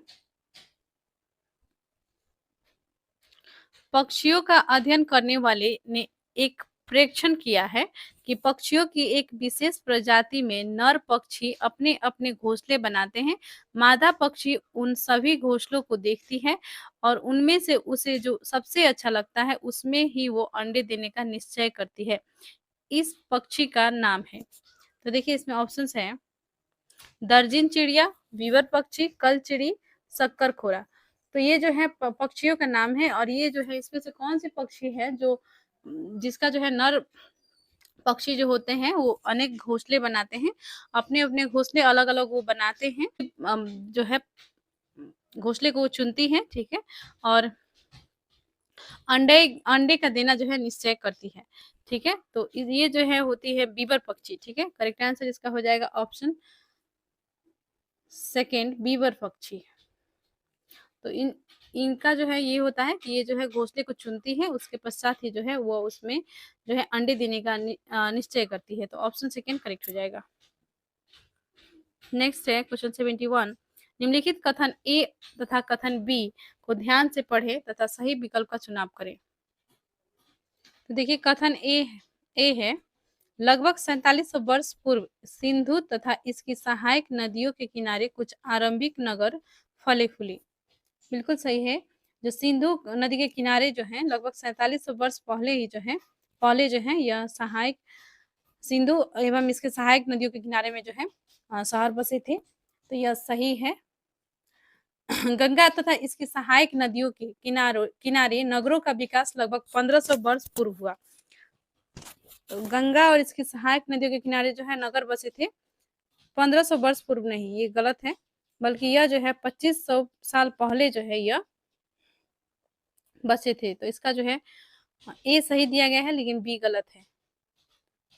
पक्षियों का अध्ययन करने वाले ने एक प्रेक्षण किया है कि पक्षियों की एक विशेष प्रजाति में नर पक्षी अपने अपने घोंसले बनाते हैं। मादा पक्षी उन सभी घोंसलों को देखती है और उनमें से उसे जो सबसे अच्छा लगता है उसमें ही वो अंडे देने का निश्चय करती है। इस पक्षी का नाम है, तो देखिए इसमें ऑप्शंस हैं, दर्जिन चिड़िया, वीवर पक्षी, कलचिड़ी, शक्करखोरा। तो ये जो है पक्षियों का नाम है, और ये जो है इसमें से कौन से पक्षी है जो जिसका जो है नर पक्षी जो होते हैं वो अनेक घोंसले बनाते हैं, अपने अपने घोंसले अलग अलग वो बनाते हैं, जो है घोंसले को वो चुनती है। ठीक है, और अंडे अंडे का देना जो है निश्चय करती है। ठीक है, तो ये जो है होती है बीबर पक्षी। ठीक है, करेक्ट आंसर इसका हो जाएगा ऑप्शन सेकेंड, बीबर पक्षी। तो इनका जो है ये होता है कि ये जो है घोंसले को चुनती है, उसके पश्चात ही जो है वो उसमें जो है अंडे देने का निश्चय करती है। तो ऑप्शन सेकेंड करेक्ट हो जाएगा। नेक्स्ट है क्वेश्चन 71। निम्नलिखित कथन ए तथा कथन बी को ध्यान से पढ़े तथा सही विकल्प का चुनाव करें। तो देखिए कथन ए है, लगभग 4700 वर्ष पूर्व सिंधु तथा इसकी सहायक नदियों के किनारे कुछ आरंभिक नगर फले फूले। बिल्कुल सही है, जो सिंधु नदी के किनारे जो है लगभग 4700 वर्ष पहले ही जो है यह सहायक सिंधु एवं इसके सहायक नदियों के किनारे में जो है शहर बसे थे। तो यह सही है। गंगा तथा इसकी सहायक नदियों के किनारे नगरों का विकास लगभग 1500 वर्ष पूर्व हुआ। तो गंगा और इसकी सहायक नदियों के किनारे जो है नगर बसे थे 1500 वर्ष पूर्व नहीं, ये गलत है, बल्कि यह जो है 2500 साल पहले जो है यह बसे थे। तो इसका जो है ए सही दिया गया है, लेकिन बी गलत है।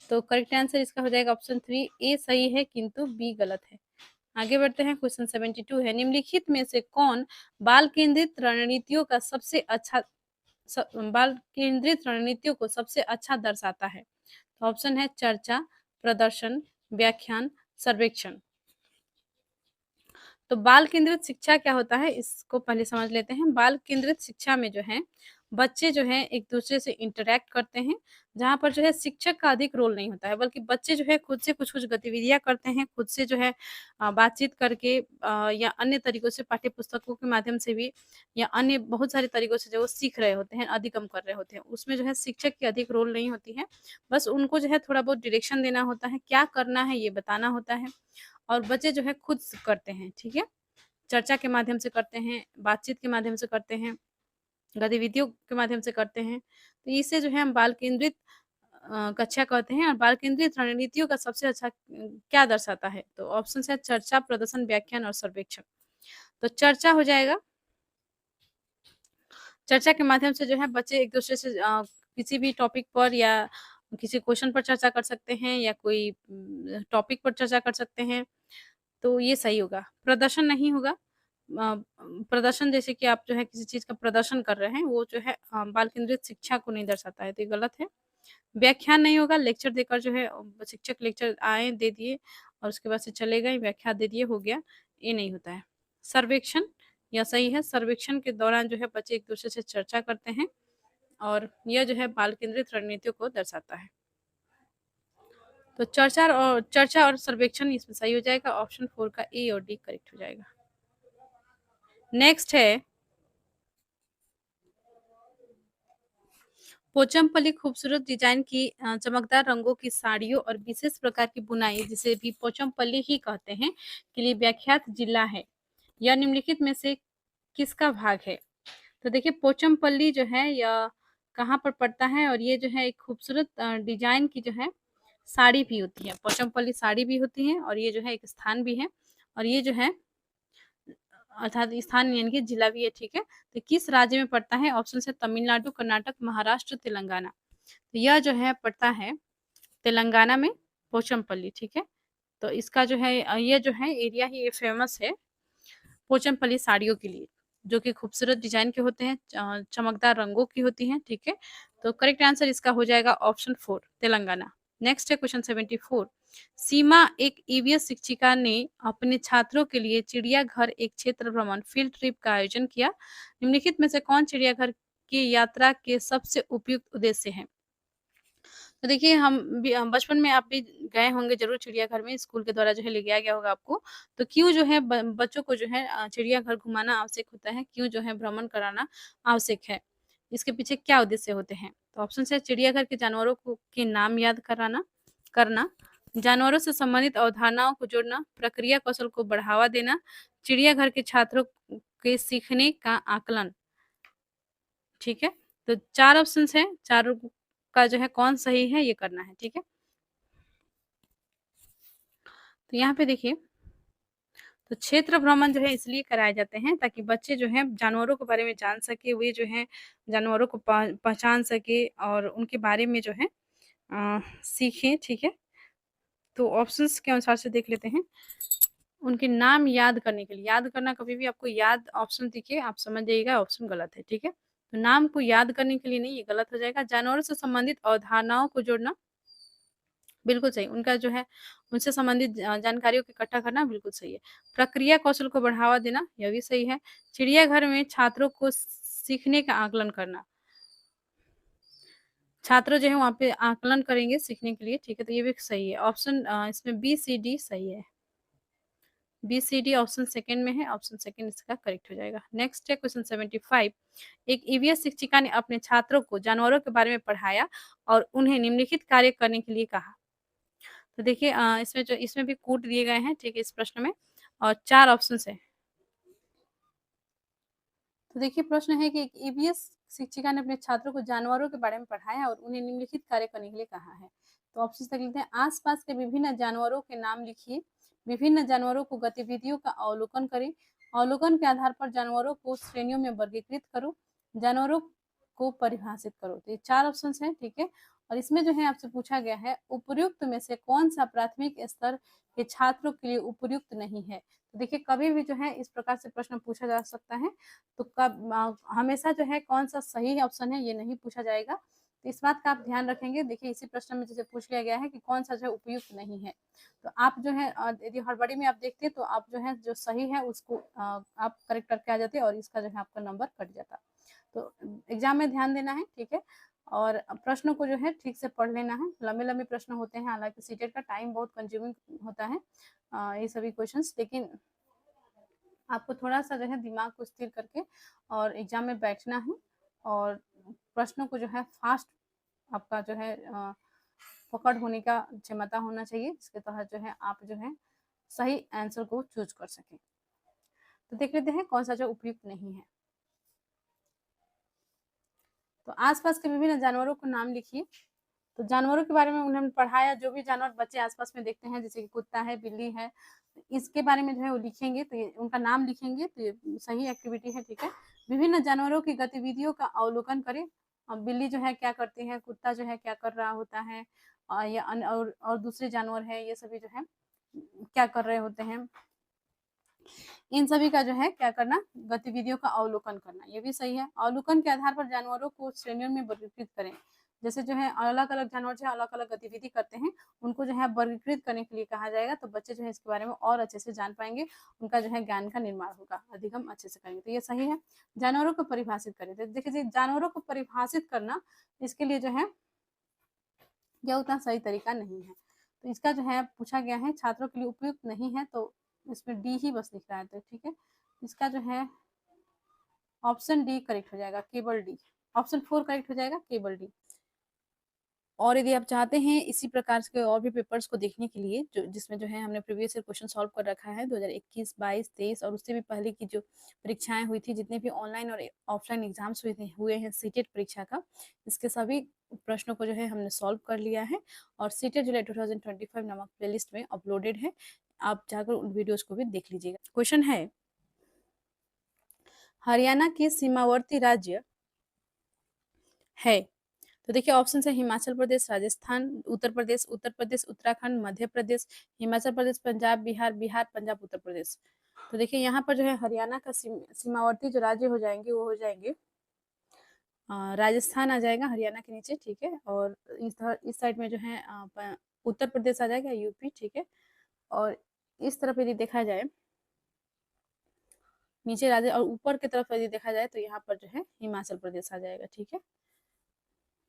तो करेक्ट आंसर इसका हो जाएगा ऑप्शन 3, ए सही है किंतु बी गलत है। आगे बढ़ते हैं, क्वेश्चन 72 है, निम्नलिखित में से कौन बाल केंद्रित रणनीतियों को सबसे अच्छा दर्शाता है? तो ऑप्शन है चर्चा, प्रदर्शन, व्याख्यान, सर्वेक्षण। तो बाल केंद्रित शिक्षा क्या होता है, इसको पहले समझ लेते हैं। बाल केंद्रित शिक्षा में जो है बच्चे जो है एक दूसरे से इंटरेक्ट करते हैं, जहाँ पर जो है शिक्षक का अधिक रोल नहीं होता है, बल्कि बच्चे जो है खुद से कुछ कुछ गतिविधियां करते हैं, खुद से जो है बातचीत करके या अन्य तरीकों से, पाठ्य पुस्तकों के माध्यम से भी या अन्य बहुत सारे तरीकों से जो वो सीख रहे होते हैं, अधिगम कर रहे होते हैं। उसमें जो है शिक्षक की अधिक रोल नहीं होती है, बस उनको जो है थोड़ा बहुत डायरेक्शन देना होता है, क्या करना है ये बताना होता है, और बच्चे जो है खुद करते हैं। ठीक है, चर्चा के माध्यम से करते हैं, बातचीत के माध्यम से करते हैं, गतिविधियों के माध्यम से करते हैं। तो इससे जो है हम बाल केंद्रित कक्षा कहते हैं और बाल केंद्रित रणनीतियों का सबसे अच्छा क्या दर्शाता है? तो ऑप्शन है चर्चा, प्रदर्शन, व्याख्यान और सर्वेक्षण। तो चर्चा हो जाएगा। चर्चा के माध्यम से जो है बच्चे एक दूसरे से किसी भी टॉपिक पर या किसी क्वेश्चन पर चर्चा कर सकते हैं या कोई टॉपिक पर चर्चा कर सकते हैं, तो ये सही होगा। प्रदर्शन नहीं होगा। प्रदर्शन जैसे कि आप जो है किसी चीज़ का प्रदर्शन कर रहे हैं, वो जो है बाल केंद्रित शिक्षा को नहीं दर्शाता है, तो ये गलत है। व्याख्यान नहीं होगा, लेक्चर देकर जो है शिक्षक लेक्चर आए, दे दिए और उसके बाद से चले गए, व्याख्या दे दिए, हो गया, ये नहीं होता है। सर्वेक्षण यह सही है, सर्वेक्षण के दौरान जो है बच्चे एक-दूसरे से चर्चा करते हैं और यह जो है बाल केंद्रित रणनीतियों को दर्शाता है। तो चर्चा और सर्वेक्षण इसमें सही हो जाएगा, ऑप्शन 4 का ए और डी करेक्ट हो जाएगा। नेक्स्ट है पोचमपल्ली खूबसूरत डिजाइन की चमकदार रंगों की साड़ियों और विशेष प्रकार की बुनाई जिसे भी पोचमपल्ली ही कहते हैं के लिए व्याख्यात जिला है। यह निम्नलिखित में से किसका भाग है? तो देखिए पोचमपल्ली जो है यह कहाँ पर पड़ता है और ये जो है एक खूबसूरत डिजाइन की जो है साड़ी भी होती है। पोचमपल्ली साड़ी भी होती है और ये जो है एक स्थान भी है और ये जो है अर्थात स्थान यानी कि जिला भी है, ठीक है। तो किस राज्य में पड़ता है? ऑप्शन है तमिलनाडु, कर्नाटक, महाराष्ट्र, तेलंगाना। तो यह जो है पड़ता है तेलंगाना में पोचमपल्ली, ठीक है। तो इसका जो है ये जो है एरिया ही ये फेमस है पोचमपल्ली साड़ियों के लिए, जो कि खूबसूरत डिजाइन के होते हैं, चमकदार रंगों की होती हैं, ठीक है। तो करेक्ट आंसर इसका हो जाएगा ऑप्शन 4 तेलंगाना। नेक्स्ट है क्वेश्चन 74। सीमा एक ईवीएस शिक्षिका ने अपने छात्रों के लिए चिड़ियाघर एक क्षेत्र भ्रमण फील्ड ट्रिप का आयोजन किया। निम्नलिखित में से कौन चिड़ियाघर की यात्रा के सबसे उपयुक्त उद्देश्य है? तो देखिए हम भी बचपन में आप भी गए होंगे ज़रूर चिड़ियाघर में, स्कूल के द्वारा जो है ले गया गया होगा आपको। तो क्यों जो है ब बच्चों को जो है चिड़ियाघर घुमाना आवश्यक होता है? क्यों जो है भ्रमण कराना आवश्यक है? इसके पीछे क्या उद्देश्य होते हैं? तो ऑप्शन है चिड़ियाघर के जानवरों को के नाम याद कराना करना, जानवरों से संबंधित अवधारणाओं को जोड़ना, प्रक्रिया कौशल को बढ़ावा देना, चिड़ियाघर के छात्रों के सीखने का आकलन। ठीक है? तो 4 ऑप्शंस हैं, चारों का जो है कौन सही है ये करना है, ठीक है? तो यहाँ पे देखिए, तो क्षेत्र भ्रमण जो है इसलिए कराए जाते हैं ताकि बच्चे जो हैं जानवरों के बारे में जान सके, वे जो है जानवरों को पहचान सके और उनके बारे में जो है सीखें, ठीक है? तो ऑप्शंस के अनुसार से देख लेते हैं। उनके नाम याद करने के लिए, याद करना कभी भी आपको याद ऑप्शन दिखे आप समझ जाइएगा ऑप्शन गलत है, ठीक है? तो नाम को याद करने के लिए नहीं, ये गलत हो जाएगा। जानवरों से संबंधित अवधारणाओं को जोड़ना बिल्कुल सही, उनका जो है उनसे संबंधित जानकारियों को इकट्ठा करना बिल्कुल सही है। प्रक्रिया कौशल को बढ़ावा देना, यह भी सही है। चिड़ियाघर में छात्रों को सीखने का आकलन करना, छात्र जो है वहाँ पे आकलन करेंगे सीखने के लिए, ठीक है? तो ये भी सही है। ऑप्शन इसमें बी, सी, डी सही है। B, C, D option second में है, ऑप्शन सेकंड इसका करेक्ट हो जाएगा। नेक्स्ट है क्वेश्चन 75। एक ईवीएस शिक्षिका ने अपने छात्रों को जानवरों के बारे में पढ़ाया और उन्हें निम्नलिखित कार्य करने के लिए कहा। तो देखिए इसमें भी कूट दिए गए हैं, ठीक है, इस प्रश्न में और 4 ऑप्शंस हैं। तो देखिए प्रश्न है कि एक ईवीएस शिक्षिका ने अपने छात्रों को जानवरों के बारे में पढ़ाया और उन्हें निम्नलिखित कार्य करने के लिए कहा है। तो ऑप्शन तक लिखते हैं, आसपास के विभिन्न जानवरों के नाम लिखिए, विभिन्न जानवरों को गतिविधियों का अवलोकन करें, अवलोकन के आधार पर जानवरों को श्रेणियों में वर्गीकृत करो, जानवरों को परिभाषित करो। तो ये 4 ऑप्शन हैं, ठीक है। और इसमें जो है आपसे पूछा गया है उपर्युक्त में से कौन सा प्राथमिक स्तर के छात्रों के लिए उपयुक्त नहीं है। तो देखिए कभी भी जो है इस प्रकार से प्रश्न पूछा जा सकता है, तो कब हमेशा जो है कौन सा सही ऑप्शन है ये नहीं पूछा जाएगा। तो इस बात का आप ध्यान रखेंगे। देखिए इसी प्रश्न में जैसे पूछ लिया गया है कि कौन सा जो है उपयुक्त नहीं है, तो आप जो है यदि हड़बड़ी में आप देखते हैं तो आप जो है जो सही है उसको आप करेक्ट करके आ जाते और इसका जो है आपका नंबर कट जाता। तो एग्जाम में ध्यान देना है, ठीक है। और प्रश्नों को जो है ठीक से पढ़ लेना है, लंबे लंबे प्रश्न होते हैं, हालांकि सीटेट का टाइम बहुत कंज्यूमिंग होता है ये सभी क्वेश्चंस, लेकिन आपको थोड़ा-सा जो है दिमाग को स्थिर करके और एग्ज़ाम में बैठना है और प्रश्नों को जो है फ़ास्ट आपका जो है पकड़ होने का क्षमता होना चाहिए, जिसके तहत जो है आप जो है सही आंसर को चूज़ कर सकें। तो देख लेते हैं कौन-सा जो उपयुक्त नहीं है। तो आस-पास के विभिन्न जानवरों को नाम लिखिए। तो जानवरों के बारे में उन्होंने पढ़ाया, जो भी जानवर बच्चे आसपास में देखते हैं, जैसे कि कुत्ता है, बिल्ली है, इसके बारे में जो है वो लिखेंगे, तो ये उनका नाम लिखेंगे, तो ये सही एक्टिविटी है, ठीक है। विभिन्न जानवरों की गतिविधियों का अवलोकन करें। बिल्ली जो है क्या करती है, कुत्ता जो है क्या कर रहा होता है, या अन्य और दूसरे जानवर है, ये सभी जो है क्या कर रहे होते हैं, इन सभी का जो है क्या करना, गतिविधियों का अवलोकन करना, ये भी सही है। अवलोकन के आधार पर जानवरों को श्रेणियों में वर्गीकृत करें। जैसे जो है अलग अलग जानवर जो है अलग अलग गतिविधि करते हैं, उनको जो है वर्गीकृत करने के लिए कहा जाएगा, तो बच्चे जो है इसके बारे में और अच्छे से जान पाएंगे, उनका जो है ज्ञान का निर्माण होगा, अधिगम अच्छे से करेंगे, तो ये सही है। जानवरों को परिभाषित करें, तो देखिए जानवरों को परिभाषित करना, इसके लिए जो है यह उतना सही तरीका नहीं है, तो इसका जो है पूछा गया है छात्रों के लिए उपयुक्त नहीं है, तो इसमें डी ही बस लिख रहा है, तो ठीक है, इसका जो है ऑप्शन डी करेक्ट हो जाएगा, केवल डी। ऑप्शन 4 करेक्ट हो जाएगा, केवल डी। और यदि आप चाहते हैं इसी प्रकार के और भी पेपर्स को देखने के लिए, जो जिसमें जो है हमने प्रीवियस ईयर क्वेश्चन सॉल्व कर रखा है 2021, 22, 23 और उससे भी पहले की जो परीक्षाएं हुई थी, जितने भी ऑनलाइन और ऑफलाइन एग्जाम्स हुए हैं सीटेट परीक्षा का, इसके सभी प्रश्नों को जो है हमने सॉल्व कर लिया है, और सीटेट जुलाई 2025 नामक प्लेलिस्ट में अपलोडेड है, आप जाकर उन वीडियोज को भी देख लीजिएगा। क्वेश्चन है, हरियाणा के सीमावर्ती राज्य है, तो देखिए ऑप्शन है हिमाचल प्रदेश, राजस्थान, उत्तर प्रदेश, उत्तराखंड, मध्य प्रदेश, हिमाचल प्रदेश, पंजाब, बिहार, पंजाब, उत्तर प्रदेश। तो देखिए यहाँ पर जो है हरियाणा का सीमावर्ती जो राज्य हो जाएंगे वो हो जाएंगे राजस्थान आ जाएगा हरियाणा के नीचे, ठीक है, और इस साइड में जो है उत्तर प्रदेश आ जाएगा, यूपी, ठीक है, और इस तरफ यदि देखा जाए नीचे राज्य, और ऊपर की तरफ यदि देखा जाए तो यहाँ पर जो है हिमाचल प्रदेश आ जाएगा, ठीक है,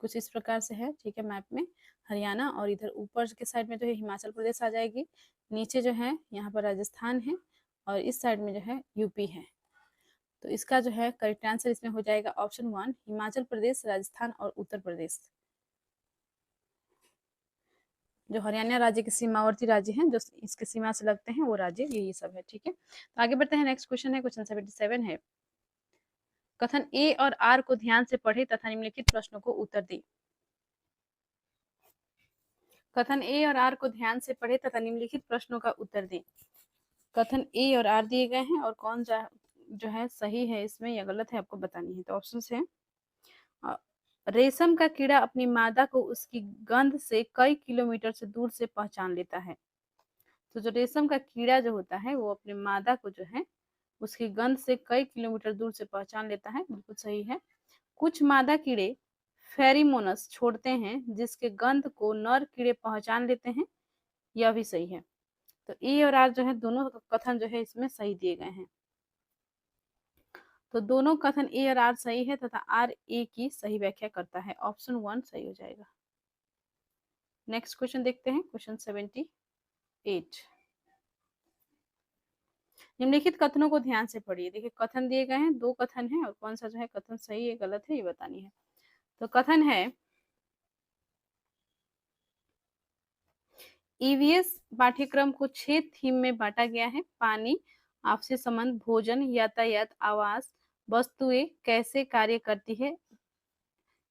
कुछ इस प्रकार से है, ठीक है, मैप में हरियाणा, और इधर ऊपर के साइड में जो है हिमाचल प्रदेश आ जाएगी, नीचे जो है यहाँ पर राजस्थान है, और इस साइड में जो है यूपी है, तो इसका जो है करेक्ट आंसर इसमें हो जाएगा ऑप्शन 1, हिमाचल प्रदेश, राजस्थान और उत्तर प्रदेश। जो हरियाणा राज्य के सीमावर्ती राज्य हैं, जो इसके सीमा से लगते हैं, वो राज्य यही सब है, ठीक है। तो आगे बढ़ते हैं, नेक्स्ट क्वेश्चन है, क्वेश्चन 77 है, कथन ए और आर को ध्यान से पढ़े तथा निम्नलिखित प्रश्नों को उत्तर दें। कथन ए और आर को ध्यान से पढ़े तथा निम्नलिखित प्रश्नों का उत्तर दें। कथन ए और आर दिए गए हैं, और कौन जो है सही है इसमें या गलत है आपको बतानी है। तो ऑप्शन है, रेशम का कीड़ा अपनी मादा को उसकी गंध से कई किलोमीटर से दूर से पहचान लेता है। तो जो रेशम का कीड़ा जो होता है वो अपने मादा को जो है उसकी गंध से कई किलोमीटर दूर से पहचान लेता है, बिल्कुल सही है। कुछ मादा कीड़े फेरिमोनस छोड़ते हैं जिसके गंध को नर कीड़े पहचान लेते हैं, यह भी सही है। तो ए और आर जो है दोनों कथन जो है इसमें सही दिए गए हैं, तो दोनों कथन ए और आर सही है तथा आर ए की सही व्याख्या करता है, ऑप्शन 1 सही हो जाएगा। नेक्स्ट क्वेश्चन देखते हैं, क्वेश्चन 78, निम्नलिखित कथनों को ध्यान से पढ़िए। देखिए कथन दिए गए हैं, 2 कथन है, और कौन सा जो है कथन सही है गलत है ये बतानी है। तो कथन है, ईवीएस पाठ्यक्रम को 6 थीम में बांटा गया है, पानी, आपसी संबंध, भोजन, यातायात, आवास, वस्तुएं कैसे कार्य करती है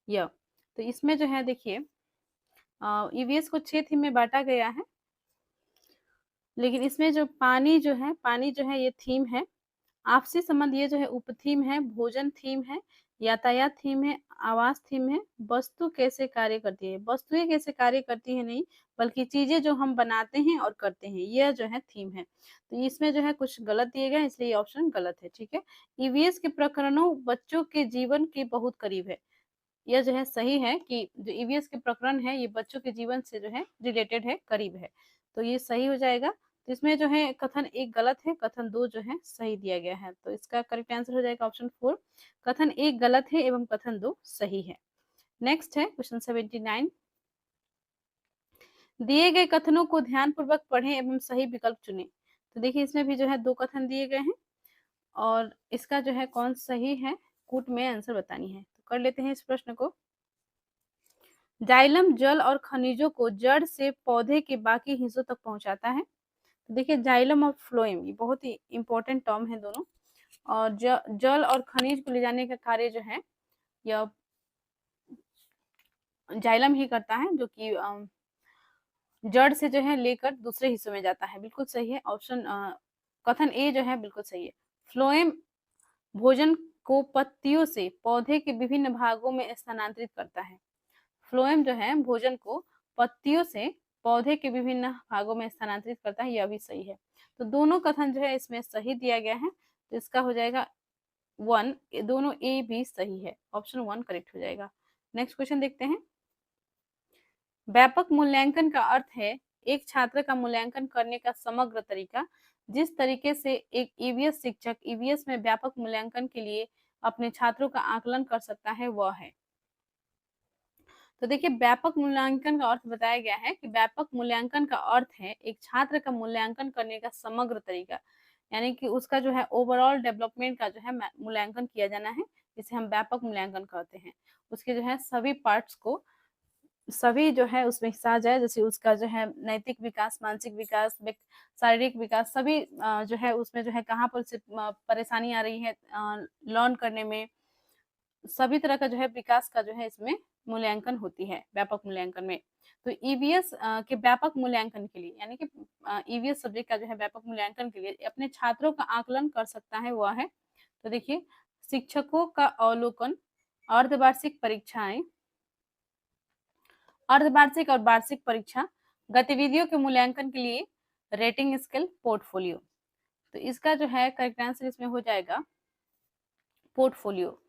यह। तो इसमें जो है देखिए ईवीएस को 6 थीम में बांटा गया है, लेकिन इसमें जो पानी जो है ये थीम है, आपसी संबंध ये जो है उप थीम है, भोजन थीम है, यातायात थीम है, आवास थीम है, वस्तु कैसे कार्य करती है, वस्तुएं कैसे कार्य करती है नहीं, बल्कि चीजें जो हम बनाते हैं और करते हैं, यह जो है थीम है। तो इसमें जो है कुछ गलत दिए गए, इसलिए ये ऑप्शन गलत है, ठीक है। ईवीएस के प्रकरणों बच्चों के जीवन के बहुत करीब है, यह जो है सही है कि जो ईवीएस के प्रकरण है ये बच्चों के जीवन से जो है रिलेटेड है, करीब है, तो ये सही हो जाएगा। तो इसमें जो है कथन 1 गलत है, कथन 2 जो है सही दिया गया है, तो इसका करेक्ट आंसर हो जाएगा ऑप्शन 4, कथन 1 गलत है एवं कथन 2 सही है। नेक्स्ट है क्वेश्चन 79, दिए गए कथनों को ध्यानपूर्वक पढ़ें एवं सही विकल्प चुनें। तो देखिए इसमें भी जो है 2 कथन दिए गए हैं, और इसका जो है कौन सही है कूट में आंसर बतानी है। तो कर लेते हैं इस प्रश्न को। जाइलम जल और खनिजों को जड़ से पौधे के बाकी हिस्सों तक पहुंचाता है। तो देखिए जाइलम और फ्लोएम ये बहुत ही इंपॉर्टेंट टर्म है दोनों, और जल और खनिज को ले जाने का कार्य जो है यह जाइलम ही करता है, जो कि जड़ से जो है लेकर दूसरे हिस्सों में जाता है। बिल्कुल सही है ऑप्शन, कथन ए जो है बिल्कुल सही है। फ्लोएम भोजन को पत्तियों से पौधे के विभिन्न भागों में स्थानांतरित करता है। फ्लोएम जो है भोजन को पत्तियों से पौधे के विभिन्न भागों में स्थानांतरित करता है, यह भी सही है। तो दोनों कथन जो है इसमें सही दिया गया है, तो इसका हो जाएगा 1, दोनों ए बी सही है, ऑप्शन 1 करेक्ट हो जाएगा। नेक्स्ट क्वेश्चन देखते हैं। व्यापक मूल्यांकन का अर्थ है एक छात्र का मूल्यांकन करने का समग्र तरीका। जिस तरीके से एक ईवीएस शिक्षक ईवीएस में व्यापक मूल्यांकन के लिए अपने छात्रों का आकलन कर सकता है वह है। तो देखिए व्यापक मूल्यांकन का अर्थ बताया गया है कि व्यापक मूल्यांकन का अर्थ है एक छात्र का मूल्यांकन करने का समग्र तरीका, यानी कि उसका जो है ओवरऑल डेवलपमेंट का जो है मूल्यांकन किया जाना है, जिसे हम व्यापक मूल्यांकन कहते हैं। उसके जो है सभी पार्ट्स को, सभी जो है उसमें हिस्सा आ जाए, जैसे उसका जो है नैतिक विकास, मानसिक विकास, शारीरिक विकास, सभी जो है उसमें जो है कहाँ पर से परेशानी आ रही है लर्न करने में, सभी तरह का जो है विकास का जो है इसमें मूल्यांकन होती है व्यापक मूल्यांकन में। तो ईवीएस के व्यापक मूल्यांकन के लिए, यानी कि ईवीएस सब्जेक्ट का जो है व्यापक मूल्यांकन के लिए अपने छात्रों का आकलन कर सकता है वह है, तो देखिए शिक्षकों का अवलोकन, अर्धवार्षिक परीक्षाएं, अर्धवार्षिक और वार्षिक परीक्षा, गतिविधियों के मूल्यांकन के लिए रेटिंग स्केल, पोर्टफोलियो। तो इसका जो है करेक्ट आंसर इसमें हो जाएगा पोर्टफोलियो।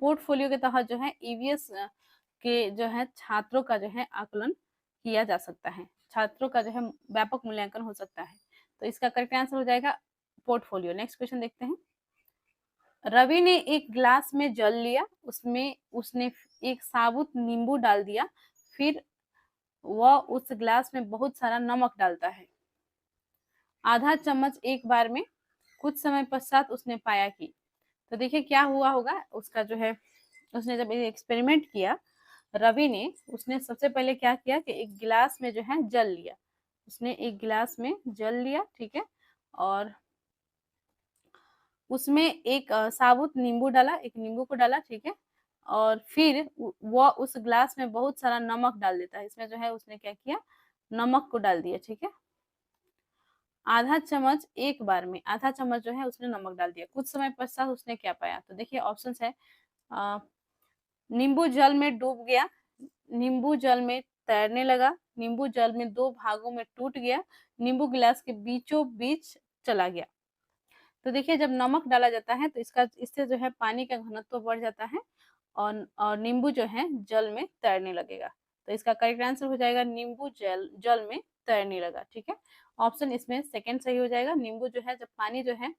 पोर्टफोलियो के तहत जो है ईवीएस के जो है छात्रों का जो है आकलन किया जा सकता है, छात्रों का जो है व्यापक मूल्यांकन हो सकता है। तो इसका करेक्ट आंसर हो जाएगा पोर्टफोलियो। नेक्स्ट क्वेश्चन देखते हैं। रवि ने एक ग्लास में जल लिया, उसमें उसने एक साबुत नींबू डाल दिया, फिर वह उस ग्लास में बहुत सारा नमक डालता है, आधा चम्मच एक बार में। कुछ समय पश्चात उसने पाया कि, तो देखिए क्या हुआ होगा उसका जो है, उसने जब एक्सपेरिमेंट किया रवि ने, उसने सबसे पहले क्या किया कि एक गिलास में जो है जल लिया, उसने एक गिलास में जल लिया, ठीक है, और उसमें एक साबुत नींबू डाला, एक नींबू को डाला, ठीक है, और फिर वह उस ग्लास में बहुत सारा नमक डाल देता है। इसमें जो है उसने क्या किया, नमक को डाल दिया, ठीक है, आधा चम्मच एक बार में, आधा चम्मच जो है उसने नमक डाल दिया। कुछ समय पश्चात उसने क्या पाया, तो देखिए ऑप्शंस है, नींबू जल में डूब गया, नींबू जल में तैरने लगा, नींबू जल में दो भागों में टूट गया, नींबू गिलास के बीचों बीच चला गया। तो देखिए जब नमक डाला जाता है तो इससे जो है पानी का घनत्व बढ़ जाता है और नींबू जो है जल में तैरने लगेगा। तो इसका करेक्ट आंसर हो जाएगा नींबू जल जल में तैरने लगा, ठीक है, ऑप्शन इसमें सेकंड सही हो जाएगा। नींबू जो है, जब पानी जो है,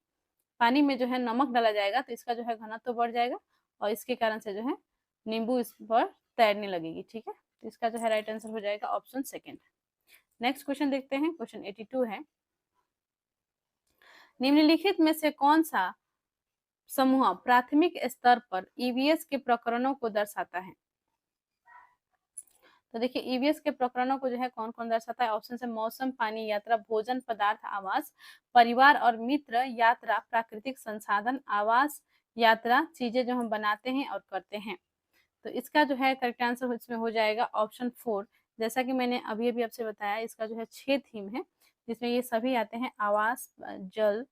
पानी में जो है नमक डाला जाएगा तो इसका जो है घनत्व बढ़ जाएगा और इसके कारण से जो है नींबू इस पर तैरने लगेगी, ठीक है। तो इसका जो है राइट आंसर हो जाएगा ऑप्शन सेकंड। नेक्स्ट क्वेश्चन देखते हैं, क्वेश्चन 82 है। निम्नलिखित में से कौन सा समूह प्राथमिक स्तर पर ईवीएस के प्रकरणों को दर्शाता है? तो देखिए ईवीएस के प्रकरणों को जो है कौन कौन दर्शाता है, ऑप्शन है मौसम, पानी, यात्रा, भोजन, पदार्थ, आवास, परिवार और मित्र, यात्रा, प्राकृतिक संसाधन, आवास, यात्रा, चीजें जो हम बनाते हैं और करते हैं। तो इसका जो है करेक्ट आंसर इसमें हो जाएगा ऑप्शन 4। जैसा कि मैंने अभी अभी आपसे बताया, इसका जो है 6 थीम है जिसमें ये सभी आते हैं, आवास, जल,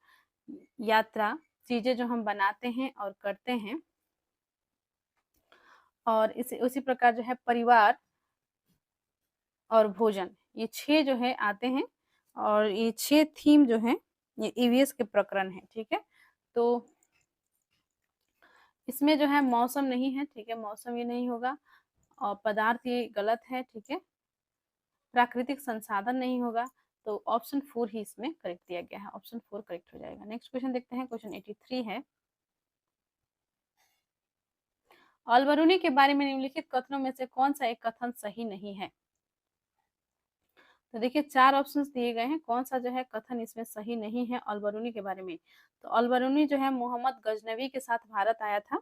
यात्रा, चीजें जो हम बनाते हैं और करते हैं, और इसी उसी प्रकार जो है परिवार और भोजन, ये 6 जो है आते हैं और ये 6 थीम जो है ये ईवीएस के प्रकरण है, ठीक है। तो इसमें जो है मौसम नहीं है, ठीक है, मौसम ये नहीं होगा, और पदार्थ ये गलत है, ठीक है, प्राकृतिक संसाधन नहीं होगा, तो ऑप्शन 4 ही इसमें करेक्ट दिया गया है, ऑप्शन 4 करेक्ट हो जाएगा। नेक्स्ट क्वेश्चन देखते हैं, क्वेश्चन 83 है। अलबरूनी के बारे में निम्नलिखित कथनों में से कौन सा एक कथन सही नहीं है? तो देखिए 4 ऑप्शंस दिए गए हैं, कौन सा जो है कथन इसमें सही नहीं है अलबरूनी के बारे में। तो अलबरूनी जो है मोहम्मद गजनवी के साथ भारत आया था,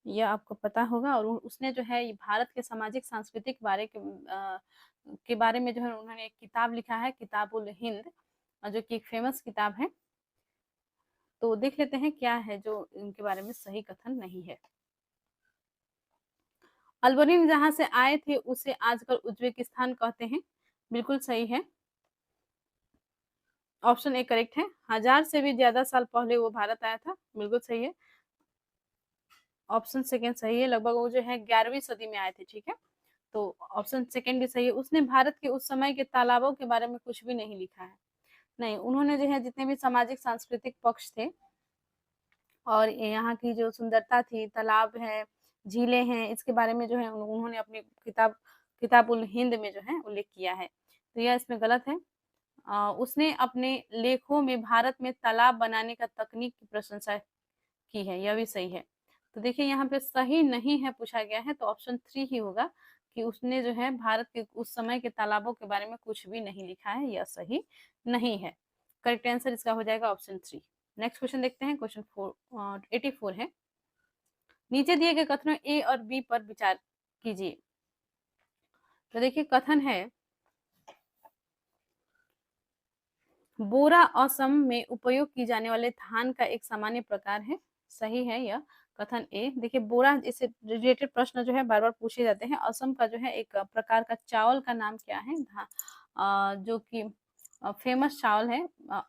यह आपको पता होगा, और उसने जो है भारत के सामाजिक सांस्कृतिक के बारे में जो है उन्होंने एक किताब लिखा है, किताबुल हिंद, जो कि एक फेमस किताब है। तो देख लेते हैं क्या है जो इनके बारे में सही कथन नहीं है। अल्बोनिन जहाँ से आए थे उसे आजकल उज्बेकिस्तान कहते हैं। बिल्कुल सही है, ऑप्शन ए करेक्ट है। 1000 से भी ज़्यादा साल पहले वो भारत आया था, बिल्कुल सही है। ऑप्शन सेकंड सही है, लगभग वो जो है 11वीं सदी में आए थे, ठीक है। तो ऑप्शन सेकंड भी सही है। उसने भारत के उस समय के तालाबों के बारे में कुछ भी नहीं लिखा है। नहीं, उन्होंने जो है जितने भी सामाजिक सांस्कृतिक पक्ष थे और यहाँ की जो सुंदरता थी, तालाब है, झीलें हैं, इसके बारे में जो है उन्होंने अपनी किताब उल हिंद में जो है उल्लेख किया है। तो यह इसमें गलत है। उसने अपने लेखों में भारत में तालाब बनाने का तकनीक की प्रशंसा की है, यह भी सही है। तो देखिए यहाँ पे सही नहीं है पूछा गया है, तो ऑप्शन 3 ही होगा कि उसने जो है भारत के उस समय के तालाबों के बारे में कुछ भी नहीं लिखा है, यह सही नहीं है। करेक्ट आंसर इसका हो जाएगा ऑप्शन 3। नेक्स्ट क्वेश्चन देखते हैं, क्वेश्चन 84 है। नीचे दिए गए कथनों ए और बी पर विचार कीजिए। तो देखिए कथन है, बोरा असम में उपयोग की जाने वाले धान का एक सामान्य प्रकार है। सही है यह कथन ए। देखिए बोरा, इससे रिलेटेड प्रश्न जो है बार बार पूछे जाते हैं। असम का जो है एक प्रकार का चावल का नाम क्या है, जो कि फेमस चावल है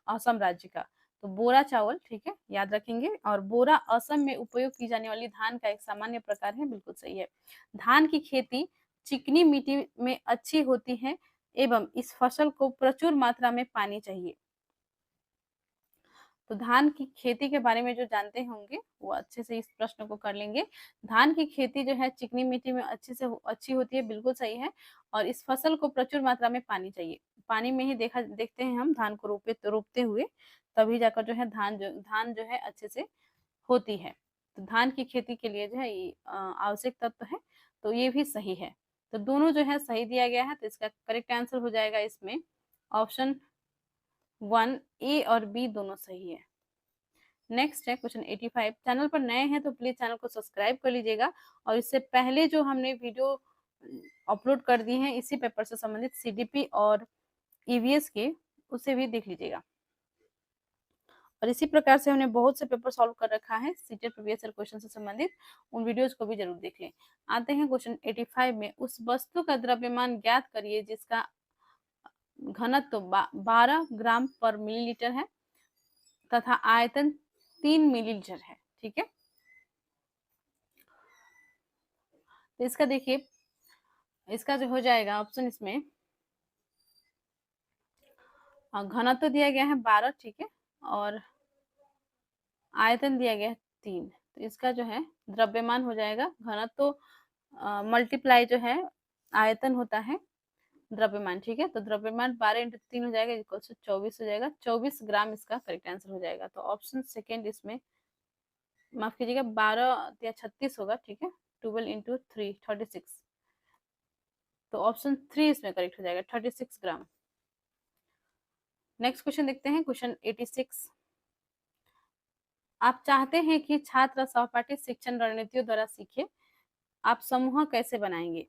असम राज्य का। तो बोरा चावल, ठीक है, याद रखेंगे। और बोरा असम में उपयोग की जाने वाली धान का एक सामान्य प्रकार है, बिल्कुल सही है। धान की खेती चिकनी मिट्टी में अच्छी होती है एवं इस फसल को प्रचुर मात्रा में पानी चाहिए। तो धान की खेती के बारे में जो जानते होंगे वो अच्छे से इस प्रश्न को कर लेंगे। धान की खेती जो है चिकनी मिट्टी में अच्छी होती है, बिल्कुल सही है। और इस फसल को प्रचुर मात्रा में पानी चाहिए। पानी में ही देखते हैं हम धान को रोपते हुए, तभी जाकर जो है धान जो है अच्छे से होती है। तो धान की खेती के लिए जो है ये आवश्यक तत्व है, तो ये भी सही है। तो दोनों जो है सही दिया गया है, तो इसका करेक्ट आंसर हो जाएगा इसमें ऑप्शन 1, ए और बी दोनों सही है। नेक्स्ट है क्वेश्चन 85। चैनल पर नए हैं तो प्लीज चैनल को सब्सक्राइब कर लीजिएगा और इससे पहले जो हमने वीडियो अपलोड कर दी है इसी पेपर से संबंधित सीडीपी और ईवीएस के, उसे भी देख लीजिएगा। और इसी प्रकार से हमने बहुत से पेपर सॉल्व कर रखा है सीटेट प्रीवियस ईयर क्वेश्चन से संबंधित, उन वीडियोस को भी जरूर देख लें। आते हैं क्वेश्चन 85 में। उस वस्तु का द्रव्यमान ज्ञात करिए जिसका घनत्व 12 ग्राम पर मिलीलीटर है तथा आयतन 3 मिलीलीटर है, ठीक है। तो इसका देखिए, इसका जो हो जाएगा ऑप्शन, इसमें घनत्व दिया गया है 12, ठीक है, और आयतन दिया गया है 3। तो इसका जो है द्रव्यमान हो जाएगा, घनत्व मल्टीप्लाई जो है आयतन होता है द्रव्यमान, ठीक है। तो द्रव्यमान 12 × 3 हो जाएगा, इक्वल टू 24 हो जाएगा। 24 ग्राम इसका करेक्ट आंसर हो जाएगा। तो ऑप्शन सेकेंड इसमें, माफ कीजिएगा, 12 या 36 होगा, ठीक है। 12 × 3 36। तो ऑप्शन 3 इसमें करेक्ट हो जाएगा, 36 ग्राम। नेक्स्ट क्वेश्चन देखते हैं, क्वेश्चन 86। आप चाहते हैं कि छात्र सहपाठी शिक्षण रणनीतियों द्वारा सीखे, आप समूह कैसे बनाएंगे।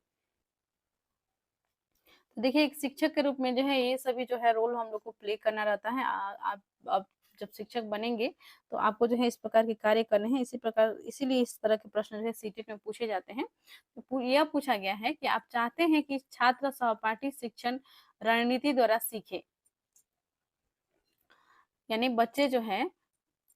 तो देखिए एक शिक्षक के रूप में जो है ये सभी जो है रोल हम लोग को प्ले करना रहता है। आप जब शिक्षक बनेंगे तो आपको जो है इस प्रकार के कार्य करने हैं। इसीलिए इस तरह के प्रश्न जो है सीटेट में पूछे जाते हैं। तो यह पूछा गया है कि आप चाहते हैं कि छात्र सहपाठी शिक्षण रणनीति द्वारा सीखे, यानी बच्चे जो है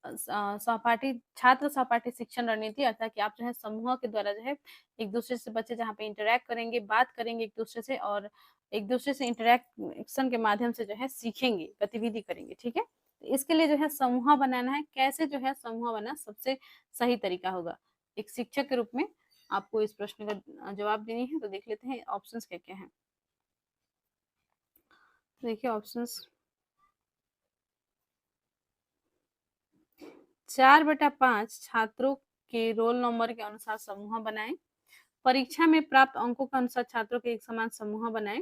छात्र सहपाठी शिक्षण रणनीति, अर्थात कि आप जो है समूह के द्वारा जो है एक दूसरे से, बच्चे जहाँ पे इंटरेक्ट करेंगे, बात करेंगे एक दूसरे से, और एक दूसरे से इंटरेक्शन के माध्यम से जो है सीखेंगे, गतिविधि करेंगे, ठीक है। तो इसके लिए जो है समूह बनाना है। कैसे जो है समूह बना सबसे सही तरीका होगा, एक शिक्षक के रूप में आपको इस प्रश्न का जवाब देनी है। तो देख लेते हैं ऑप्शंस क्या क्या हैं। देखिए ऑप्शंस, 4/5 छात्रों के रोल नंबर के अनुसार समूह बनाएं। परीक्षा में प्राप्त अंकों के अनुसार छात्रों के एक समान समूह बनाएं।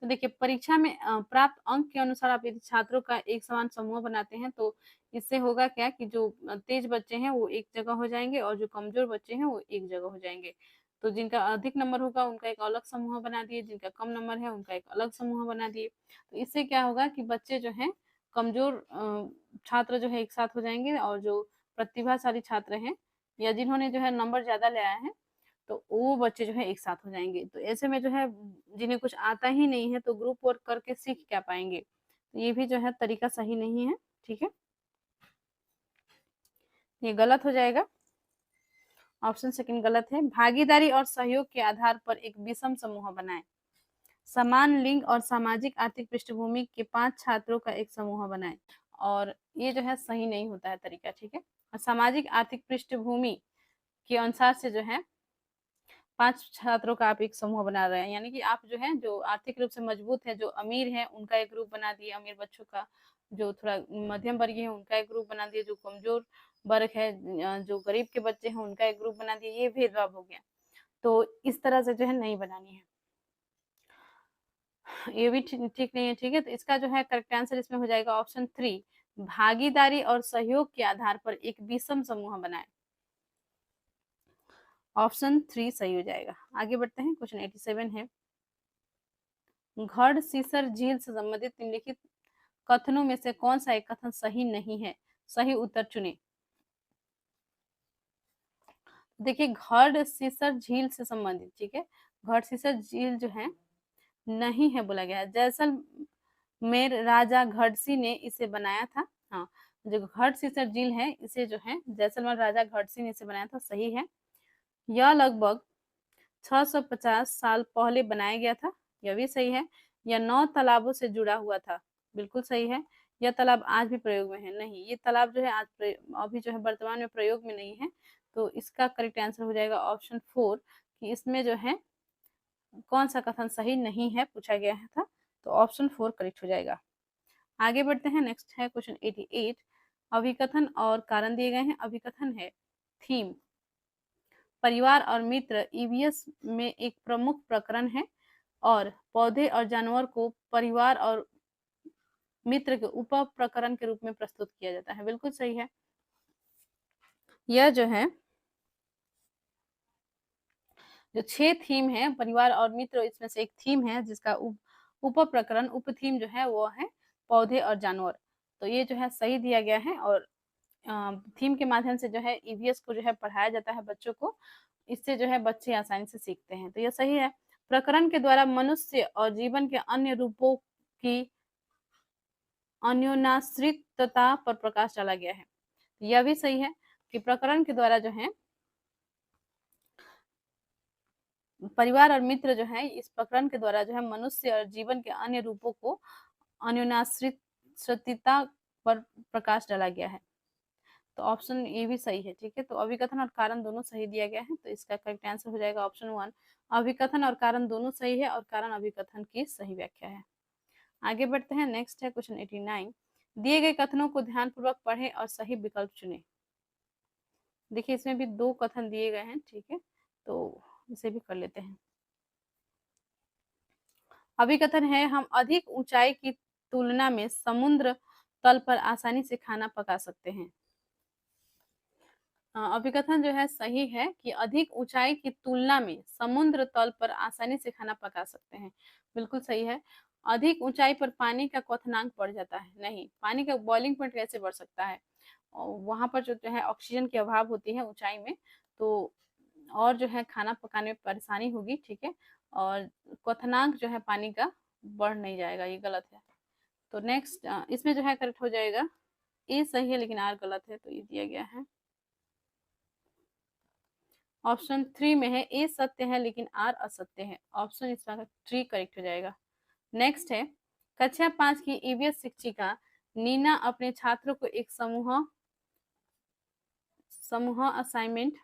तो देखिए परीक्षा में प्राप्त अंक के अनुसार आप यदि छात्रों का एक समान समूह बनाते हैं तो इससे होगा क्या कि जो तेज बच्चे हैं वो एक जगह हो जाएंगे और जो कमजोर बच्चे हैं वो एक जगह हो जाएंगे। तो जिनका अधिक नंबर होगा उनका एक अलग समूह बना दिए, जिनका कम नंबर है उनका एक अलग समूह बना दिए। तो इससे क्या होगा कि बच्चे जो है कमजोर छात्र जो है एक साथ हो जाएंगे और जो प्रतिभाशाली छात्र हैं या जिन्होंने जो है नंबर ज्यादा ले आए हैं तो वो बच्चे जो है एक साथ हो जाएंगे। तो ऐसे में जो है जिन्हें कुछ आता ही नहीं है तो ग्रुप वर्क करके सीख क्या पाएंगे, तो ये भी जो है तरीका सही नहीं है। ठीक है, ये गलत हो जाएगा, ऑप्शन सेकंड गलत है। भागीदारी और सहयोग के आधार पर एक विषम समूह बनाएं। समान लिंग और सामाजिक आर्थिक पृष्ठभूमि के 5 छात्रों का एक समूह बनाएं, और ये जो है सही नहीं होता है तरीका। ठीक है, और सामाजिक आर्थिक पृष्ठभूमि के अनुसार से जो है 5 छात्रों का आप एक समूह बना रहे हैं, यानी कि आप जो है जो आर्थिक रूप से मजबूत है, जो अमीर है, उनका एक ग्रुप बना दिए, अमीर बच्चों का। जो थोड़ा मध्यम वर्गीय है उनका एक ग्रुप बना दिए, जो कमजोर वर्ग है, जो गरीब के बच्चे हैं, उनका एक ग्रुप बना दिए। ये भेदभाव हो गया, तो इस तरह से जो है नहीं बनानी है, ये भी ठीक नहीं है। ठीक है, तो इसका जो है करेक्ट आंसर इसमें हो जाएगा ऑप्शन 3, भागीदारी और सहयोग के आधार पर एक विषम समूह बनाए। ऑप्शन 3 सही हो जाएगा। आगे बढ़ते हैं, क्वेश्चन 87 है, घड़ सीसर झील से संबंधित निम्नलिखित कथनों में से कौन सा एक कथन सही नहीं है, सही उत्तर चुने। देखिए, घड़ सीसर झील से संबंधित, ठीक है, घड़ सीसर झील जो है नहीं है बोला गया है। जैसलमेर राजा घड़सी ने इसे बनाया था। हाँ, जो घड़ सीसर झील है इसे जो है जैसलमेर राजा घड़सी ने इसे बनाया था, सही है। यह लगभग 650 साल पहले बनाया गया था, यह भी सही है। यह 9 तालाबों से जुड़ा हुआ था, बिल्कुल सही है। यह तालाब आज भी प्रयोग में है, नहीं, ये तालाब जो है अभी जो है वर्तमान में प्रयोग में नहीं है। तो इसका करेक्ट आंसर हो जाएगा ऑप्शन 4, कि इसमें जो है कौन सा कथन सही नहीं है पूछा गया था, तो ऑप्शन 4 करेक्ट हो जाएगा। आगे बढ़ते हैं, नेक्स्ट है क्वेश्चन 88, अभिकथन और कारण दिए गए हैं। अभिकथन है, थीम, परिवार और मित्र ईवीएस में एक प्रमुख प्रकरण है, और पौधे और जानवर को परिवार और मित्र के उप प्रकरण के रूप में प्रस्तुत किया जाता है, बिल्कुल सही है। यह जो है जो 6 थीम है, परिवार और मित्र, इसमें से एक थीम है जिसका उप प्रकरण, उप थीम जो है वो है पौधे और जानवर। तो ये जो है सही दिया गया है, और थीम के माध्यम से जो है ईवीएस को जो है पढ़ाया जाता है बच्चों को, इससे जो है बच्चे आसानी से सीखते हैं, तो यह सही है। प्रकरण के द्वारा मनुष्य और जीवन के अन्य रूपों की अन्योन्याश्रितता पर प्रकाश डाला गया है, यह भी सही है कि प्रकरण के द्वारा जो है परिवार और मित्र जो है, इस प्रकरण के द्वारा जो है मनुष्य और जीवन के अन्य रूपों को अन्योन्याश्रितता पर प्रकाश डाला गया है, तो ऑप्शन ए भी सही है। ठीक है, तो अभिकथन और कारण दोनों सही दिया गया है, तो इसका करेक्ट आंसर हो जाएगा ऑप्शन 1, अभिकथन और कारण दोनों सही है, और कारण अभिकथन की सही व्याख्या है। आगे बढ़ते हैं, नेक्स्ट है क्वेश्चन 89, दिए गए कथनों को ध्यानपूर्वक पढ़ें और सही विकल्प चुनें। देखिए, इसमें भी 2 कथन दिए गए हैं, ठीक है, तो इसे भी कर लेते हैं। अभिकथन है, हम अधिक ऊंचाई की तुलना में समुद्र तल पर आसानी से खाना पका सकते हैं। अभिकथन जो है सही है कि अधिक ऊंचाई की तुलना में समुद्र तल पर आसानी से खाना पका सकते हैं, बिल्कुल सही है। अधिक ऊंचाई पर पानी का क्वथनांक बढ़ जाता है, नहीं, पानी का बॉइलिंग पॉइंट कैसे बढ़ सकता है, वहां पर जो है ऑक्सीजन की अभाव होती है ऊंचाई में, तो और जो है खाना पकाने में परेशानी होगी। ठीक है, और क्वथनांक जो है पानी का बढ़ नहीं जाएगा, ये गलत है। तो नेक्स्ट इसमें जो है करेक्ट हो जाएगा, ए सही है लेकिन आर गलत है, तो ये दिया गया है ऑप्शन 3 में है, ए सत्य है लेकिन आर असत्य है, ऑप्शन इसका 3 करेक्ट हो जाएगा। नेक्स्ट है, कक्षा 5 की ईवीएस शिक्षिका नीना अपने छात्रों को एक समूह असाइनमेंट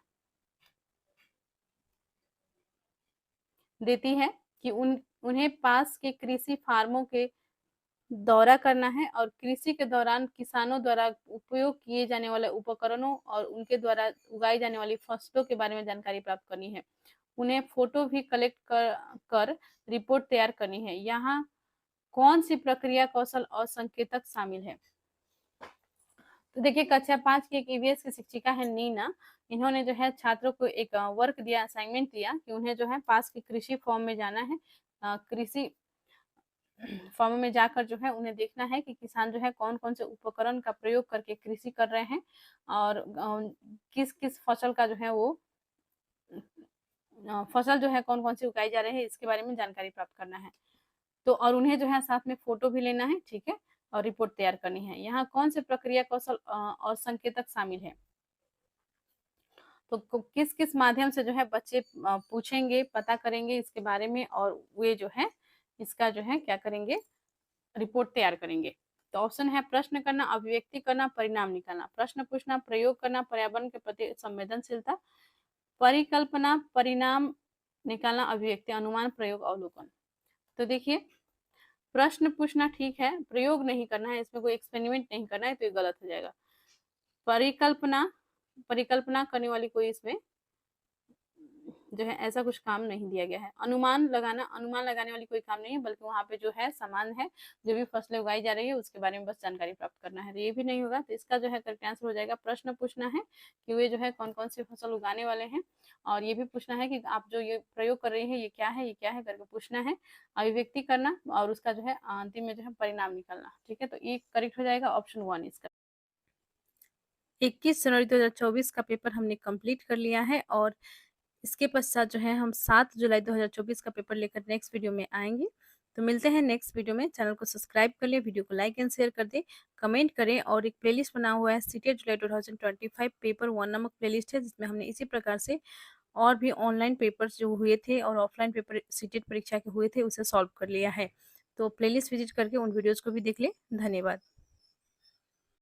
देती है कि उन्हें पास के कृषि फार्मों के दौरा करना है, और कृषि के दौरान किसानों द्वारा उपयोग किए जाने वाले उपकरणों और उनके द्वारा उगाई जाने वाली फसलों के बारे में जानकारी प्राप्त करनी है। उन्हें फोटो भी कलेक्ट कर रिपोर्ट तैयार करनी है। यहाँ कौन सी प्रक्रिया, कौशल और संकेतक शामिल है। तो देखिए, कक्षा 5 की एक ईवीएस की शिक्षिका है नीना, इन्होंने जो है छात्रों को एक वर्क दिया, असाइनमेंट दिया कि उन्हें जो है पास के कृषि फॉर्म में जाना है, कृषि फॉर्म में जाकर जो है उन्हें देखना है कि किसान जो है कौन कौन से उपकरण का प्रयोग करके कृषि कर रहे हैं, और किस किस फसल का जो है वो फसल जो है कौन-कौन सी उगाई जा रही है इसके बारे में जानकारी प्राप्त करना है। तो और उन्हें जो है साथ में फ़ोटो भी लेना है, ठीक है? और रिपोर्ट तैयार करनी है। यहाँ कौन से प्रक्रिया कौशल और संकेतक शामिल हैं? तो किस-किस माध्यम से जो है बच्चे पूछेंगे, पता करेंगे इसके बारे में और वे जो है इसका जो है क्या करेंगे, रिपोर्ट तैयार करेंगे। तो ऑप्शन है प्रश्न करना, अभिव्यक्ति करना, परिणाम निकालना। प्रश्न पूछना, प्रयोग करना, पर्यावरण के प्रति संवेदनशीलता, परिकल्पना, परिणाम निकालना, अभिव्यक्ति, अनुमान, प्रयोग, अवलोकन। तो देखिए, प्रश्न पूछना ठीक है, प्रयोग नहीं करना है, इसमें कोई एक्सपेरिमेंट नहीं करना है, तो ये गलत हो जाएगा। परिकल्पना परिकल्पना करने वाली कोई इसमें जो है ऐसा कुछ काम नहीं दिया गया है। अनुमान लगाने वाली कोई काम नहीं है, बल्कि वहाँ पे जो है समान है, जो भी फसलें उगाई जा रही है उसके बारे में बस जानकारी प्राप्त करना है। तो ये भी नहीं होगा, तो इसका जो है करेक्ट आंसर हो जाएगा प्रश्न पूछना है कि वे जो है कौन-कौन सी फसल उगाने वाले हैं, और ये भी पूछना है कि आप जो ये प्रयोग कर रही हैं ये क्या है, ये क्या है करके पूछना है, अभिव्यक्ति करना और उसका जो है अंतिम में जो है परिणाम निकालना। ठीक है, तो ये करेक्ट हो जाएगा ऑप्शन 1 इसका। 21 जनवरी 2024 का पेपर हमने कंप्लीट कर लिया है और इसके पश्चात जो है हम 7 जुलाई 2024 का पेपर लेकर नेक्स्ट वीडियो में आएँगे। तो मिलते हैं नेक्स्ट वीडियो में। चैनल को सब्सक्राइब कर लें, वीडियो को लाइक एंड शेयर कर दें, कमेंट करें और एक प्लेलिस्ट बना हुआ है सीटेट जुलाई 2025 पेपर 1 नामक प्लेलिस्ट है, जिसमें हमने इसी प्रकार से और भी ऑनलाइन पेपर्स जो हुए थे और ऑफलाइन पेपर सीटेट परीक्षा के हुए थे, उसे सॉल्व कर लिया है। तो प्लेलिस्ट विज़िट करके उन वीडियोज़ को भी देख लें। धन्यवाद।